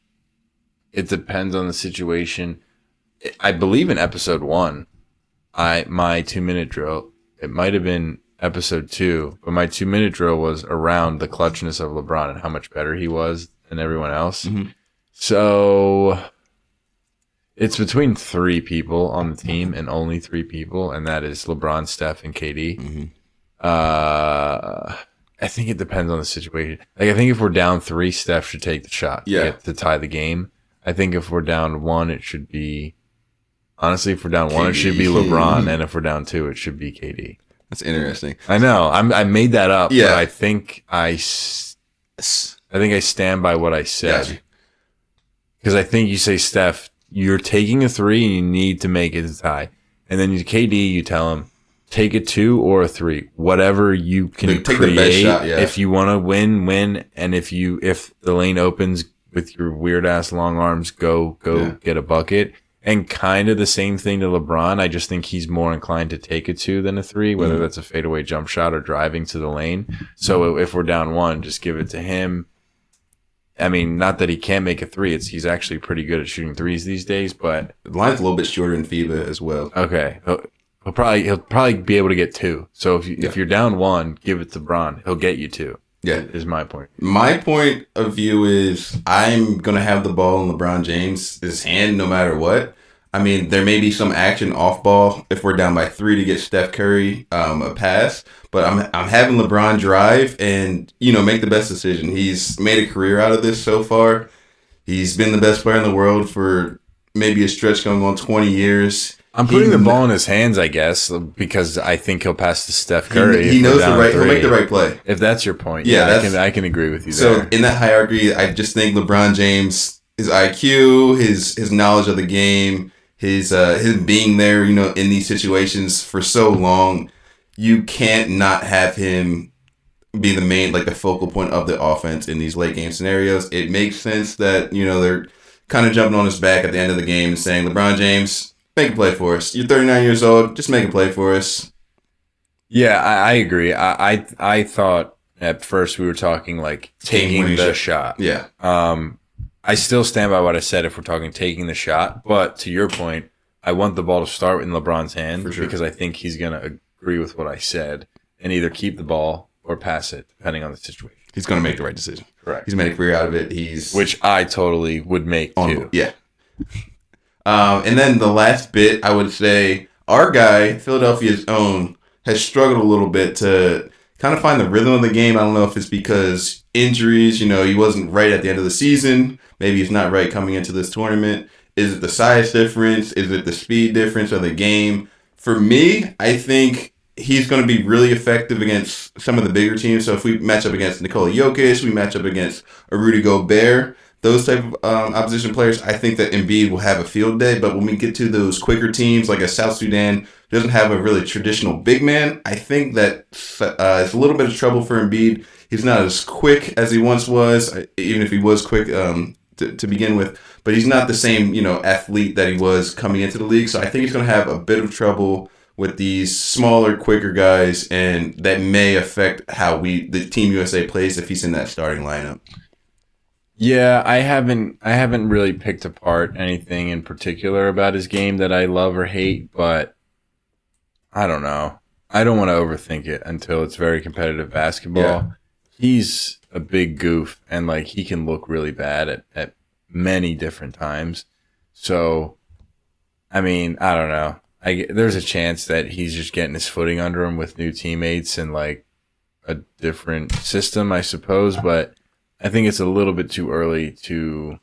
it depends on the situation. I believe in episode 1, my 2-minute drill. It might have been episode 2, but my 2-minute drill was around the clutchness of LeBron and how much better he was than everyone else. Mm-hmm. So it's between 3 people on the team and only 3 people, and that is LeBron, Steph, and KD. Mm-hmm. I think it depends on the situation. Like I think if we're down 3, Steph should take the shot to tie the game. I think if we're down 1, it should be. Honestly, if we're down 1, it should be LeBron, and if we're down 2, it should be KD. That's interesting. I know. I made that up, but I think I stand by what I said. Because I think you say, Steph, you're taking a 3 and you need to make it a tie. And then KD, you tell him, take a 2 or a 3. Whatever you can take create. The best shot, yeah. If you want to win. And if the lane opens with your weird-ass long arms, go get a bucket. And kind of the same thing to LeBron. I just think he's more inclined to take a 2 than a 3, whether that's a fadeaway jump shot or driving to the lane. So if we're down 1, just give it to him. I mean, not that he can't make a 3. He's actually pretty good at shooting 3s these days, but the line's a little bit shorter in FIBA as well. Okay, he'll probably be able to get 2. So if you're down 1, give it to Bron. He'll get you 2. Yeah, is my point. My point of view is I'm gonna have the ball in LeBron James's hand no matter what. I mean, there may be some action off ball if we're down by 3 to get Steph Curry a pass, but I'm having LeBron drive and make the best decision. He's made a career out of this so far. He's been the best player in the world for maybe a stretch going on 20 years. I'm putting the ball in his hands, I guess, because I think he'll pass to Steph Curry. He knows he'll make the right play. If that's your point, yeah, I can agree with you there. So in that hierarchy, I just think LeBron James, his IQ, his knowledge of the game, his being there, in these situations for so long, you can't not have him be the main, the focal point of the offense in these late game scenarios. It makes sense that, they're kind of jumping on his back at the end of the game and saying, LeBron James, make a play for us. You're 39 years old. Just make a play for us. Yeah, I agree. I thought at first we were talking taking the shot. Yeah. I still stand by what I said if we're talking taking the shot. But to your point, I want the ball to start in LeBron's hand because I think he's going to agree with what I said and either keep the ball or pass it, depending on the situation. He's going to make the right decision. Correct. He's made a career out of it. Which I totally would make too. Yeah. And then the last bit, I would say, our guy, Philadelphia's own, has struggled a little bit to kind of find the rhythm of the game. I don't know if it's because injuries, he wasn't right at the end of the season. Maybe he's not right coming into this tournament. Is it the size difference? Is it the speed difference of the game? For me, I think he's going to be really effective against some of the bigger teams. So if we match up against Nikola Jokic, we match up against a Rudy Gobert, those type of opposition players, I think that Embiid will have a field day. But when we get to those quicker teams, like a South Sudan, doesn't have a really traditional big man, I think that it's a little bit of trouble for Embiid. He's not as quick as he once was, even if he was quick to begin with. But he's not the same, athlete that he was coming into the league. So I think he's going to have a bit of trouble with these smaller, quicker guys, and that may affect how the Team USA plays if he's in that starting lineup. Yeah, I haven't really picked apart anything in particular about his game that I love or hate, but I don't know. I don't want to overthink it until it's very competitive basketball. Yeah. He's a big goof, and he can look really bad at many different times. So, I mean, I don't know. There's a chance that he's just getting his footing under him with new teammates and a different system, I suppose. But I think it's a little bit too early to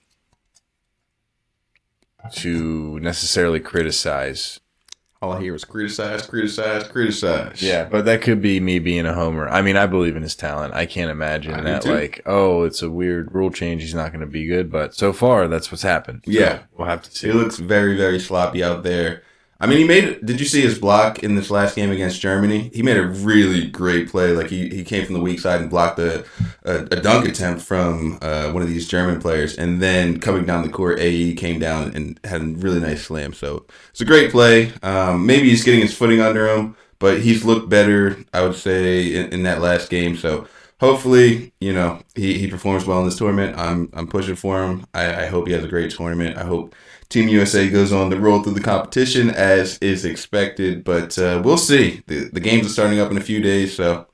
necessarily criticize. All I hear is criticize. Yeah, but that could be me being a homer. I mean, I believe in his talent. I can't imagine that it's a weird rule change. He's not going to be good. But so far, that's what's happened. So yeah, we'll have to see. He looks very, very sloppy out there. I mean, did you see his block in this last game against Germany? He made a really great play. He came from the weak side and blocked a dunk attempt from one of these German players. And then coming down the court, AE came down and had a really nice slam. So it's a great play. Maybe he's getting his footing under him, but he's looked better, I would say, in that last game. So hopefully, he performs well in this tournament. I'm pushing for him. I hope he has a great tournament. I hope Team USA goes on to roll through the competition as is expected, but we'll see. The games are starting up in a few days, so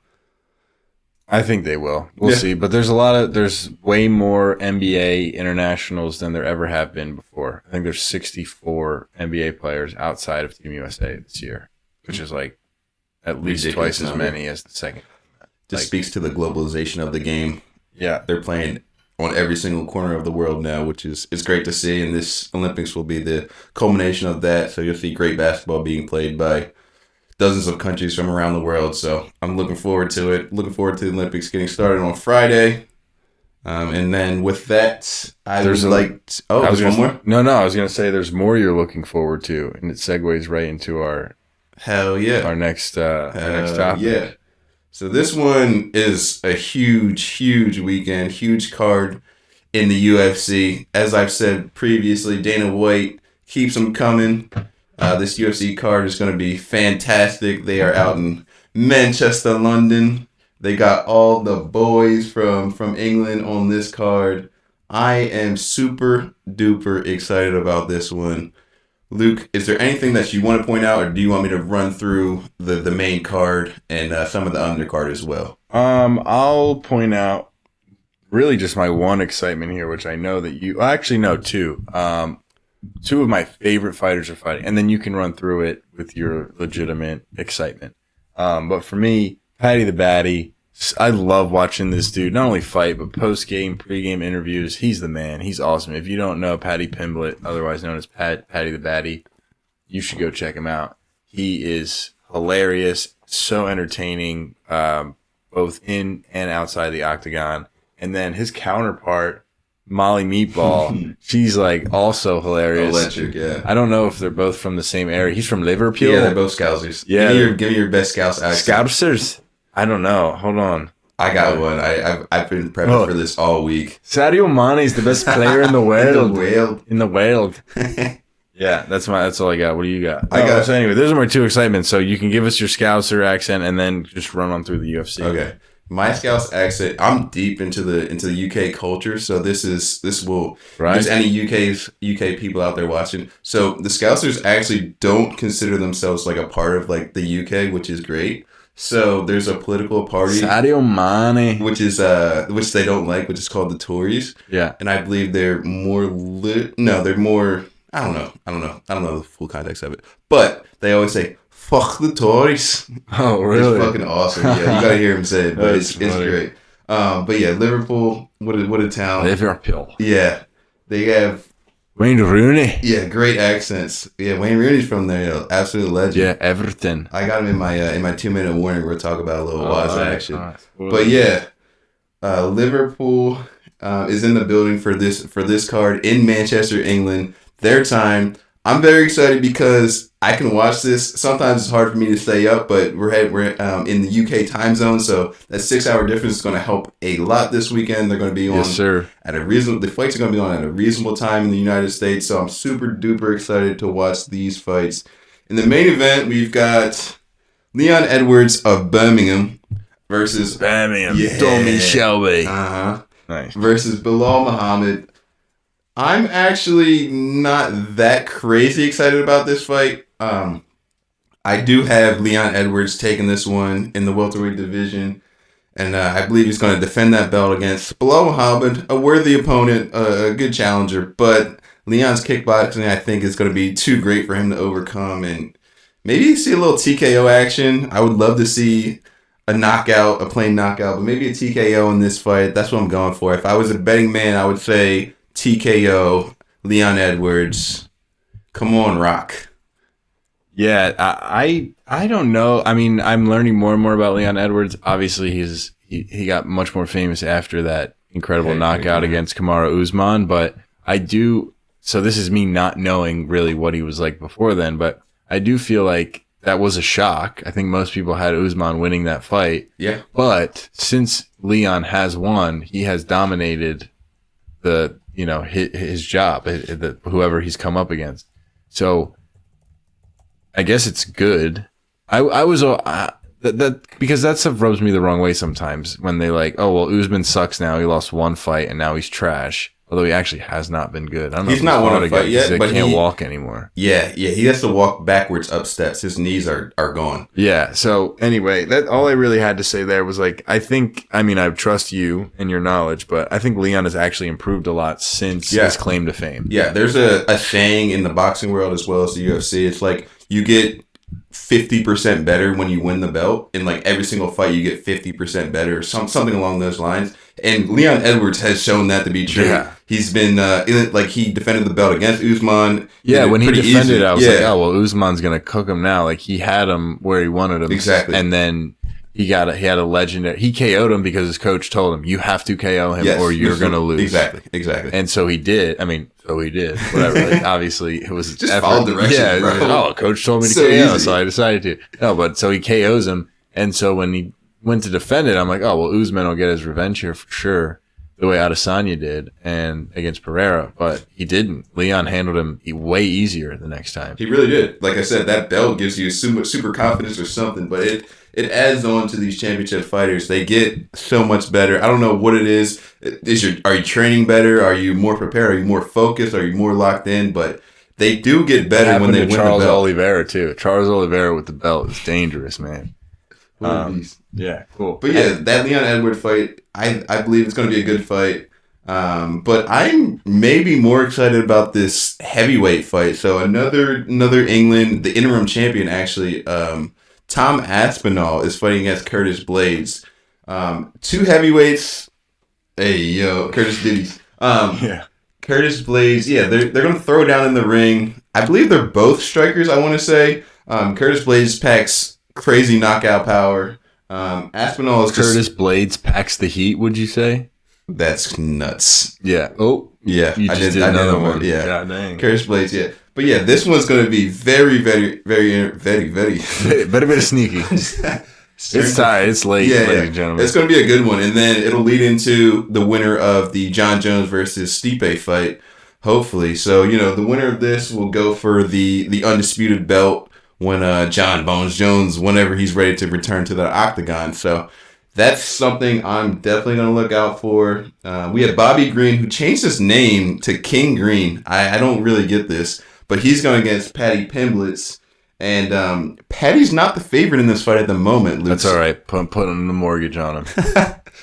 I think they will. We'll see. But there's way more NBA internationals than there ever have been before. I think there's 64 NBA players outside of Team USA this year, which is at least twice as many as the second. Just speaks to the globalization of the game. Yeah, they're playing on every single corner of the world now, which is great to see. And this Olympics will be the culmination of that. So you'll see great basketball being played by dozens of countries from around the world. So I'm looking forward to it. Looking forward to the Olympics getting started on Friday. And then with that, there's one more? No, I was going to say there's more you're looking forward to. And it segues right into our next topic. Yeah. So this one is a huge weekend, huge card in the UFC. As I've said previously, Dana White keeps them coming. This UFC card is going to be fantastic. They are out in Manchester, London. They got all the boys from England on this card. I am super duper excited about this one. Luke, is there anything that you want to point out, or do you want me to run through the main card and some of the undercard as well? I'll point out really just my one excitement here, which I know that you actually know two. two of my favorite fighters are fighting, and then you can run through it with your legitimate excitement. But for me, Paddy the Baddy, I love watching this dude not only fight but post-game, pre-game interviews. He's the man. He's awesome. If you don't know Paddy Pimblett, otherwise known as Paddy the Baddy, you should go check him out. He is hilarious, so entertaining, both in and outside the octagon. And then his counterpart, Molly Meatball, she's like also hilarious. Electric, yeah. I don't know if they're both from the same area. He's from Liverpool. Yeah, they're both Scousers. Yeah. Give me your best Scouse accent. Scousers? I don't know. Hold on. I got one. I've been prepping for this all week. Sadio Mane is the best player in the world. In the world. Yeah, that's all I got. What do you got? So anyway, those are my two excitements. So you can give us your Scouser accent and then just run on through the UFC. Okay. My Scouse accent, I'm deep into the UK culture, so this will right. There's any UK people out there watching. So the Scousers actually don't consider themselves like a part of like the UK, which is great. So there's a political party, Sadio Mane, which they don't like, which is called the Tories. Yeah, and I believe they're more they're more. I don't know the full context of it, but they always say "fuck the Tories." Oh, really? It's fucking awesome. Yeah, you gotta hear him say it, but it's great. But yeah, Liverpool, what a town. Liverpool. Yeah, they have Wayne Rooney. Yeah, great accents. Yeah, Wayne Rooney's from there, absolute legend. Yeah, Everton. I got him in my 2-minute warning. We'll talk about a little Waz action. Nice. But yeah, Liverpool is in the building for this card in Manchester, England. Their time. I'm very excited because I can watch this. Sometimes it's hard for me to stay up, but we're in the UK time zone, so that 6-hour difference is going to help a lot this weekend. They're going to be on yes, sir. At a reasonable. The fights are going to be on at a reasonable time in the United States, so I'm super duper excited to watch these fights. In the main event, we've got Leon Edwards of Birmingham versus Tommy Shelby. Nice. Versus Bilal Muhammad. I'm actually not that crazy excited about this fight. I do have Leon Edwards taking this one in the welterweight division, and I believe he's going to defend that belt against Bilal Muhammad, a worthy opponent, a good challenger, but Leon's kickboxing, I think, is going to be too great for him to overcome, and maybe see a little TKO action. I would love to see a knockout, a plain knockout, but maybe a TKO in this fight. That's what I'm going for. If I was a betting man, I would say TKO, Leon Edwards. Come on, Rock. Yeah, I don't know. I mean, I'm learning more and more about Leon Edwards. Obviously, he got much more famous after that incredible knockout against Kamaru Usman. But I do. So this is me not knowing really what he was like before then. But I do feel like that was a shock. I think most people had Usman winning that fight. Yeah. But since Leon has won, he has dominated his job, whoever he's come up against. So I guess it's good. I was that because that stuff rubs me the wrong way sometimes when they like, oh well, Usman sucks now. He lost one fight and now he's trash. Although he actually has not been good. I don't know. He's not won a fight yet, but he can't walk anymore. Yeah, he has to walk backwards up steps. His knees are gone. Yeah. So anyway, that all I really had to say there was like, I trust you and your knowledge, but I think Leon has actually improved a lot since his claim to fame. Yeah, there's a saying in the boxing world as well as the UFC. It's like you get 50% better when you win the belt. In like every single fight, you get 50% better, or something along those lines. And Leon Edwards has shown that to be true. Yeah. He's been he defended the belt against Usman. Yeah, when he defended, I was like, oh well, Usman's gonna cook him now. Like he had him where he wanted him. Exactly. And then he had a legendary. He KO'd him because his coach told him, you have to KO him or you're gonna lose. Exactly. And so he did. I mean, he did. Whatever. Like, obviously, it was just follow directions. Yeah. Bro. Coach told me to KO, so I decided to. No, but so he KOs him, and so when he went to defend it, I'm like, oh well, Usman will get his revenge here for sure, the way Adesanya did and against Pereira, but he didn't. Leon handled him way easier the next time. He really did. Like I said, that belt gives you super confidence or something, but it adds on to these championship fighters. They get so much better. I don't know what it is. Are you training better? Are you more prepared? Are you more focused? Are you more locked in? But they do get better when they win the belt. Charles Oliveira too. Charles Oliveira with the belt is dangerous, man. Yeah, cool. But yeah, that Leon Edwards fight, I believe it's going to be a good fight. But I'm maybe more excited about this heavyweight fight. So another England, the interim champion actually, Tom Aspinall is fighting against Curtis Blades. Two heavyweights. Hey yo, Curtis Diddy's. Yeah. Curtis Blades, yeah, they're gonna throw down in the ring. I believe they're both strikers. I want to say Curtis Blades packs crazy knockout power. Aspinall is Curtis Blades packs the heat. Would you say? That's nuts. Yeah. Oh, yeah. You just did another one. Yeah. God dang. Curtis Blades, yeah. But yeah, this one's gonna be very, very, very, very, very, very sneaky. It's tired. It's late, ladies and gentlemen. It's going to be a good one. And then it'll lead into the winner of the John Jones versus Stipe fight, hopefully. So, the winner of this will go for the undisputed belt when John Bones Jones, whenever he's ready to return to the octagon. So that's something I'm definitely going to look out for. We have Bobby Green, who changed his name to King Green. I don't really get this, but he's going against Paddy Pimblett. And Paddy's not the favorite in this fight at the moment, Luke. That's all right. Put the mortgage on him.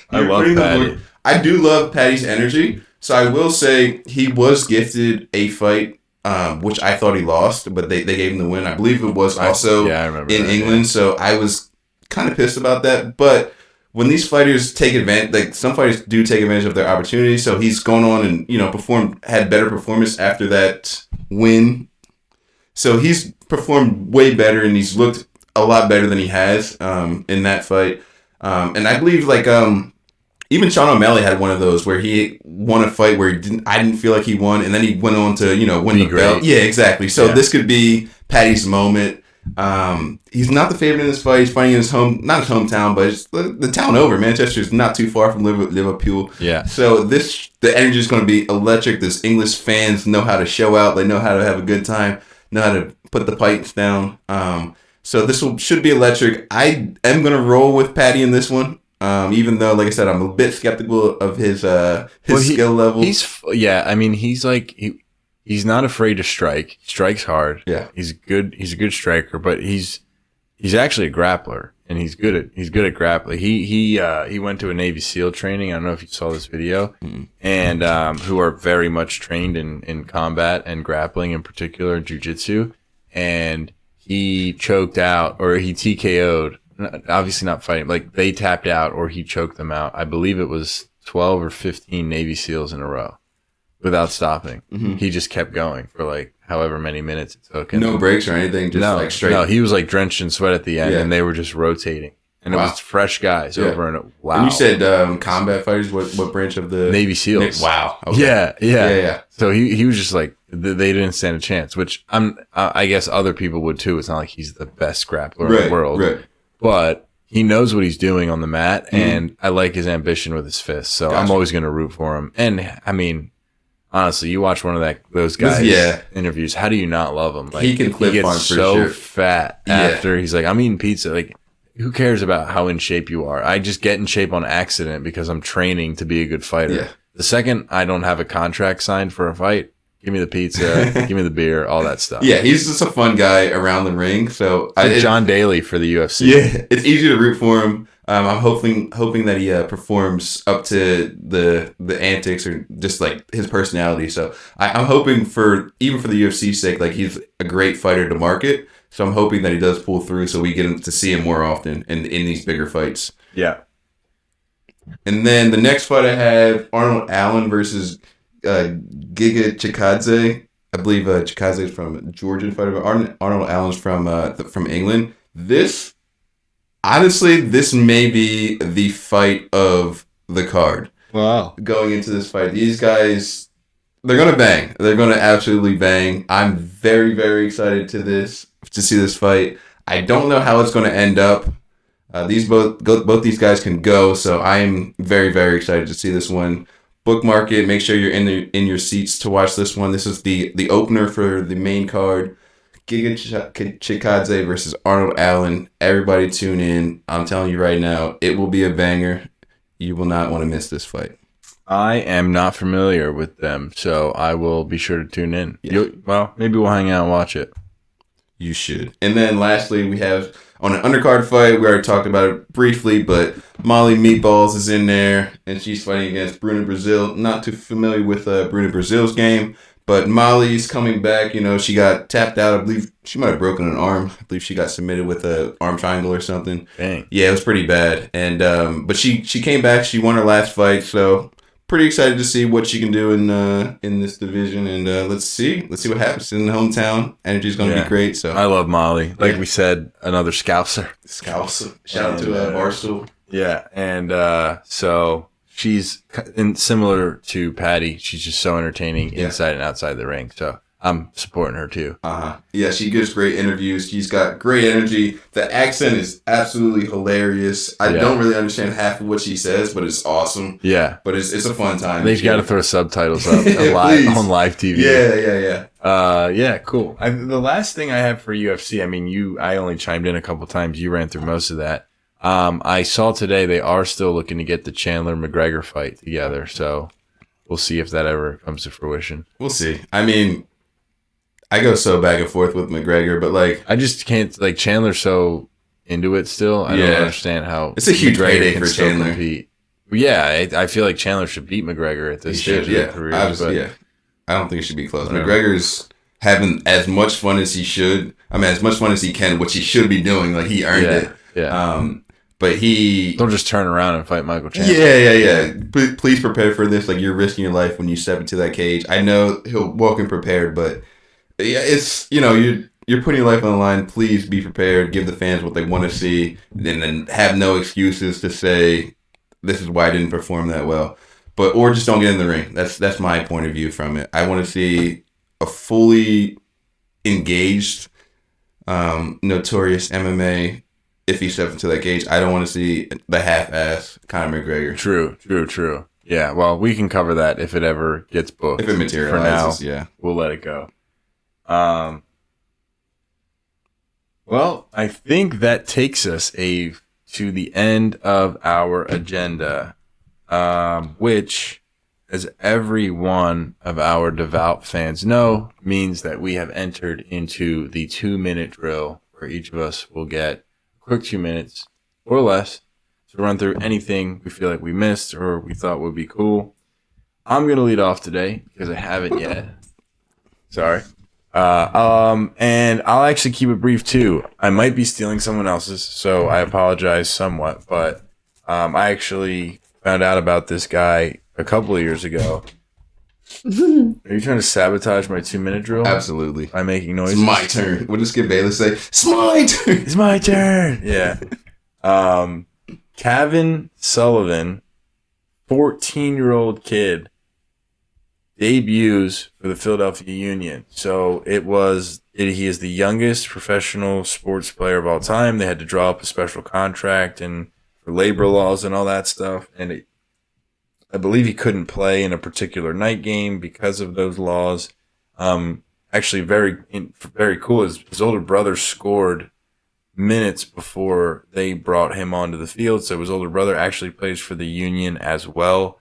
I love Paddy. I do love Paddy's energy. So I will say he was gifted a fight, which I thought he lost, but they gave him the win. I believe it was also in England. Yeah. So I was kind of pissed about that. But when these fighters take advantage, like some fighters do take advantage of their opportunity. So he's gone on and had better performance after that win. So he's performed way better, and he's looked a lot better than he has in that fight. And I believe even Sean O'Malley had one of those where he won a fight where I didn't feel like he won, and then he went on to win the belt. Yeah, exactly. So this could be Paddy's moment. He's not the favorite in this fight. He's fighting in not his hometown, but it's the town over. Manchester's not too far from Liverpool. Yeah. So the energy is going to be electric. This English fans know how to show out. They know how to have a good time. Know how to put the pipes down. So this should be electric. I am going to roll with Paddy in this one. Even though, like I said, I'm a bit skeptical of his skill level. He's not afraid to strike. He strikes hard. Yeah. He's a good striker, but he's actually a grappler, and he's good at grappling. He went to a Navy SEAL training. I don't know if you saw this video, and who are very much trained in combat and grappling, in particular jiu-jitsu. And he choked out, or he TKO'd. Obviously not fighting. Like they tapped out, or he choked them out. I believe it was 12 or 15 Navy SEALs in a row without stopping. Mm-hmm. He just kept going for however many minutes it took. And no breaks or anything, just straight. No, he was drenched in sweat at the end, and they were just rotating. And it was fresh guys over and wow. And you said combat fighters. What branch of the Navy SEALs? Wow. Okay. Yeah. So he was just they didn't stand a chance. Which I guess other people would too. It's not like he's the best grappler in the world, right? But he knows what he's doing on the mat, and I like his ambition with his fists. So I'm always going to root for him. And I mean, honestly, you watch one of those guys' interviews. How do you not love him? He can clip he gets on for so sure. fat after he's I'm eating pizza. Who cares about how in shape you are? I just get in shape on accident because I'm training to be a good fighter. Yeah. The second I don't have a contract signed for a fight, give me the pizza, give me the beer, all that stuff. Yeah, he's just a fun guy around the ring. So John Daly for the UFC. Yeah, it's easy to root for him. I'm hoping that he performs up to the antics or just his personality. So I'm hoping even for the UFC's sake, he's a great fighter to market. So I'm hoping that he does pull through, so we get to see him more often in these bigger fights. Yeah. And then the next fight I have Arnold Allen versus Giga Chikadze. I believe Chikadze is from a Georgian fighter, but Arnold Allen's from England. This may be the fight of the card. Wow. Going into this fight, these guys, they're going to bang. They're going to absolutely bang. I'm very, very excited to see this fight. I don't know how it's going to end up. Both these guys can go, so I am very, very excited to see this one. Bookmark it. Make sure you're in your seats to watch this one. This is the opener for the main card. Giga Chikadze versus Arnold Allen. Everybody tune in. I'm telling you right now, it will be a banger. You will not want to miss this fight. I am not familiar with them, so I will be sure to tune in. Yeah. Maybe we'll hang out and watch it. You should. And then lastly, we have on an undercard fight. We already talked about it briefly, but Molly Meatballs is in there, and she's fighting against Bruna Brazil. Not too familiar with Bruna Brazil's game, but Molly's coming back. You know, she got tapped out. I believe she might have broken an arm. I believe she got submitted with an arm triangle or something. Dang. Yeah, it was pretty bad. And but she came back. She won her last fight, so pretty excited to see what she can do in this division. And let's see what happens in the hometown. Energy's going to be great. So I love Molly. Like we said, another Scouser. Shout out to Barstool. Yeah, and so she's similar to Patty. She's just so entertaining inside and outside the ring. So I'm supporting her too. Yeah, she gives great interviews. She's got great energy. The accent is absolutely hilarious. I don't really understand half of what she says, but it's awesome. Yeah, but it's a fun time. They've got to throw subtitles up on live TV. Yeah, cool. The last thing I have for UFC, I mean, I only chimed in a couple times. You ran through most of that. I saw today they are still looking to get the Chandler McGregor fight together, so we'll see if that ever comes to fruition. We'll see. I mean, I go so back and forth with McGregor, but like I just can't, like, Chandler's so into it still. I don't understand how it's a huge payday for Chandler. Compete. Yeah, I feel like Chandler should beat McGregor at this stage of their career. I don't think it should be close. McGregor's having as much fun as he should. I mean, as much fun as he can, which he should be doing. Like, he earned it. Yeah. But don't just turn around and fight Michael Chandler. Yeah. Please prepare for this. Like, you're risking your life when you step into that cage. I know he'll walk in prepared, but yeah, it's, you know, you're putting your life on the line. Please be prepared. Give the fans what they want to see, and then have no excuses to say this is why I didn't perform that well. Or just don't get in the ring. That's my point of view from it. I want to see a fully engaged, notorious MMA. If he steps into that cage, I don't want to see the half-ass Conor McGregor. True. Yeah, well, we can cover that if it ever gets booked. If it materializes, for now, we'll let it go. Well, I think that takes us, Ave, to the end of our agenda, which, as every one of our devout fans know, means that we have entered into the 2-minute drill where each of us will get quick 2 minutes or less to run through anything we feel like we missed or we thought would be cool. I'm going to lead off today because I haven't yet. Sorry. And I'll actually keep it brief too. I might be stealing someone else's, so I apologize somewhat, but I actually found out about this guy a couple of years ago. Are you trying to sabotage my 2-minute drill? Absolutely. By making noises? It's my turn. What does Skip Bayless say? It's my turn. It's my turn. Yeah. Kevin Sullivan, 14-year-old kid, debuts for the Philadelphia Union. So he is the youngest professional sports player of all time. They had to draw up a special contract and for labor laws and all that stuff. And I believe he couldn't play in a particular night game because of those laws. Actually, very cool. His older brother scored minutes before they brought him onto the field. So his older brother actually plays for the Union as well.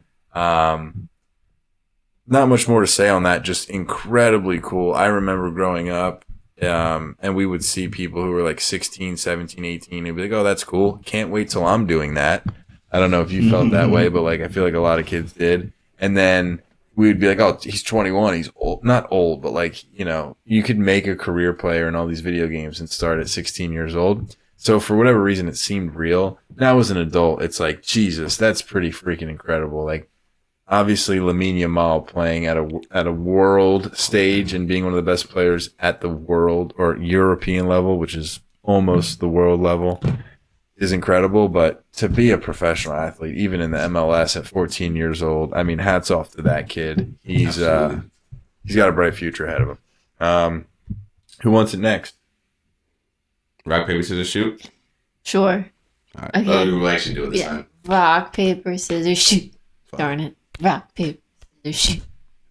Not much more to say on that. Just incredibly cool. I remember growing up, and we would see people who were like 16, 17, 18. They'd be like, oh, that's cool. Can't wait till I'm doing that. I don't know if you felt that way, but like I feel like a lot of kids did. And then we'd be like, oh, he's 21. He's old. Not old, but like, you know, you could make a career player in all these video games and start at 16 years old. So for whatever reason, it seemed real. Now as an adult, it's like, Jesus, that's pretty freaking incredible. Like, obviously, Lamine Yamal playing at a world stage and being one of the best players at the world or European level, which is almost the world level, is incredible. But to be a professional athlete, even in the MLS at 14 years old, I mean, hats off to that kid. He's got a bright future ahead of him. Who wants it next? Rock, paper, scissors, shoot. Sure. All right. Okay. We'll actually do it this time. Rock, paper, scissors, shoot. Darn it. Rock, paper, scissors, shoot.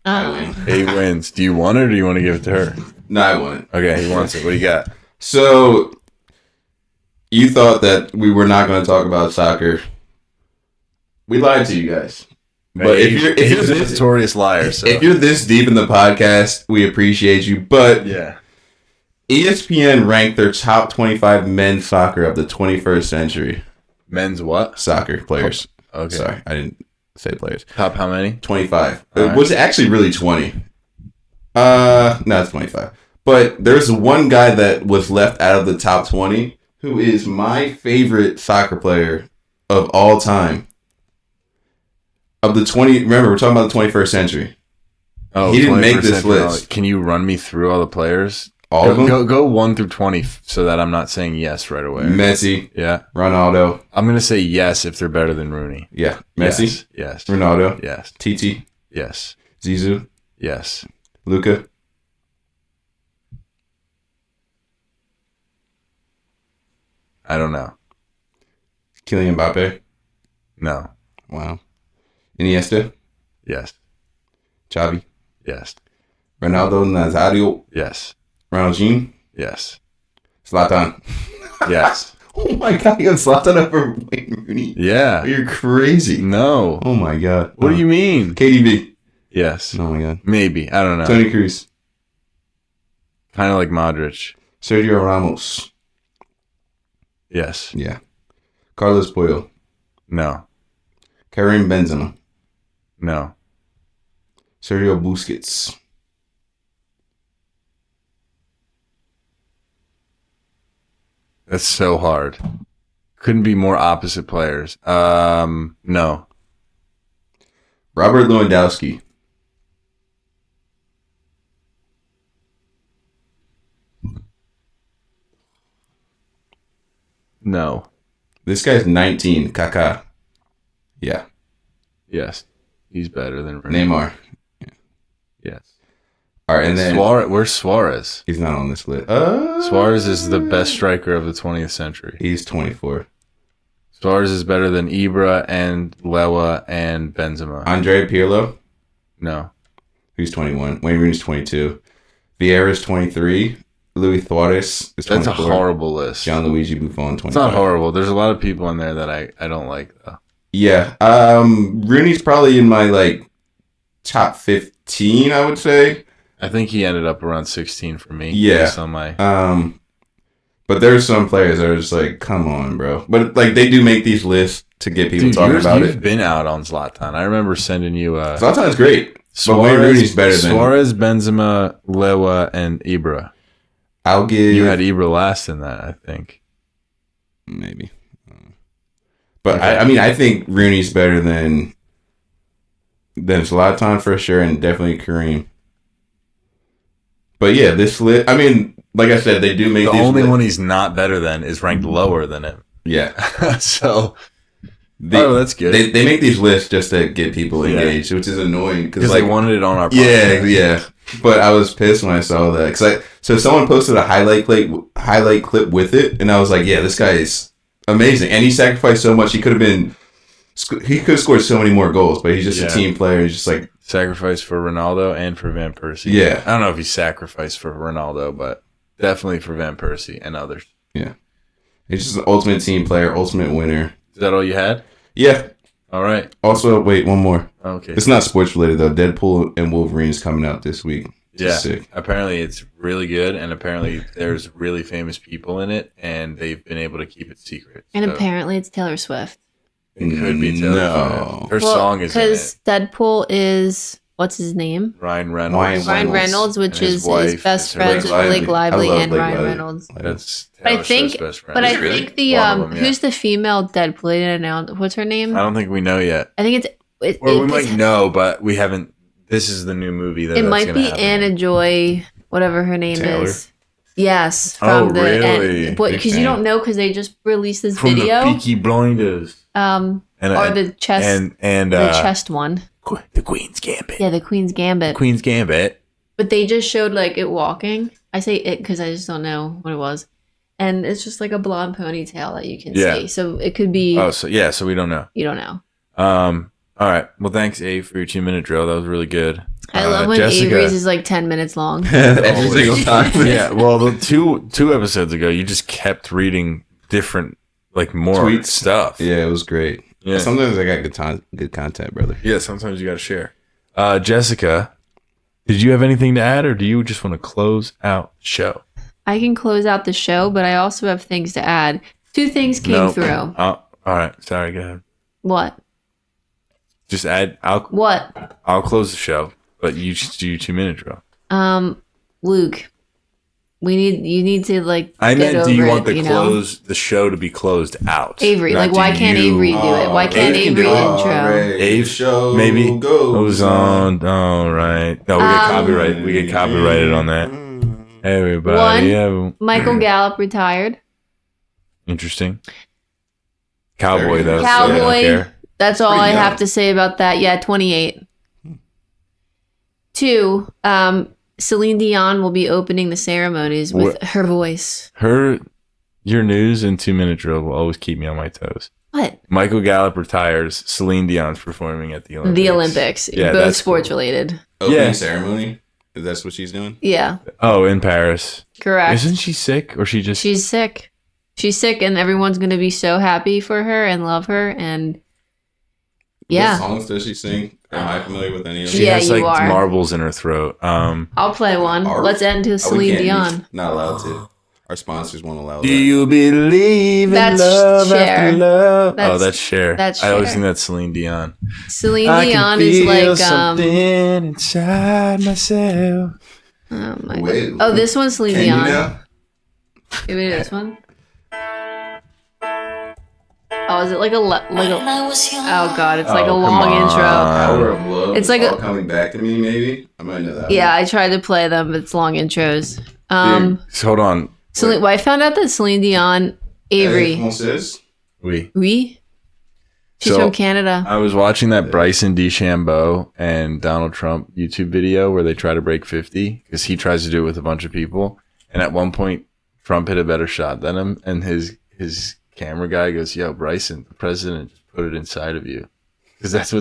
I win. He wins. Do you want it or do you want to give it to her? No, I want it. Okay, he wants it. What do you got? So, you thought that we were not going to talk about soccer. We lied to you guys. But if you're a notorious liar, so if you're this deep in the podcast, we appreciate you. But yeah, ESPN ranked their top 25 men's soccer of the 21st century. Men's what? Soccer players. Okay. Sorry, I didn't say players. Top how many? 25. All It right. was actually really 20. No, it's 25. But there's one guy that was left out of the top 20 who is my favorite soccer player of all time. Of the 20, remember, we're talking about the 21st century. Oh, He didn't make 21st this century. list. Can you run me through all the players? All of them? Go 1 through 20 so that I'm not saying yes right away. Messi, Yeah. Ronaldo. I'm going to say yes if they're better than Rooney. Yeah. Messi, Yes. Ronaldo, Yes. Titi, Yes. Zizou, Yes. Luka. I don't know. Kylian Mbappe. No. Wow. Iniesta, Yes. Xavi, Yes. Ronaldo Nazario, Yes. Ronaldinho, Yes. Zlatan. Yes. Oh my god, you have Zlatan over Wayne Rooney. Yeah. You're crazy. No. Oh my god. What do you mean? KDB. Yes. Oh my god. Maybe. I don't know. Tony Cruz. Kind of like Modric. Sergio Ramos. Yes. Yeah. Carlos Puyol. No. Karim Benzema. No. Sergio Busquets. That's so hard. Couldn't be more opposite players. No. Robert Lewandowski. No. This guy's 19. Kaká. Yeah. Yes. He's better than Rooney. Neymar. Yes. All right, and then Where's Suarez? he's not on this list. Suarez is the best striker of the 20th century. He's 24. Suarez is better than Ibra and Lewa and Benzema. Andre Pirlo, No. who's 21. Wayne Rooney's 22. Vieira's 23. Luis Suarez is 24. That's a horrible list. Gianluigi Buffon, 25. It's not horrible. There's a lot of people in there that I don't like, though. Yeah. Rooney's probably in my, top 15, I would say. I think he ended up around 16 for me. Yeah. Based on my... But there's some players that are just like, come on, bro. But, they do make these lists to get people talking about you've it. been out on Zlatan. I remember sending you... Zlatan's great. But Wayne Rooney's better than... Suarez, Benzema, Lewa, and Ibra. I'll give... You had Ibra last in that, I think. Maybe. But, okay. I think Rooney's better than Zlatan for sure, and definitely Kareem. But, yeah, this list... like I said, they do make the these only one he's not better than is ranked lower than him. Yeah. So... that's good. They make these lists just to get people engaged, which is annoying because they wanted it on our podcast. Yeah. But I was pissed when I saw that so someone posted a highlight clip with it, and I was like, yeah, this guy is amazing, and he sacrificed so much. He could have scored so many more goals, but he's just a team player. He's just like sacrificed for Ronaldo and for Van Persie. Yeah, I don't know if he sacrificed for Ronaldo, but definitely for Van Persie and others. Yeah, he's just an ultimate team player, ultimate winner. Is that all you had? Yeah. All right. Also, wait, one more. Okay. It's not sports related though. Deadpool and Wolverine's coming out this week. Yeah. Sick. Apparently it's really good, and apparently there's really famous people in it, and they've been able to keep it secret. And So apparently it's Taylor Swift. it could be Taylor Swift. Her song is in it. Because Deadpool is, what's his name? Ryan Reynolds. Ryan Reynolds, which And is his wife his best is her friends with Blake Lively I love and Blake Ryan Lively. Reynolds. That's But I Taylor think, Swift's best friend. but I Really? think the One of them, yeah. who's the female Deadpool? They didn't announce. What's her name? I don't think we know yet. I think Or we might know, but we haven't. This is the new movie that it that's might gonna be happen. Anna Joy, whatever her name Taylor? is. Yes, Oh, from the really? end, but Big because you fan. don't know because they just released this From video. the Peaky Blinders. And And, or the chest, and the chest one. the Queen's Gambit. Yeah, the Queen's Gambit. Queen's Gambit. But they just showed it walking. I say it because I just don't know what it was, and it's just like a blonde ponytail that you can see. So it could be. Oh, so we don't know. You don't know. All right. Well, thanks, A, for your 2-minute drill. That was really good. I love when Jessica- Avery's is 10 minutes long. Every single time. Yeah. Well, the two episodes ago, you just kept reading different, more Tweets. stuff. Yeah, it was great. Yeah. Sometimes I got good content, brother. Yeah. Sometimes you got to share. Jessica, did you have anything to add, or do you just want to close out the show? I can close out the show, but I also have things to add. 2 things came through. Oh, all right. Sorry, go ahead. What? Just add. I'll close the show, but you just do your 2-minute drill. Luke, you need to like. I meant, do you want the the show to be closed out? Avery, like, why can't Avery do it? Why can't Avery intro? Ave show maybe goes on. All right. No, we get copyright. We get copyrighted on that. Everybody. Michael Gallup retired. Interesting. Cowboy though. Cowboy. So I don't care. That's all I young. have to say about that. Yeah, 28. 2, Celine Dion will be opening the ceremonies with her voice. Your news and 2-minute drill will always keep me on my toes. What? Michael Gallup retires. Celine Dion's performing at the Olympics. The Olympics. Yeah, both that's sports cool. related. Opening ceremony? That's what she's doing? Yeah. Oh, in Paris. Correct. Isn't she sick, or she's sick? She's sick, and everyone's going to be so happy for her and love her. And yeah. What songs does she sing? Am I familiar with any of them? She Yeah, has you like are. marbles in her throat. I'll play one. Let's end to Celine Dion. Not allowed to. Our sponsors won't allow Do that. you believe in That's love Cher. after love? That's- That's Cher. that's I always Cher. think that's Celine Dion. Celine I Dion can is feel like something inside myself. Oh my Wait, god. Oh, this one's Celine Can you Dion. now? Give me this one. Oh, is it like a oh god, it's like a Oh, long come intro. Power of Love. It's like all a- coming back to me. Maybe I might know that. Yeah, I tried to play them, but it's long intros. Dude, so hold on. Celine, well, I found out that Celine Dion, Avery, Française? oui, she's So, from Canada. I was watching that Bryson DeChambeau and Donald Trump YouTube video where they try to break 50 because he tries to do it with a bunch of people. And at one point, Trump hit a better shot than him. And his camera guy goes, "Yo, Bryson, the president just put it inside of you." Because that's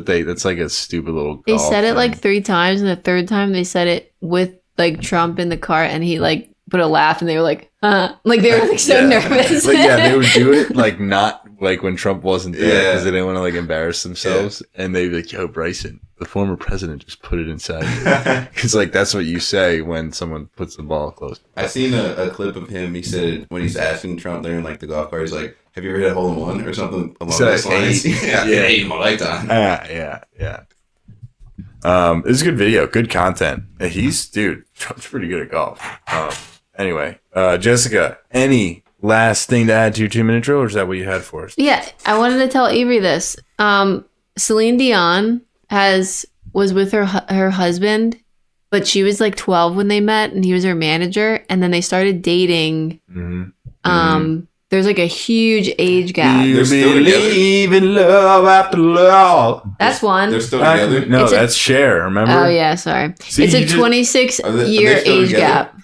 like a stupid little They golf said it thing. like 3 times, and the third time they said it with like Trump in the car, and he like put a laugh, and they were like, like they were like so Yeah. nervous. Like, yeah, they would do it like not like when Trump wasn't there Yeah. because they didn't want to like embarrass themselves. And they'd be like, "Yo, Bryson, the former president just put it inside you." Because like that's what you say when someone puts the ball close. I seen a clip of him. He said when he's asking Trump there in like the golf cart, he's like, "Have you ever hit a hole in one or something along said those lines?" 8. Yeah, Yeah. 8 in my lifetime. Yeah. It's a good video, good content. Trump's pretty good at golf. Anyway, Jessica, any last thing to add to your 2-minute drill, or is that what you had for us? Yeah, I wanted to tell Avery this. Celine Dion was with her husband, but she was like 12 when they met, and he was her manager, and then they started dating. Mm-hmm. There's like a huge age gap. You They're still believe in love after love. That's one. They're still together. No, It's a- that's Cher. Remember? Oh yeah, sorry. See, it's you a just- 26-year are they still age together? gap.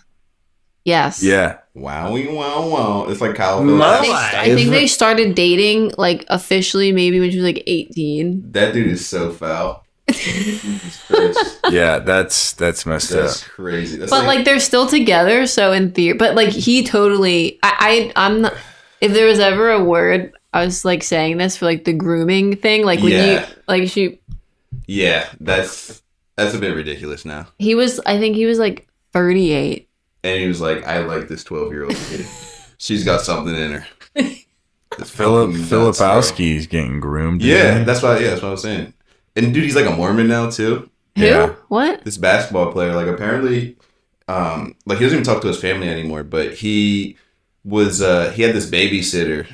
Yes. Yeah. Wow. It's like Kyle My Phillips. life. I think they started dating like officially maybe when she was like 18. That dude is so foul. Jesus Christ. Yeah, that's messed That's up. crazy. That's But like they're still together, so in theory, but like he totally, I'm not. If there was ever a word, I was like saying this for like the grooming thing, like when Yeah. you like yeah, that's a bit ridiculous now. I think he was like 38. And he was like, "I like this 12-year-old kid. She's got something in her." It's Philip fucking nuts, bro. Filipowski's getting groomed. Yeah, dude. that's what I was saying. And dude, he's like a Mormon now too. Who? Yeah. What? This basketball player, like apparently, like he doesn't even talk to his family anymore. But he had this babysitter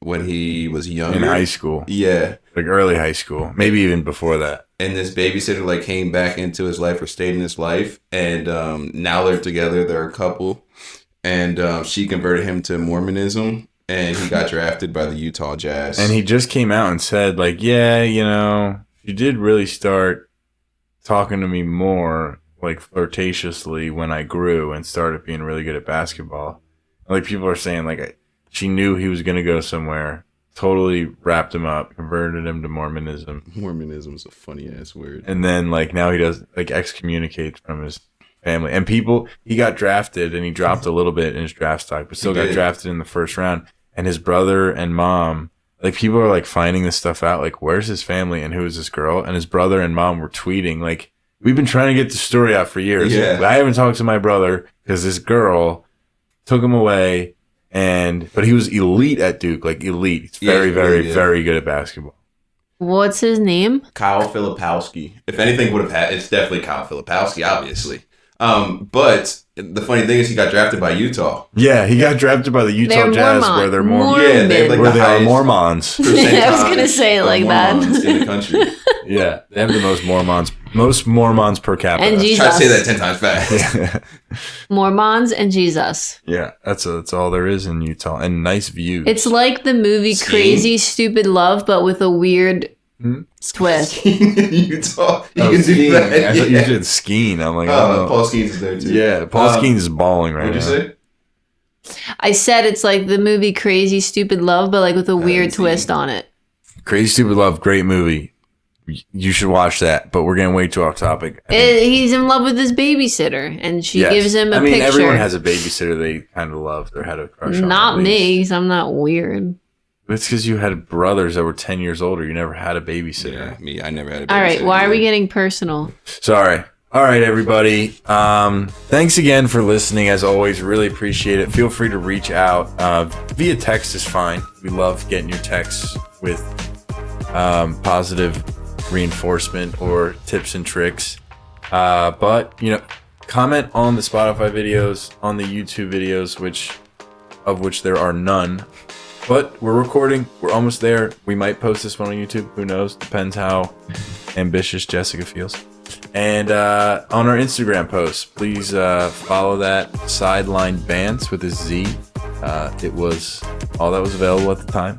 when he was younger in high school, Yeah, like early high school, maybe even before that. and this babysitter like came back into his life or stayed in his life, and now they're together. They're a couple, and she converted him to Mormonism, and he got drafted by the Utah Jazz. And he just came out and said, like, yeah, you did really start talking to me more, like, flirtatiously when I grew and started being really good at basketball. Like, people are saying, like, she knew he was going to go somewhere, totally wrapped him up, converted him to Mormonism. Mormonism is a funny ass word. And then, like, now he does, like, excommunicates from his family. And he got drafted and he dropped a little bit in his draft stock, but still He got did. drafted in the first round. And his brother and mom, like, people are like finding this stuff out, like, where's his family and who is this girl? And his brother and mom were tweeting, like, we've been trying to get the story out for years. Yeah. I haven't talked to my brother because this girl took him away, but he was elite at Duke, like elite. He's very, very good at basketball. What's his name? Kyle Filipowski. If anything would have had, it's definitely Kyle Filipowski, obviously. But the funny thing is, he got drafted by Utah. Yeah, he got drafted by the Utah Jazz, where they're Mormon. Yeah, they're like where they are Mormons. I was gonna say it like that. In the country. Yeah, they have the most Mormons per capita. And Jesus. Try to say that 10 times fast. Yeah. Mormons and Jesus. Yeah, that's all there is in Utah, and nice views. It's like the movie Skiing? Crazy Stupid Love, but with a weird twist. Utah. You can do skiing. that. I thought you said skiing. I'm like, Paul Skeens is there too. Yeah, Paul Skeens is balling right now. What'd you say? I said it's like the movie Crazy Stupid Love, but like with a weird twist on it. Crazy Stupid Love, great movie. You should watch that, but we're getting way too off topic. He's in love with his babysitter, and she gives him a picture. Everyone has a babysitter they kind of love or had a crush on. Not me, because I'm not weird. It's because you had brothers that were 10 years older. You never had a babysitter. Yeah, me. I never had a babysitter. All right, why are we getting personal? Sorry. All right, everybody. Thanks again for listening. As always, really appreciate it. Feel free to reach out. Via text is fine. We love getting your texts with positive reinforcement or tips and tricks. But, comment on the Spotify videos, on the YouTube videos, of which there are none. But we're recording. We're almost there. We might post this one on YouTube. Who knows? Depends how ambitious Jessica feels. And on our Instagram posts, please follow that Sideline Bants with a Z. It was all that was available at the time.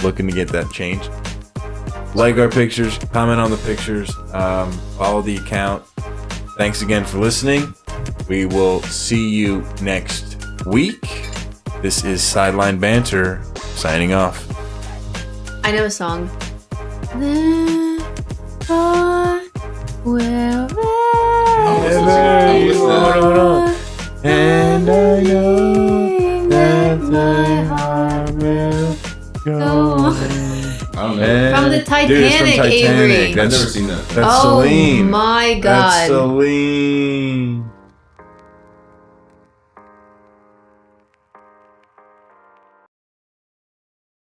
Looking to get that changed. Like our pictures, comment on the pictures, follow the account. Thanks again for listening. We will see you next week. This is Sideline Banter, signing off. I know a song. Then, wherever you are, and I know that my heart will go. I don't know. From the Titanic, Dude, Avery. I've never seen that. That's Oh Celine. my God. That's Celine.